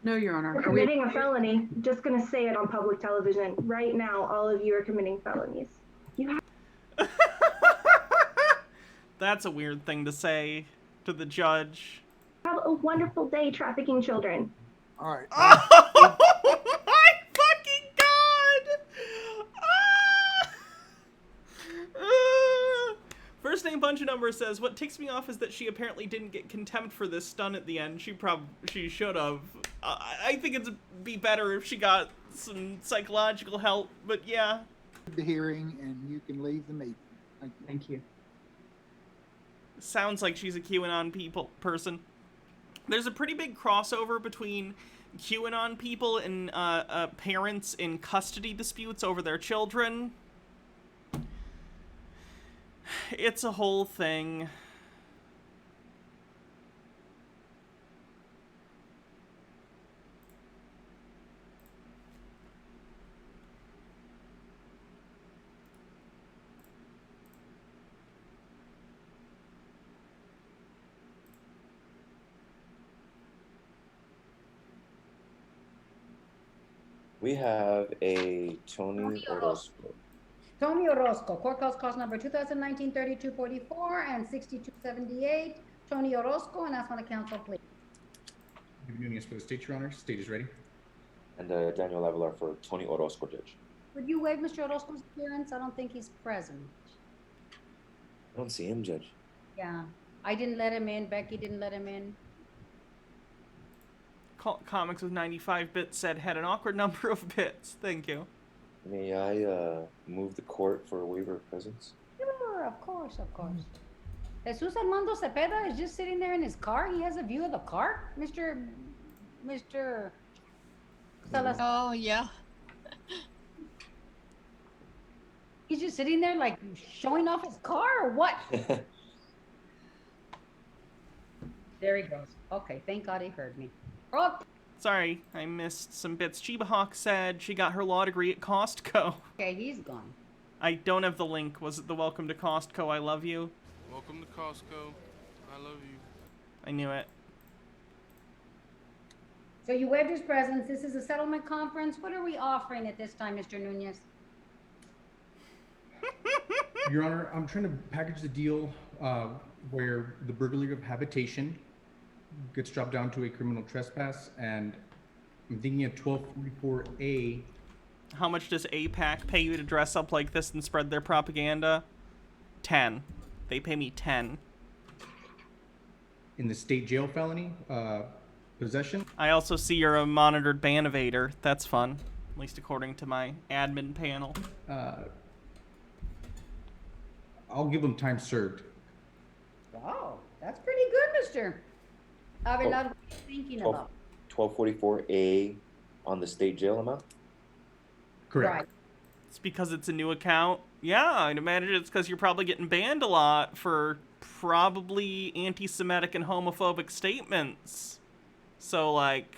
No, Your Honor. We're committing a felony. Just going to say it on public television. Right now, all of you are committing felonies. You have That's a weird thing to say to the judge. Have a wonderful day trafficking children. All right. Oh my fucking god! First name bunch of numbers says, what ticks me off is that she apparently didn't get contempt for this stun at the end. She should have. I think it'd be better if she got some psychological help, but yeah. The hearing, and you can leave the meeting. Thank you. Thank you. Sounds like she's a QAnon person. There's a pretty big crossover between QAnon people and parents in custody disputes over their children. It's a whole thing. We have a Tony Orozco. Tony Orozco, court cause number 2019-3244 and 6278. Tony Orozco, and ask on the council, please. Nunez for the state, Your Honor. State is ready. And Daniel Avelar for Tony Orozco, Judge. Would you waive Mr. Orozco's appearance? I don't think he's present. I don't see him, Judge. Yeah, I didn't let him in. Becky didn't let him in. Comics with 95 bits said had an awkward number of bits. Thank you. May I move the court for a waiver of presence? Sure, of course, of course. Jesus Armando Cepeda is just sitting there in his car. He has a view of the car, Mr. Salazar. Oh, yeah. He's just sitting there like showing off his car or what? There he goes. Okay, thank God he heard me. Oh. Sorry, I missed some bits. Chiba Hawk said she got her law degree at Costco. Okay, he's gone. I don't have the link. Was it the Welcome to Costco, I love you? Welcome to Costco. I love you. I knew it. So you waived his presence. This is a settlement conference. What are we offering at this time, Mr. Nunez? Your Honor, I'm trying to package the deal where the burglary of habitation gets dropped down to a criminal trespass, and I'm thinking of 1244A. How much does APAC pay you to dress up like this and spread their propaganda? 10. They pay me 10. In the state jail felony, possession. I also see you're a monitored ban evader. That's fun, at least according to my admin panel. I'll give them time served. Wow, that's pretty good, Mr. Avelar, what are you thinking about? 1244A on the state jail amount? Correct. Right. It's because it's a new account. Yeah, I'd imagine it's because you're probably getting banned a lot for probably anti-Semitic and homophobic statements. So, like,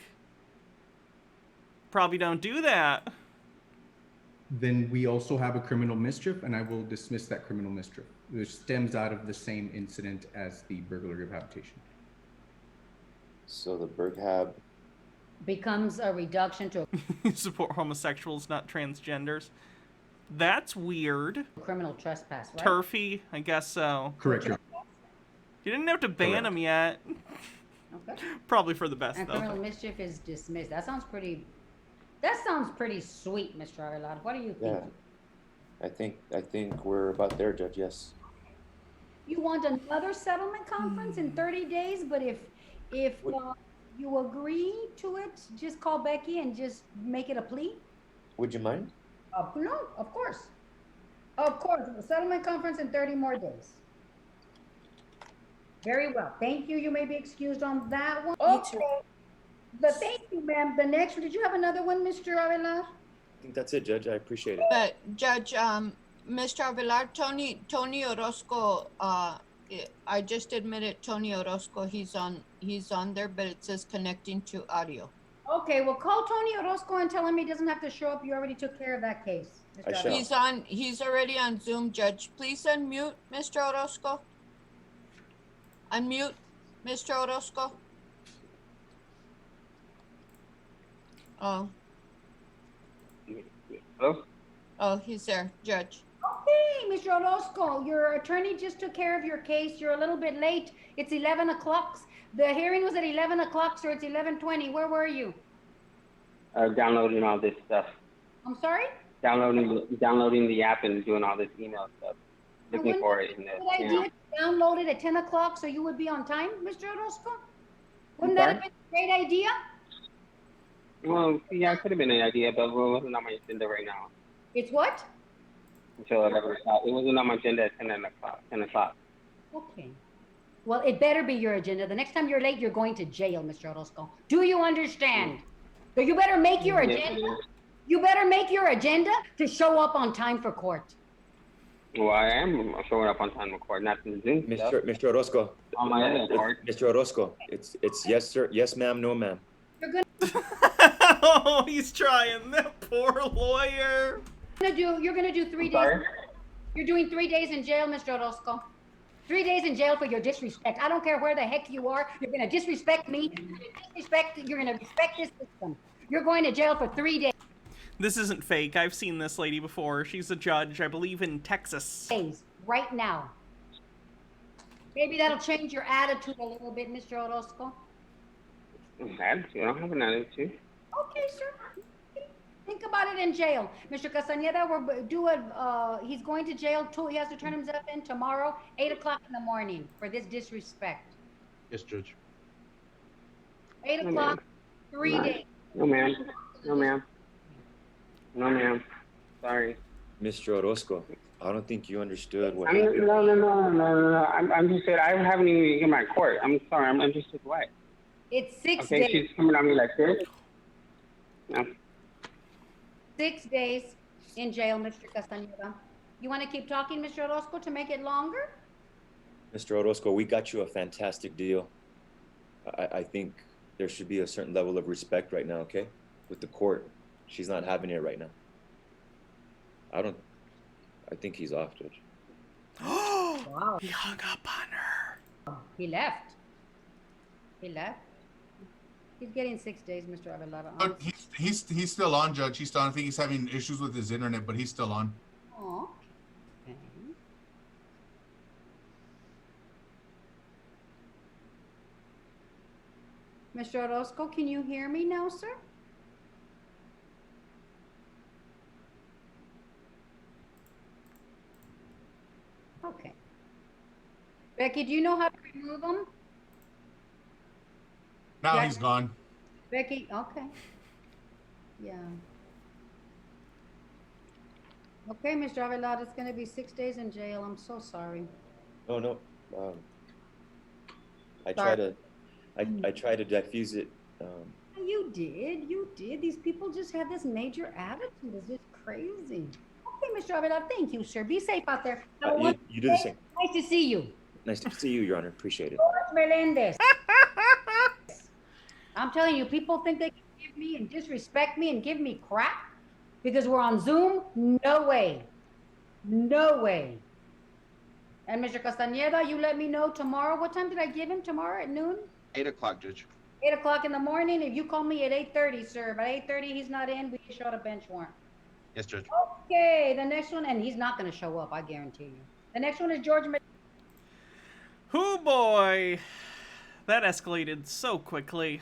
probably don't do that. Then we also have a criminal mischief, and I will dismiss that criminal mischief, which stems out of the same incident as the burglary of habitation. So the burghab becomes a reduction to support homosexuals, not transgenders. That's weird. Criminal trespass, right? Turfy, I guess so. Correct. You didn't have to ban them yet. Okay. Probably for the best, and though. Criminal mischief is dismissed. That sounds pretty sweet, Mr. Avelar. What do you think? Yeah. I think we're about there, Judge, yes. You want another settlement conference in 30 days, but if you agree to it, just call Becky and just make it a plea? Would you mind? No, of course. Of course. A settlement conference in 30 more days. Very well. Thank you. You may be excused on that one. Okay. But thank you, ma'am. The next one, did you have another one, Mr. Avelar? I think that's it, Judge. I appreciate it. But Judge, Mr. Avelar, Tony Orozco, I just admitted Tony Orozco. He's on there, but it says connecting to audio. Okay, well, call Tony Orozco and tell him he doesn't have to show up. You already took care of that case. I shall. He's already on Zoom, Judge. Please unmute, Mr. Orozco. Unmute, Mr. Orozco. Oh. Hello? Oh, he's there, Judge. Okay, Mr. Orozco, your attorney just took care of your case. You're a little bit late. It's 11 o'clock. The hearing was at 11 o'clock, so it's 11:20. Where were you? Downloading all this stuff. I'm sorry? Downloading the app and doing all this email stuff. Looking for it in the Good idea to download it at 10 o'clock so you would be on time, Mr. Orozco? Wouldn't that have been a great idea? Well, yeah, it could have been an idea, but it wasn't on my agenda right now. It's what? Until 11 o'clock. It wasn't on my agenda at 10 o'clock. 10 o'clock. Okay. Well, it better be your agenda. The next time you're late, you're going to jail, Mr. Orozco. Do you understand? So you better make your agenda. You better make your agenda to show up on time for court. Well, I am showing up on time to court, not in Zoom. Mr. Orozco. On my other court. Mr. Orozco. It's yes, sir. Yes, ma'am. No, ma'am. You're gonna. Oh, he's trying. That poor lawyer. You're gonna do 3 days. You're doing 3 days in jail, Mr. Orozco. 3 days in jail for your disrespect. I don't care where the heck you are. You're gonna disrespect me. You're gonna respect this system. You're going to jail for 3 days. This isn't fake. I've seen this lady before. She's a judge, I believe, in Texas. Right now. Maybe that'll change your attitude a little bit, Mr. Orozco. Attitude? I don't have an attitude. Okay, sir. Think about it in jail. Mr. Castañeda, he's going to jail too. He has to turn himself in tomorrow, 8 o'clock in the morning for this disrespect. Yes, Judge. 8 o'clock, 3 days. No, ma'am. No, ma'am. No, ma'am. Sorry. Mr. Orozco, I don't think you understood what No. I'm just saying, I haven't even in my court. I'm sorry. I'm just like, what? It's 6 Okay, days. she's coming on me like this. No. 6 days in jail, Mr. Castañeda. You want to keep talking, Mr. Orozco, to make it longer? Mr. Orozco, we got you a fantastic deal. I think there should be a certain level of respect right now, okay? With the court. She's not having it right now. I think he's off, Judge. Wow. He hung up on her. He left. He's getting 6 days, Mr. Avelado. He's still on, Judge. He's still on. I think he's having issues with his internet, but he's still on. Oh. Okay. Mr. Orozco, can you hear me now, sir? Okay. Becky, do you know how to remove them? Now he's gone. Becky, okay. Yeah. Okay, Mr. Avelado, it's going to be 6 days in jail. I'm so sorry. No. I try to diffuse it. You did. These people just have this major attitude. It's just crazy. Okay, Mr. Avelado, thank you, sir. Be safe out there. You do the same. Nice to see you. Nice to see you, Your Honor. Appreciate it. George Melendez. I'm telling you, people think they can give me and disrespect me and give me crap because we're on Zoom? No way. No way. And Mr. Castañeda, you let me know tomorrow. What time did I give him? Tomorrow at noon? 8 o'clock, Judge. 8 o'clock in the morning. If you call me at 8:30, sir, by 8:30 he's not in, we issue out a bench warrant. Yes, Judge. Okay, the next one, and he's not going to show up, I guarantee you. The next one is George. Oh boy, that escalated so quickly.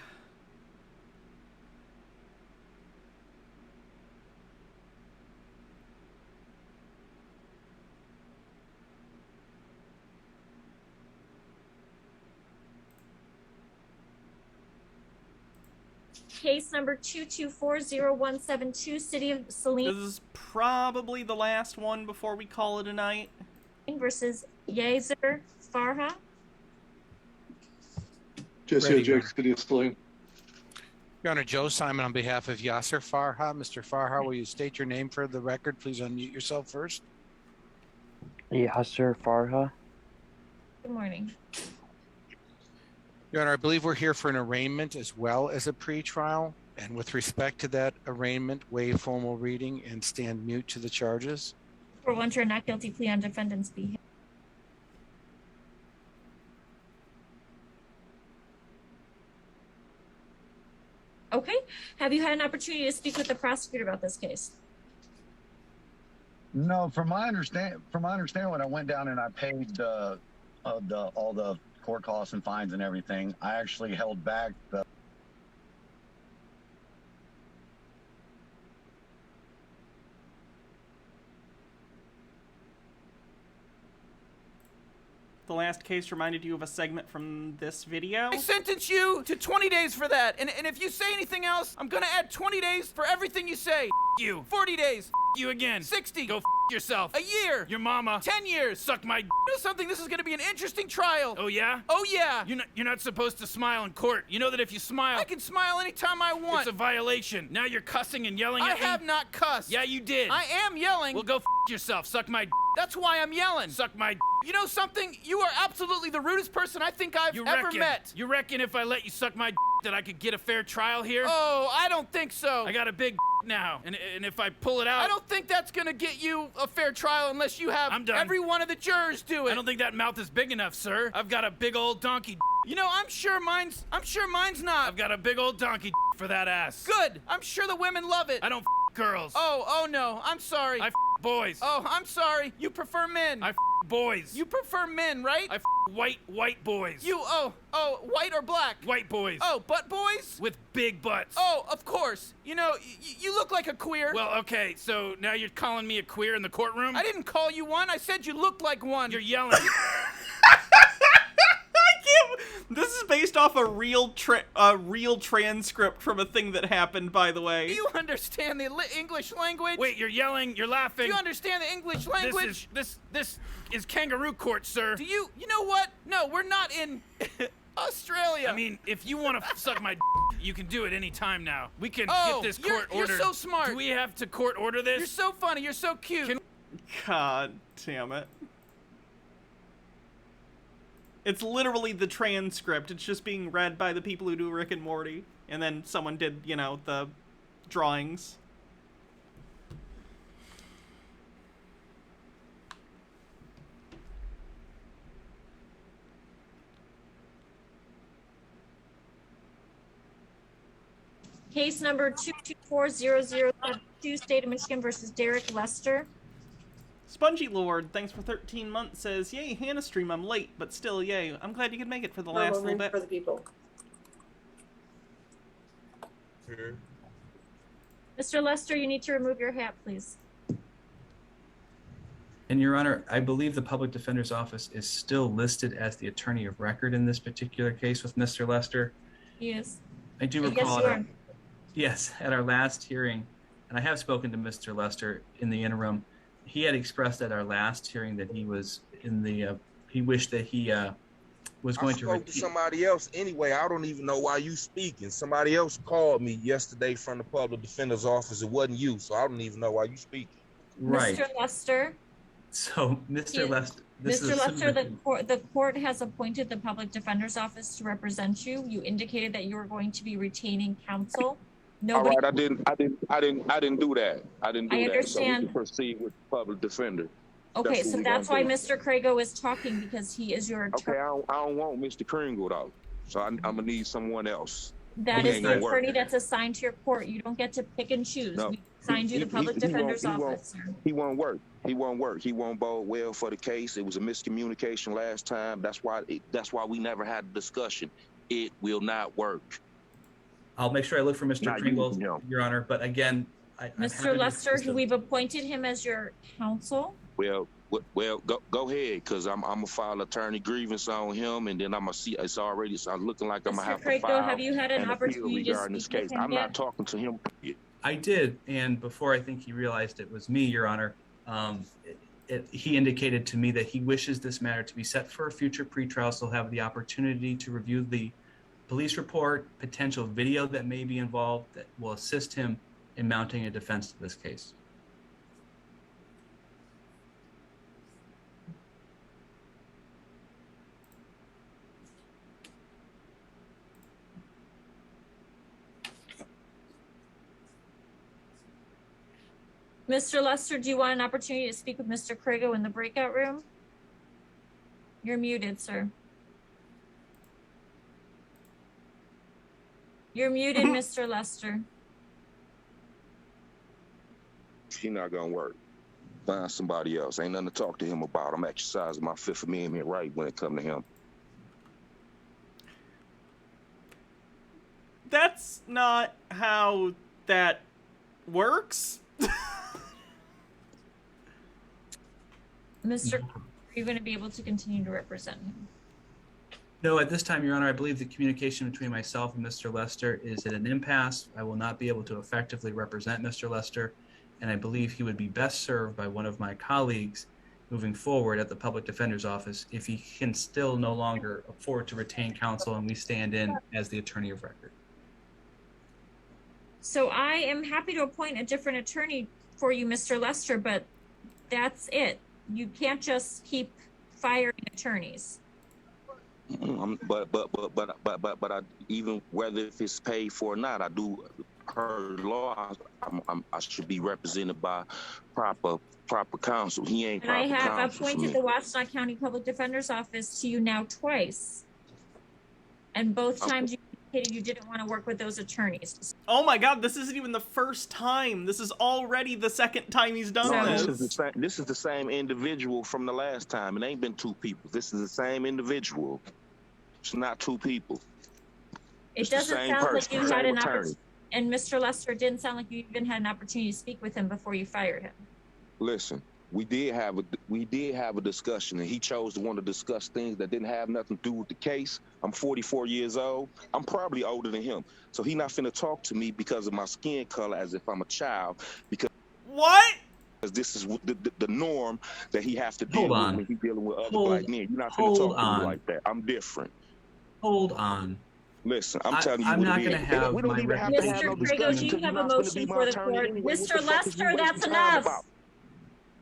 Case number 2240172, City of Saline. This is probably the last one before we call it a night. Versus Yasser Farha. Jesse Jake, City of Saline. Your Honor, Joe Simon on behalf of Yasser Farha. Mr. Farha, will you state your name for the record? Please unmute yourself first. Yasser Farha. Good morning. Your Honor, I believe we're here for an arraignment as well as a pretrial. And with respect to that arraignment, waive formal reading and stand mute to the charges. For one to a not guilty plea on defendant's behalf. Okay. Have you had an opportunity to speak with the prosecutor about this case? No, from my understanding, when I went down and I paid all the court costs and fines and everything, I actually held back the. the last case reminded you of a segment from this video? I sentence you to 20 days for that. And if you say anything else, I'm gonna add 20 days for everything you say. You. 40 days. You again. 60. Go yourself. A year. Your mama. 10 years. Suck my. You know something? This is gonna be an interesting trial. Oh yeah? Oh yeah. You're not supposed to smile in court. You know that if you smile, I can smile anytime I want. It's a violation. Now you're cussing and yelling at me. I have not cussed. Yeah, you did. I am yelling. Well, go yourself. Suck my. That's why I'm yelling. Suck my. You know something? You are absolutely the rudest person I think I've ever met. You reckon if I let you suck my that I could get a fair trial here? Oh, I don't think so. I got a big now, and if I pull it out, I don't think that's gonna get you a fair trial unless you have every one of the jurors do it. I don't think that mouth is big enough, sir. I've got a big old donkey. You know, I'm sure mine's not. I've got a big old donkey for that ass. Good. I'm sure the women love it. I don't girls. Oh no. I'm sorry. I boys. Oh, I'm sorry. You prefer men. I boys. You prefer men, right? I white boys. You white or black? White boys. Oh, butt boys? With big butts. Oh, of course. You know, you look like a queer. Well, okay, so now you're calling me a queer in the courtroom? I didn't call you one. I said you looked like one. You're yelling. This is based off a real transcript from a thing that happened, by the way. Do you understand the English language? Wait, you're yelling, you're laughing. Do you understand the English language? This is kangaroo court, sir. Do you know what? No, we're not in Australia. I mean, if you want to suck my you can do it any time now. We can get this court ordered. You're so smart. Do we have to court order this? You're so funny. You're so cute. God damn it. It's literally the transcript. It's just being read by the people who do Rick and Morty. And then someone did, you know, the drawings. Case number 2240072, State of Michigan versus Derek Lester. Spongy Lord, thanks for 13 months, says, yay, Hannah stream, I'm late, but still, yay. I'm glad you could make it for the last little bit. For the people. Mr. Lester, you need to remove your hat, please. And Your Honor, I believe the Public Defender's Office is still listed as the attorney of record in this particular case with Mr. Lester. He is. I do recall yes, at our last hearing, and I have spoken to Mr. Lester in the interim. He had expressed at our last hearing that he was in the, he wished that he was going to repeat. Somebody else anyway. I don't even know why you speaking. Somebody else called me yesterday from the Public Defender's Office. It wasn't you, so I don't even know why you speaking. Right. Mr. Lester. So, Mr. Lester. Mr. Lester, the court has appointed the Public Defender's Office to represent you. You indicated that you were going to be retaining counsel. Nobody. All right, I didn't do that. I didn't do that. Understand. So we can proceed with the Public Defender. Okay, so that's why Mr. Crago is talking, because he is your attorney. Okay, I don't want Mr. Kringle though, so I'm gonna need someone else. That is the attorney that's assigned to your court. You don't get to pick and choose. No. We assigned you the Public Defender's Office, sir. He won't work. He won't work. He won't bode well for the case. It was a miscommunication last time. That's why we never had a discussion. It will not work. I'll make sure I look for Mr. Kringle, Your Honor. But again, Mr. Lester, we've appointed him as your counsel. Well, go ahead, because I'm gonna file attorney grievance on him, and then I'm gonna see. It's looking like I'm gonna have to file. Have you had an opportunity to speak this case? I'm not talking to him. I did, and before I think he realized it was me, Your Honor, he indicated to me that he wishes this matter to be set for a future pretrial, so he'll have the opportunity to review the police report, potential video that may be involved that will assist him in mounting a defense to this case. Mr. Lester, do you want an opportunity to speak with Mr. Crago in the breakout room? You're muted, sir. You're muted, Mr. Lester. He's not gonna work. Find somebody else. Ain't nothing to talk to him about. I'm exercising my Fifth Amendment right when it comes to him. That's not how that works. Mr. Are you going to be able to continue to represent him? No, at this time, Your Honor, I believe the communication between myself and Mr. Lester is at an impasse. I will not be able to effectively represent Mr. Lester, and I believe he would be best served by one of my colleagues moving forward at the Public Defender's Office if he can still no longer afford to retain counsel and we stand in as the attorney of record. So I am happy to appoint a different attorney for you, Mr. Lester, but that's it. You can't just keep firing attorneys. But I, even whether if it's paid for or not, I do per law. I should be represented by proper counsel. He ain't And I proper have counsel for appointed me. the Washtenaw County Public Defender's Office to you now twice. And both times you indicated you didn't want to work with those attorneys. Oh my God, this isn't even the first time. This is already the second time he's done No, this. this is the same individual from the last time. It ain't been two people. This is the same individual. It's not two people. It doesn't sound like you had an opportunity. And Mr. Lester, it didn't sound like you even had an opportunity to speak with him before you fired him. Listen, we did have a discussion, and he chose to want to discuss things that didn't have nothing to do with the case. I'm 44 years old. I'm probably older than him, so he not finna talk to me because of my skin color as if I'm a child. Because what? Because this is the norm that he has to deal Hold with on. when he's dealing with other Hold- black men. You're not finna hold talk to on. me like that. I'm different. Hold on. Listen, I'm telling you I'm what not it going is. to have We don't my even have to have no Mr. Crago, discussion do you because you're have a not finna be motion my for the attorney court? anyway. What the Mr. fuck is you Lester, wasting that's time enough. about?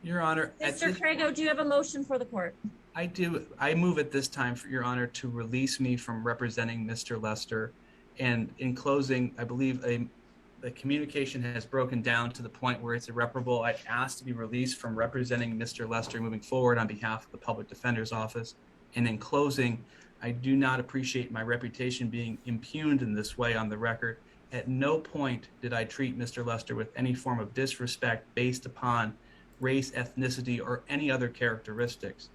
Your Honor, at Mr. this- Crago, do you have a motion for the court? I do. I move at this time, for Your Honor, to release me from representing Mr. Lester. And in closing, I believe the communication has broken down to the point where it's irreparable. I asked to be released from representing Mr. Lester moving forward on behalf of the Public Defender's Office. And in closing, I do not appreciate my reputation being impugned in this way on the record. At no point did I treat Mr. Lester with any form of disrespect based upon race, ethnicity, or any other characteristics.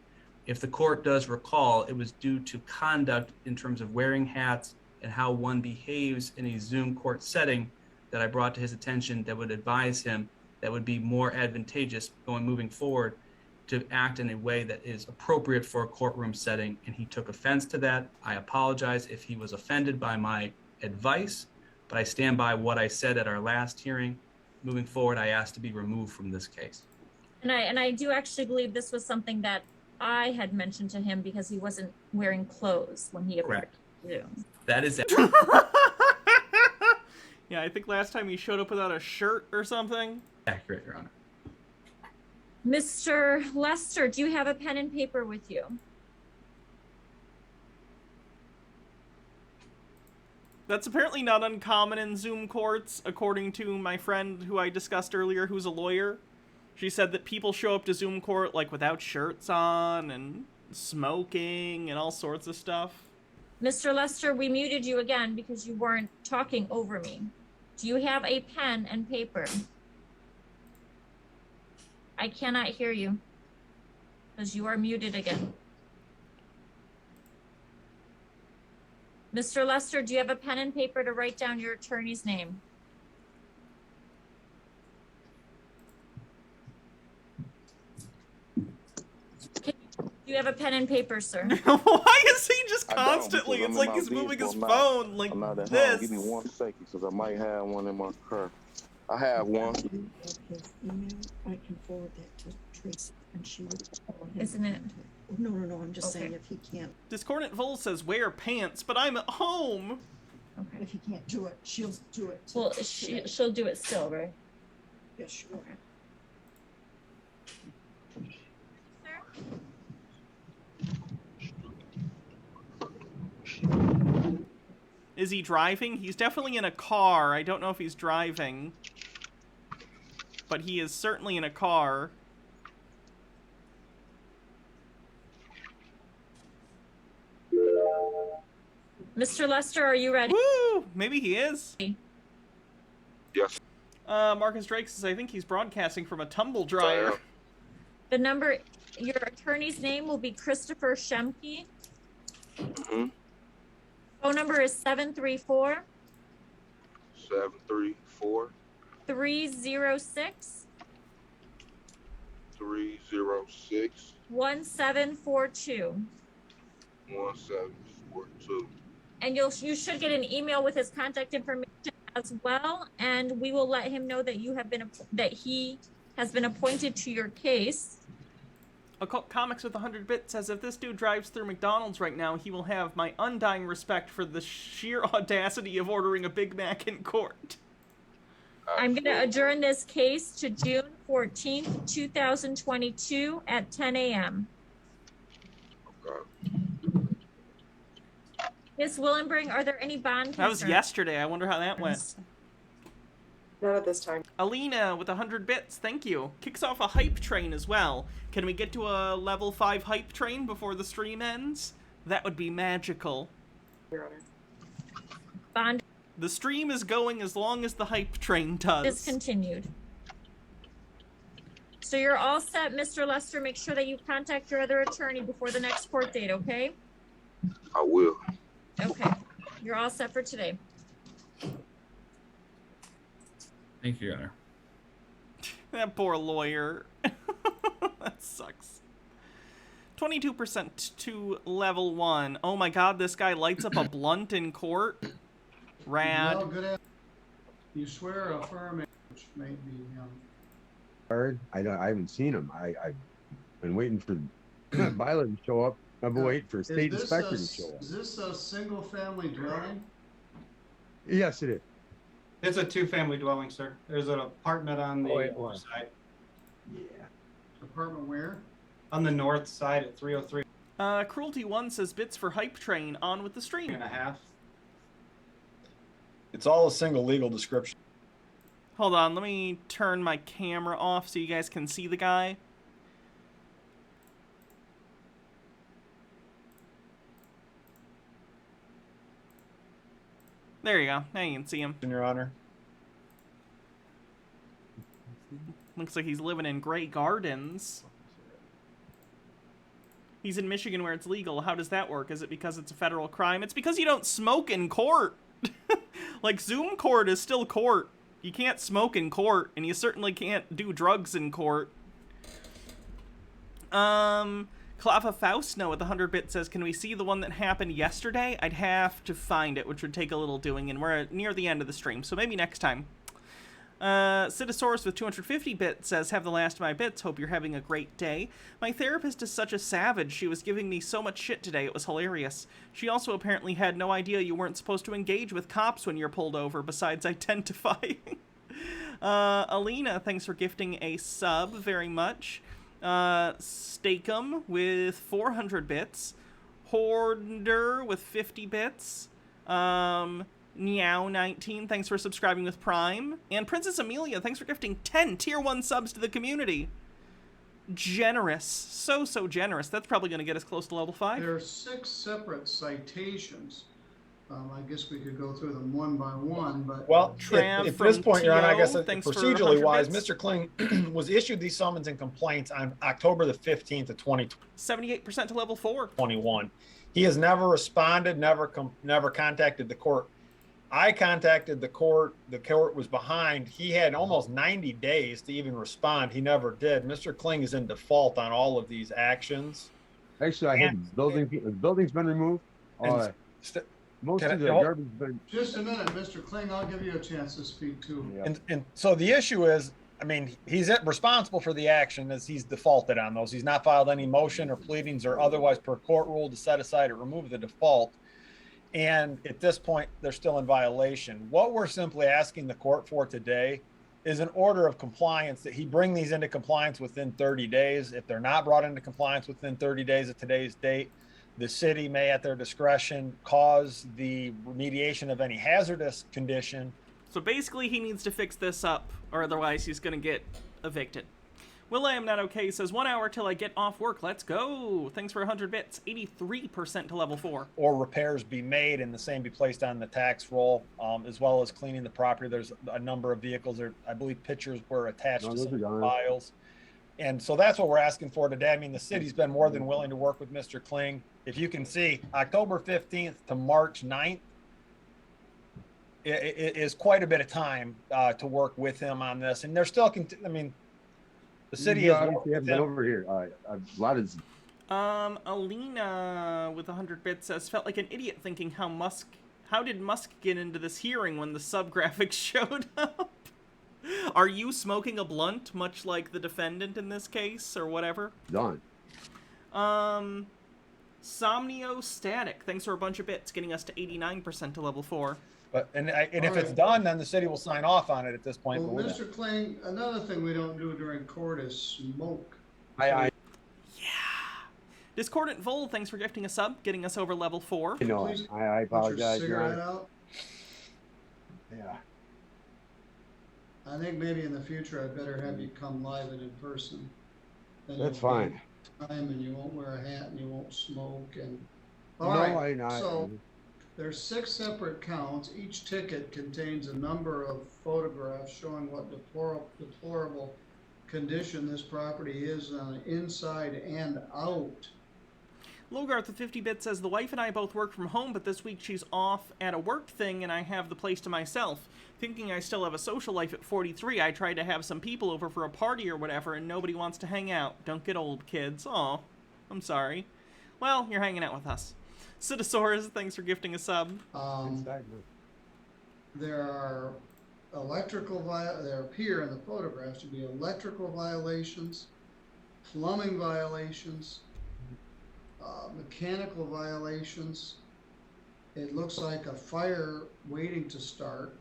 If the court does recall, it was due to conduct in terms of wearing hats and how one behaves in a Zoom court setting that I brought to his attention that would advise him that would be more advantageous moving forward to act in a way that is appropriate for a courtroom setting, and he took offense to that. I apologize if he was offended by my advice, but I stand by what I said at our last hearing. Moving forward, I asked to be removed from this case. And I do actually believe this was something that I had mentioned to him because he wasn't wearing clothes when he appeared. Correct. That is it. Yeah, I think last time he showed up without a shirt or something. Accurate, Your Honor. Mr. Lester, do you have a pen and paper with you? That's apparently not uncommon in Zoom courts, according to my friend who I discussed earlier, who's a lawyer. She said that people show up to Zoom court, like, without shirts on and smoking and all sorts of stuff. Mr. Lester, we muted you again because you weren't talking over me. Do you have a pen and paper? I cannot hear you because you are muted again. Mr. Lester, do you have a pen and paper to write down your attorney's name? Do you have a pen and paper, sir? Why is he just I don't, constantly? because It's I'm in like my he's moving vehicle. his I'm phone like I'm not at this. home. Give me 1 second, because I might have one in my car. I have one. His email, I can forward that to Tracy, and she would tell him. Isn't it? No, I'm just saying if he can't. Discordant Vol says wear pants, but I'm at home. Okay. If he can't do it, she'll do it. Well, she'll do it still, right? Yes, she will. Is he driving? He's definitely in a car. I don't know if he's driving. But he is certainly in a car. Mr. Lester, are you ready? Woo! Maybe he is. Yes. Marcus Drake says, I think he's broadcasting from a tumble dryer. The number, your attorney's name will be Christopher Shemke. Mm-hmm. Phone number is 734 734 306 306 406 1742. 1742. And you should get an email with his contact information as well, and we will let him know that he has been appointed to your case. Occult Comics with 100 bits says, if this dude drives through McDonald's right now, he will have my undying respect for the sheer audacity of ordering a Big Mac in court. I'm going to adjourn this case to June 14th, 2022 at 10 a.m. Ms. Willenbring, are there any bond That was concerns? yesterday. I wonder how that went. Not at this time. Alina with 100 bits, thank you. Kicks off a hype train as well. Can we get to a level 5 hype train before the stream ends? That would be magical. Your Honor. Bond The stream is going as long as the hype train does. discontinued. So you're all set, Mr. Lester. Make sure that you contact your other attorney before the next court date, okay? I will. Okay. You're all set for today. Thank you, Your Honor. That poor lawyer. That sucks. 22% to level 1. Oh my god, this guy lights up a blunt in court. Rad. Well, good afternoon. You swear or affirm it, which may be Hard. I haven't seen him. I've been waiting for Byler to show up. I've been waiting for a state inspector to show up. Is this a single-family dwelling? Yes, it is. It's a two-family dwelling, sir. There's an apartment on the north side. Yeah. Apartment where? On the north side at 303. Cruelty 1 says bits for hype train. On with the stream. 2.5. It's all a single legal description. Hold on, let me turn my camera off so you guys can see the guy. There you go. Now you can see him. Your Honor. Looks like he's living in Grey Gardens. He's in Michigan where it's legal. How does that work? Is it because it's a federal crime? It's because you don't smoke in court. Like, Zoom court is still court. You can't smoke in court, and you certainly can't do drugs in court. Clava Faustno with 100 bits says, can we see the one that happened yesterday? I'd have to find it, which would take a little doing, and we're near the end of the stream, so maybe next time. Citisaurus with 250 bits says, have the last of my bits, hope you're having a great day. My therapist is such a savage, she was giving me so much shit today, it was hilarious. She also apparently had no idea you weren't supposed to engage with cops when you're pulled over, besides identifying. Alina, thanks for gifting a sub very much. Stakem with 400 bits. Hoarder with 50 bits. Meow19, thanks for subscribing with Prime. And Princess Amelia, thanks for gifting 10 Tier 1 subs to the community. Generous. So generous. That's probably going to get us close to level 5. There are 6 separate citations. I guess we could go through them one by one, but... Well, at this point, Your Honor, I guess thanks procedurally wise, Mr. Kling was issued these summons and complaints on October the 15th of 2020. 78% to level 4. 21. He has never responded, never contacted the court. I contacted the court. The court was behind. He had almost 90 days to even respond. He never did. Mr. Kling is in default on all of these actions. Actually, I had the building's been removed. Most of the garbage has been... Just a minute, Mr. Kling, I'll give you a chance to speak too. Yeah. And so the issue is, I mean, he's responsible for the action as he's defaulted on those. He's not filed any motion or pleadings or otherwise per court rule to set aside or remove the default. And at this point, they're still in violation. What we're simply asking the court for today is an order of compliance, that he bring these into compliance within 30 days. If they're not brought into compliance within 30 days of today's date, the city may, at their discretion, cause the remediation of any hazardous condition. So basically, he needs to fix this up, or otherwise he's going to get evicted. Will I am not okay says, 1 hour till I get off work. Let's go. Thanks for 100 bits. 83% to level 4. Or repairs be made and the same be placed on the tax roll, as well as cleaning the property. There's a number of vehicles. There, I believe pictures were attached to some files. And so that's what we're asking for today. I mean, the city's been more than willing to work with Mr. Kling. If you can see, October 15th to March 9th, it is quite a bit of time to work with him on this. And they're still, I mean, The city You has obviously haven't been over here. A lot of Alina with 100 bits says, felt like an idiot thinking how did Musk get into this hearing when the sub-graphics showed up? Are you smoking a blunt, much like the defendant in this case, or whatever? done. Somnio Static, thanks for a bunch of bits, getting us to 89% to level 4. But and if it's done, then the city will sign off on it at this point. Well, Mr. Kling, another thing we don't do during court is smoke. Discordant Vol, thanks for gifting a sub, getting us over level 4. You know, I apologize, Put Your your cigarette Honor. out. Yeah. I think maybe in the future I'd better have you come live and in person. Then That's you'll fine. be time and you won't wear a hat and you won't smoke and. No, All right, I'm not. so there's 6 separate counts. Each ticket contains a number of photographs showing what deplorable condition this property is on the inside and out. Logarth with 50 bits says, the wife and I both work from home, but this week she's off at a work thing and I have the place to myself. Thinking I still have a social life at 43, I tried to have some people over for a party or whatever and nobody wants to hang out. Don't get old, kids. Aw, I'm sorry. Well, you're hanging out with us. Citosaurus, thanks for gifting a sub. There are there appear in the photographs to be electrical violations, plumbing violations, mechanical violations. It looks like a fire waiting to start.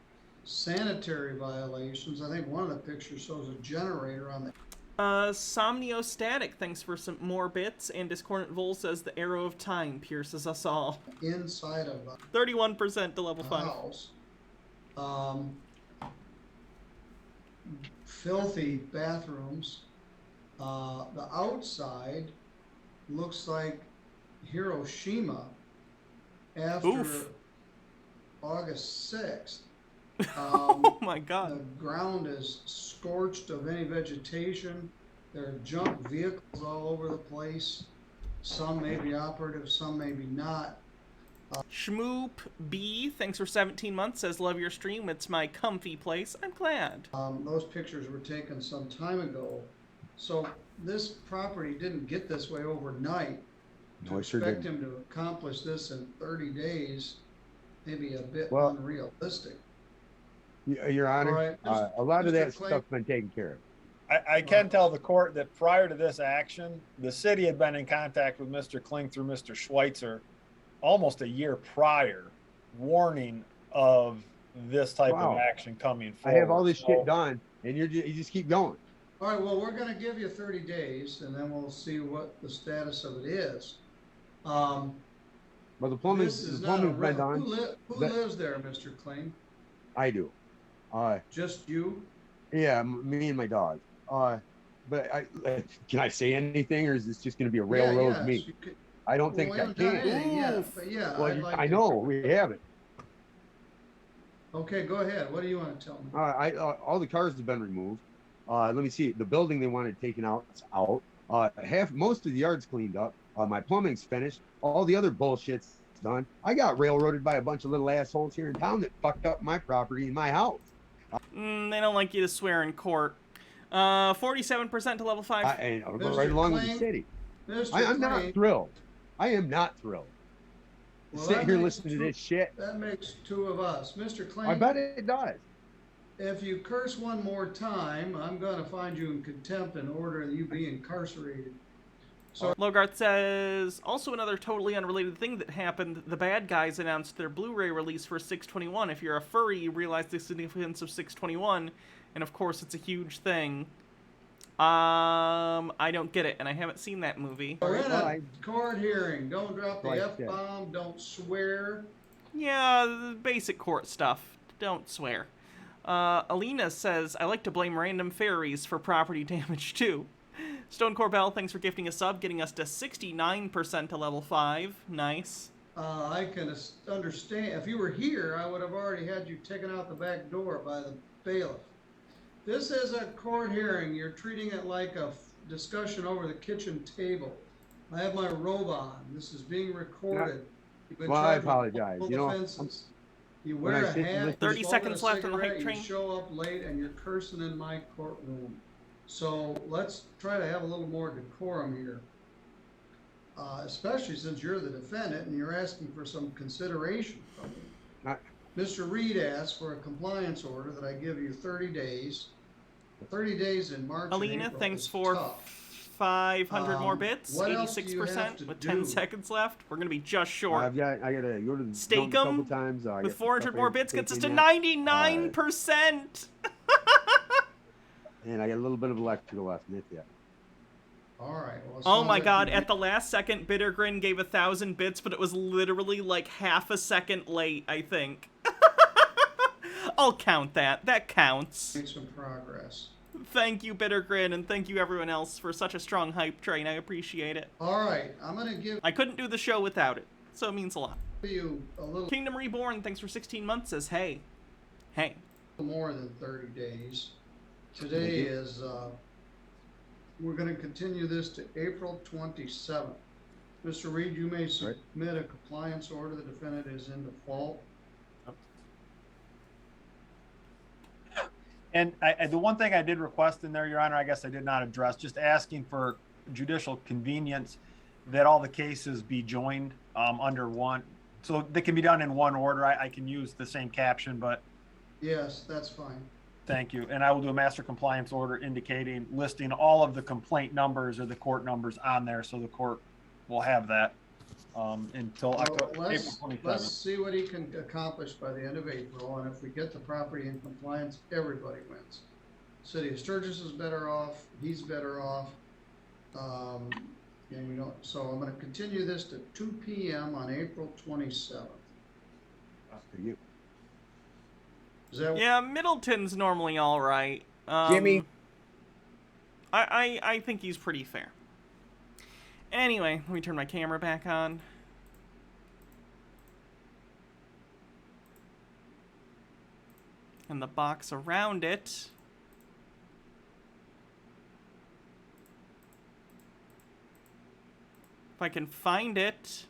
Sanitary violations. I think one of the pictures shows a generator on the. Somnio Static, thanks for some more bits. And Discordant Vol says, the arrow of time pierces us all. Inside of 31% to level 5. House. Filthy bathrooms. The outside looks like Hiroshima after Oof. August 6th. Oh my god. The ground is scorched of any vegetation. There are junk vehicles all over the place. Some may be operative, some may be not. Schmoop B, thanks for 17 months, says, love your stream. It's my comfy place. I'm glad. Those pictures were taken some time ago. So this property didn't get this way overnight. No, I sure Expect didn't. him to accomplish this in 30 days, maybe a bit Well, unrealistic. Your Honor, All right, a lot of Mr. that Clay. stuff's been taken care of. I can tell the court that prior to this action, the city had been in contact with Mr. Kling through Mr. Schweitzer almost a year prior, warning of this type of Wow. action coming I forward. have all this So- shit done, and you just keep going. All right, well, we're going to give you 30 days, and then we'll see what the status of it is. Well, the plumbing's This is not a been real. done. Who That- lives there, Mr. Kling? I do. Just you? Yeah, me and my dog. But can I say anything, or is this just going to be a railroad yes, me? you could- I don't Well, think we I haven't done can. anything yet, but yeah, Well, I'd like I to- know we haven't. Okay, go ahead. What do you want to tell me? All the cars have been removed. Let me see. The building they wanted taken out is out. Most of the yard's cleaned up. My plumbing's finished. All the other bullshit's done. I got railroaded by a bunch of little assholes here in town that fucked up my property and my house. They don't like you to swear in court. 47% to level 5. And I'll go right along with the city. I'm not Kling. thrilled. I am not thrilled. Well, Sit that here makes listening to two- this shit. That makes 2 of us. Mr. Kling. I bet it does. If you curse one more time, I'm going to find you in contempt and order that you be incarcerated. So, Logarth says, also another totally unrelated thing that happened, the bad guys announced their Blu-ray release for 621. If you're a furry, you realize the significance of 621, and of course it's a huge thing. I don't get it, and I haven't seen that movie. we're in a court hearing. Don't drop the Like F-bomb. Don't swear. Yeah, the basic court stuff. Don't swear. Alina says, I like to blame random fairies for property damage too. Stone Corbell, thanks for gifting a sub, getting us to 69% to level 5. Nice. I can understand. If you were here, I would have already had you taken out the back door by the bailiff. This is a court hearing. You're treating it like a discussion over the kitchen table. I have my robe on. This is being recorded. You've been Well, I charged with apologize. multiple You know, offenses. You when wear I a sit and hat. listen- 30 you smoke seconds a left on the hype cigarette, train. You show up late and you're cursing in my courtroom. So let's try to have a little more decorum here. Especially since you're the defendant and you're asking for some consideration from me. Mr. Reed asked for a compliance order that I give you 30 days. 30 days in March Alina, and April thanks is for tough. 500 more bits. What else do you have 86% to with 10 do? seconds left. We're gonna be just short. I gotta go to the Stake dump a couple 'em times. I with got some 400 stuff I more gotta bits take gets us in to yet. 99%. And I got a little bit of electrical left, and that's it. All right. Well, Oh my god, at the last second, Bittergrin gave 1,000 bits, but it was literally like half a second late, I think. I'll count that. That counts. Make some progress. Thank you, Bittergrin, and thank you everyone else for such a strong hype train. I appreciate it. All right, I'm going to give I couldn't do the show without it, so it means a lot. you a little Kingdom Reborn, thanks for 16 months, says, hey. Hey. more than 30 days. Today is, we're going to continue this to April 27th. Mr. Reed, you may submit a compliance order. The defendant is in default. And the one thing I did request in there, Your Honor, I guess I did not address, just asking for judicial convenience that all the cases be joined under one. So they can be done in one order. I can use the same caption, but Yes, that's fine. thank you. And I will do a master compliance order indicating, listing all of the complaint numbers or the court numbers on there. So the court will have that until April Let's 27th. see what he can accomplish by the end of April, and if we get the property in compliance, everybody wins. City of Sturgis is better off, he's better off, and we don't, so I'm gonna continue this to 2 p.m. on April 27th. After you. Is that Yeah, Middleton's normally all right. Jimmy. I think he's pretty fair. Anyway, let me turn my camera back on. And the box around it. If I can find it.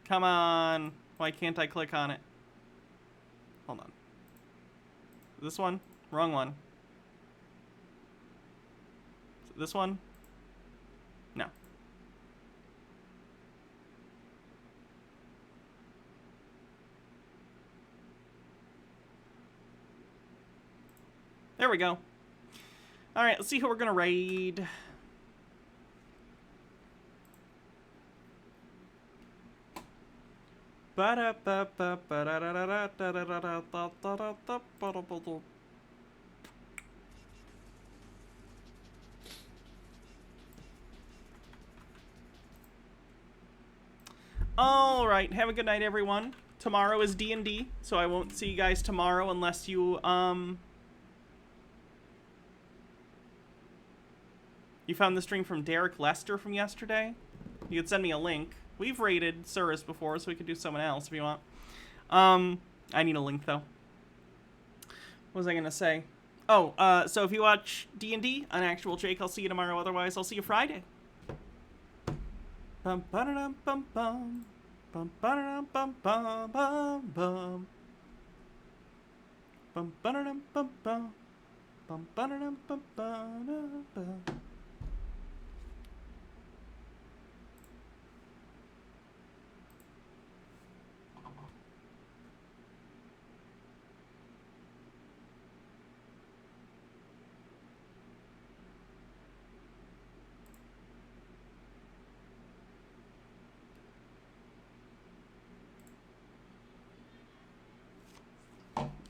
Come on. Why can't I click on it? Hold on. This one? Wrong one. This one? No. There we go. Alright, let's see who we're gonna raid. All right, have a good night, everyone. Tomorrow is D&D, so I won't see you guys tomorrow unless you, You found the stream from Derek Lester from yesterday? You could send me a link. We've rated Cirrus before, so we could do someone else if you want. I need a link, though. What was I gonna say? Oh, so if you watch D&D on Actual Jake, I'll see you tomorrow. Otherwise, I'll see you Friday. Bum ba dum bum bum. Bum ba dum bum bum bum bum. Bum ba dum bum bum. Bum ba dum bum bum.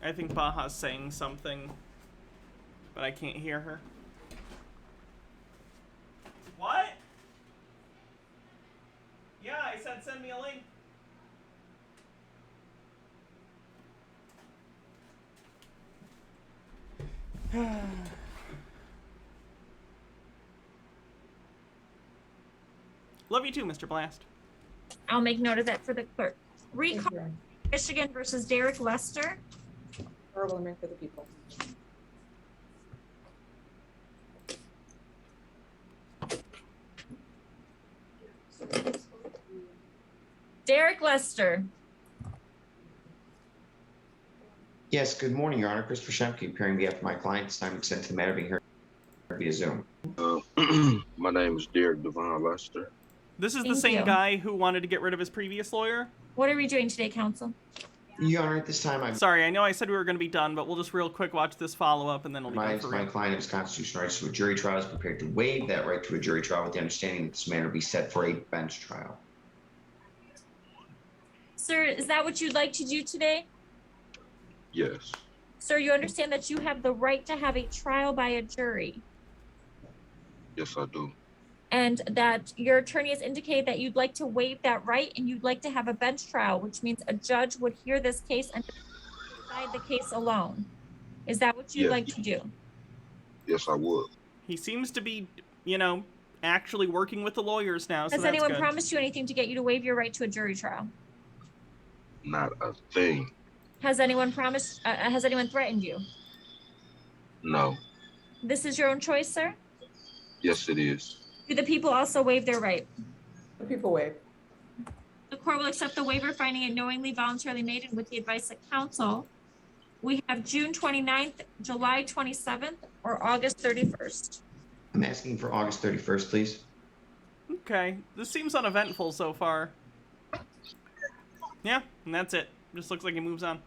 I think Baja's saying something, but I can't hear her. What? Yeah, I said send me a link. Love you too, Mr. Blast. I'll make note of that for the clerk. Recall Michigan versus Derek Lester. Horrible name for the people. Derek Lester. Yes, good morning, Your Honor. Christopher Shemke, appearing on behalf of my client. This time to consent to the matter being heard via Zoom. My name is Derek Devon Lester. This is the Thank same you. guy who wanted to get rid of his previous lawyer? What are we doing today, counsel? Your Honor, at this time, I'm Sorry, I know I said we were going to be done, but we'll just real quick watch this follow-up and then it'll be done for my real. client of his constitutional rights to a jury trial is prepared to waive that right to a jury trial with the understanding that this matter be set for a bench trial. Sir, is that what you'd like to do today? Yes. Sir, you understand that you have the right to have a trial by a jury, Yes, I do. and that your attorney has indicated that you'd like to waive that right and you'd like to have a bench trial, which means a judge would hear this case and decide the case alone. Is that what you'd Yes. like to do? Yes, I would. He seems to be, you know, actually working with the lawyers now, so Has that's anyone good. promised you anything to get you to waive your right to a jury trial? Not a thing. Has anyone promised, has anyone threatened you? No. This is your own choice, sir? Yes, it is. Do the people also waive their right? The people waive. The court will accept the waiver finding it knowingly, voluntarily made, and with the advice of counsel. We have June 29th, July 27th, or August 31st. I'm asking for August 31st, please. Okay, this seems uneventful so far. Yeah, and that's it. Just looks like he moves on.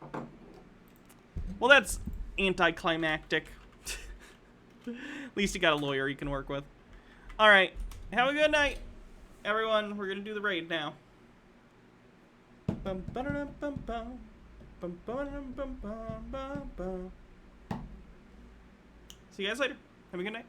Well, that's anticlimactic. At least you got a lawyer you can work with. Alright, have a good night, everyone. We're gonna do the raid now. See you guys later. Have a good night.